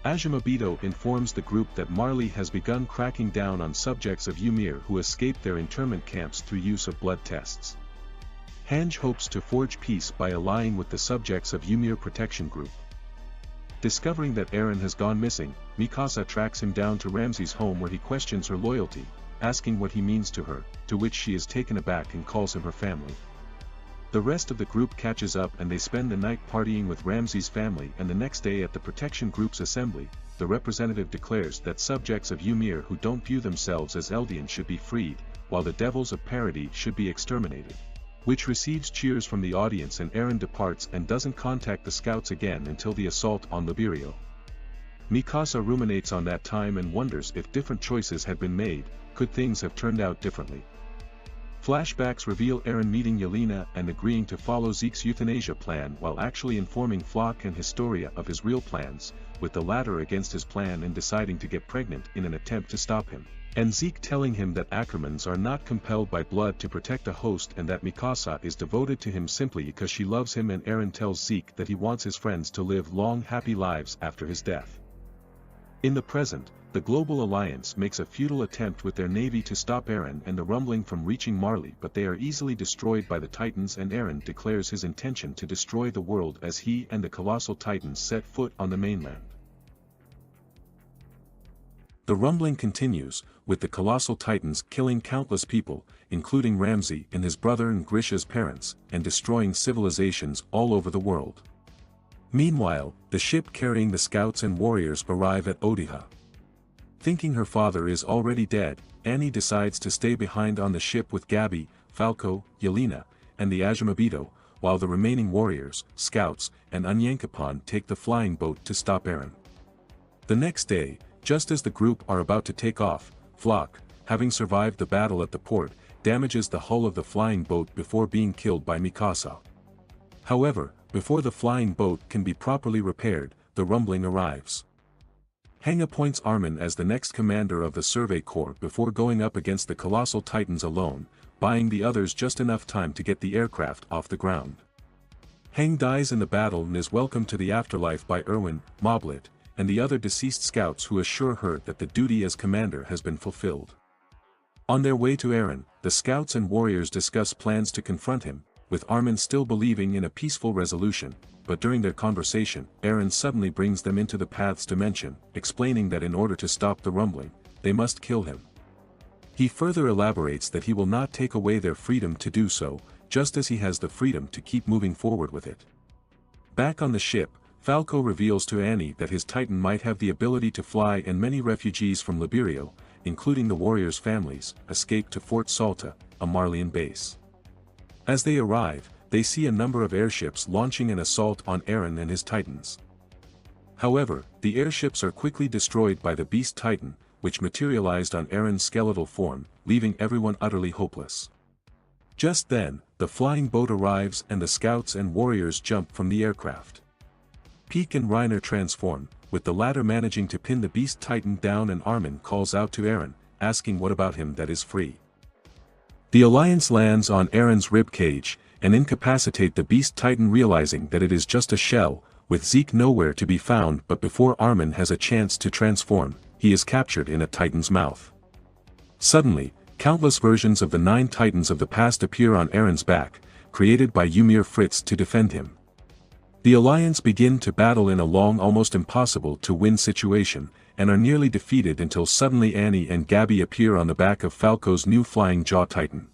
Ajimabito informs the group that Marley has begun cracking down on subjects of Ymir who escaped their internment camps through use of blood tests. Hange hopes to forge peace by allying with the subjects of Ymir Protection Group. Discovering that Eren has gone missing, Mikasa tracks him down to Ramsey's home, where he questions her loyalty, asking what he means to her, to which she is taken aback and calls him her family. The rest of the group catches up and they spend the night partying with Ramsey's family, and the next day at the Protection Group's assembly, the representative declares that subjects of Ymir who don't view themselves as Eldians should be freed, while the devils of Parody should be exterminated, which receives cheers from the audience, and Eren departs and doesn't contact the scouts again until the assault on Liberio. Mikasa ruminates on that time and wonders if different choices had been made, could things have turned out differently. Flashbacks reveal Eren meeting Yelena and agreeing to follow Zeke's euthanasia plan while actually informing Flock and Historia of his real plans, with the latter against his plan and deciding to get pregnant in an attempt to stop him, and Zeke telling him that Ackermans are not compelled by blood to protect a host and that Mikasa is devoted to him simply because she loves him, and Eren tells Zeke that he wants his friends to live long happy lives after his death. In the present, the Global Alliance makes a futile attempt with their navy to stop Eren and the rumbling from reaching Marley, but they are easily destroyed by the Titans, and Eren declares his intention to destroy the world as he and the colossal Titans set foot on the mainland. The rumbling continues, with the colossal Titans killing countless people, including Ramsey and his brother and Grisha's parents, and destroying civilizations all over the world. Meanwhile, the ship carrying the scouts and warriors arrive at Odiha. Thinking her father is already dead, Annie decides to stay behind on the ship with Gabi, Falco, Yelena, and the Ajumabito, while the remaining warriors, scouts, and Onyankopon take the flying boat to stop Eren. The next day, just as the group are about to take off, Flock, having survived the battle at the port, damages the hull of the flying boat before being killed by Mikasa. However, before the flying boat can be properly repaired, the rumbling arrives. Hang appoints Armin as the next commander of the Survey Corps before going up against the colossal Titans alone, buying the others just enough time to get the aircraft off the ground. Hang dies in the battle and is welcomed to the afterlife by Erwin, Moblet, and the other deceased scouts who assure her that the duty as commander has been fulfilled. On their way to Eren, the scouts and warriors discuss plans to confront him, with Armin still believing in a peaceful resolution, but during their conversation, Eren suddenly brings them into the Paths dimension, explaining that in order to stop the rumbling, they must kill him. He further elaborates that he will not take away their freedom to do so, just as he has the freedom to keep moving forward with it. Back on the ship, Falco reveals to Annie that his Titan might have the ability to fly, and many refugees from Liberio, including the warriors' families, escape to Fort Salta, a Marleyan base. As they arrive, they see a number of airships launching an assault on Eren and his Titans. However, the airships are quickly destroyed by the Beast Titan, which materialized on Eren's skeletal form, leaving everyone utterly hopeless. Just then, the flying boat arrives and the scouts and warriors jump from the aircraft. Peak and Reiner transform, with the latter managing to pin the Beast Titan down, and Armin calls out to Eren, asking what about him that is free. The Alliance lands on Eren's ribcage, and incapacitate the Beast Titan, realizing that it is just a shell, with Zeke nowhere to be found. But before Armin has a chance to transform, he is captured in a Titan's mouth. Suddenly, countless versions of the 9 Titans of the past appear on Eren's back, created by Ymir Fritz to defend him. The Alliance begin to battle in a long, almost impossible to win situation, and are nearly defeated until suddenly Annie and Gabi appear on the back of Falco's new Flying Jaw Titan.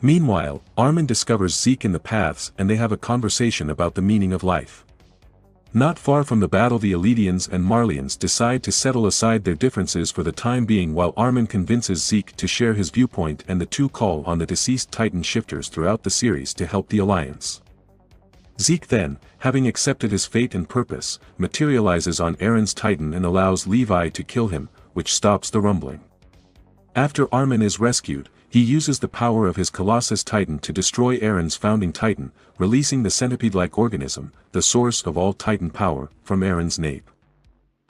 Meanwhile, Armin discovers Zeke in the Paths and they have a conversation about the meaning of life. Not far from the battle, the Eledians and Marleyans decide to settle aside their differences for the time being, while Armin convinces Zeke to share his viewpoint, and the two call on the deceased Titan shifters throughout the series to help the Alliance. Zeke then, having accepted his fate and purpose, materializes on Eren's Titan and allows Levi to kill him, which stops the rumbling. After Armin is rescued, he uses the power of his Colossus Titan to destroy Eren's founding Titan, releasing the centipede-like organism, the source of all Titan power, from Eren's nape.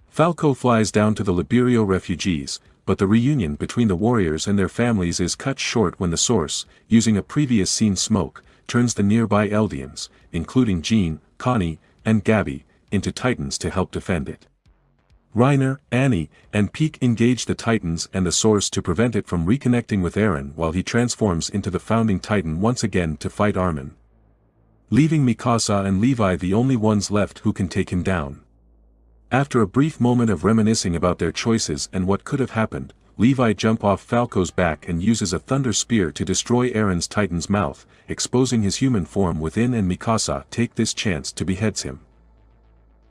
Falco flies down to the Liberio refugees, but the reunion between the warriors and their families is cut short when the source, using a previous scene smoke, turns the nearby Eldians, including Jean, Connie, and Gabi, into Titans to help defend it. Reiner, Annie, and Peak engage the Titans and the Source to prevent it from reconnecting with Eren, while he transforms into the founding Titan once again to fight Armin, leaving Mikasa and Levi the only ones left who can take him down. After a brief moment of reminiscing about their choices and what could have happened, Levi jumps off Falco's back and uses a thunder spear to destroy Eren's Titan's mouth, exposing his human form within, and Mikasa takes this chance to behead him.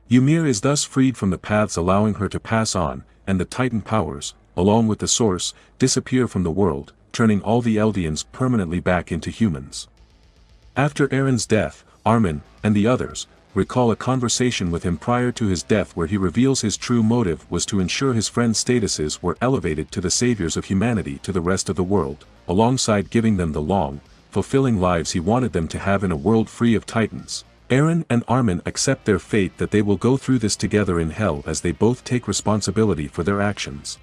Ymir is thus freed from the Paths, allowing her to pass on, and the Titan powers, along with the Source, disappear from the world, turning all the Eldians permanently back into humans. After Eren's death, Armin, and the others, recall a conversation with him prior to his death where he reveals his true motive was to ensure his friend's statuses were elevated to the saviors of humanity to the rest of the world, alongside giving them the long, fulfilling lives he wanted them to have in a world free of titans. Eren and Armin accept their fate that they will go through this together in hell as they both take responsibility for their actions.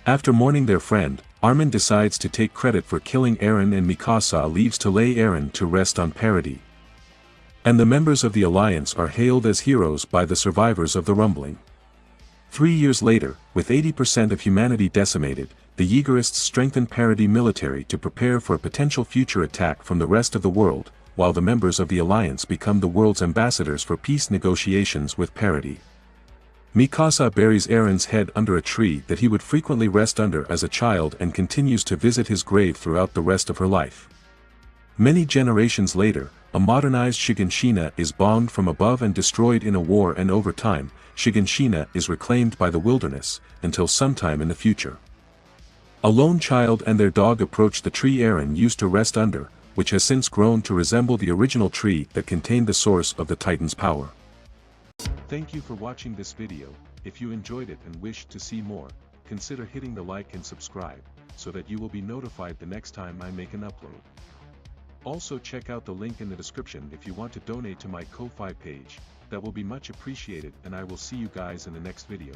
After mourning their friend, Armin decides to take credit for killing Eren and Mikasa leaves to lay Eren to rest on Paradis. And the members of the Alliance are hailed as heroes by the survivors of the rumbling. 3 years later, with 80% of humanity decimated, the Yeagerists strengthen Paradis military to prepare for a potential future attack from the rest of the world, while the members of the Alliance become the world's ambassadors for peace negotiations with Paradis. Mikasa buries Eren's head under a tree that he would frequently rest under as a child and continues to visit his grave throughout the rest of her life. Many generations later, a modernized Shiganshina is bombed from above and destroyed in a war, and over time, Shiganshina is reclaimed by the wilderness, until sometime in the future. A lone child and their dog approach the tree Eren used to rest under, which has since grown to resemble the original tree that contained the source of the Titan's power. Thank you for watching this video. If you enjoyed it and wish to see more, consider hitting the like and subscribe, so that you will be notified the next time I make an upload. Also check out the link in the description if you want to donate to my Ko-Fi page. That will be much appreciated, and I will see you guys in the next video.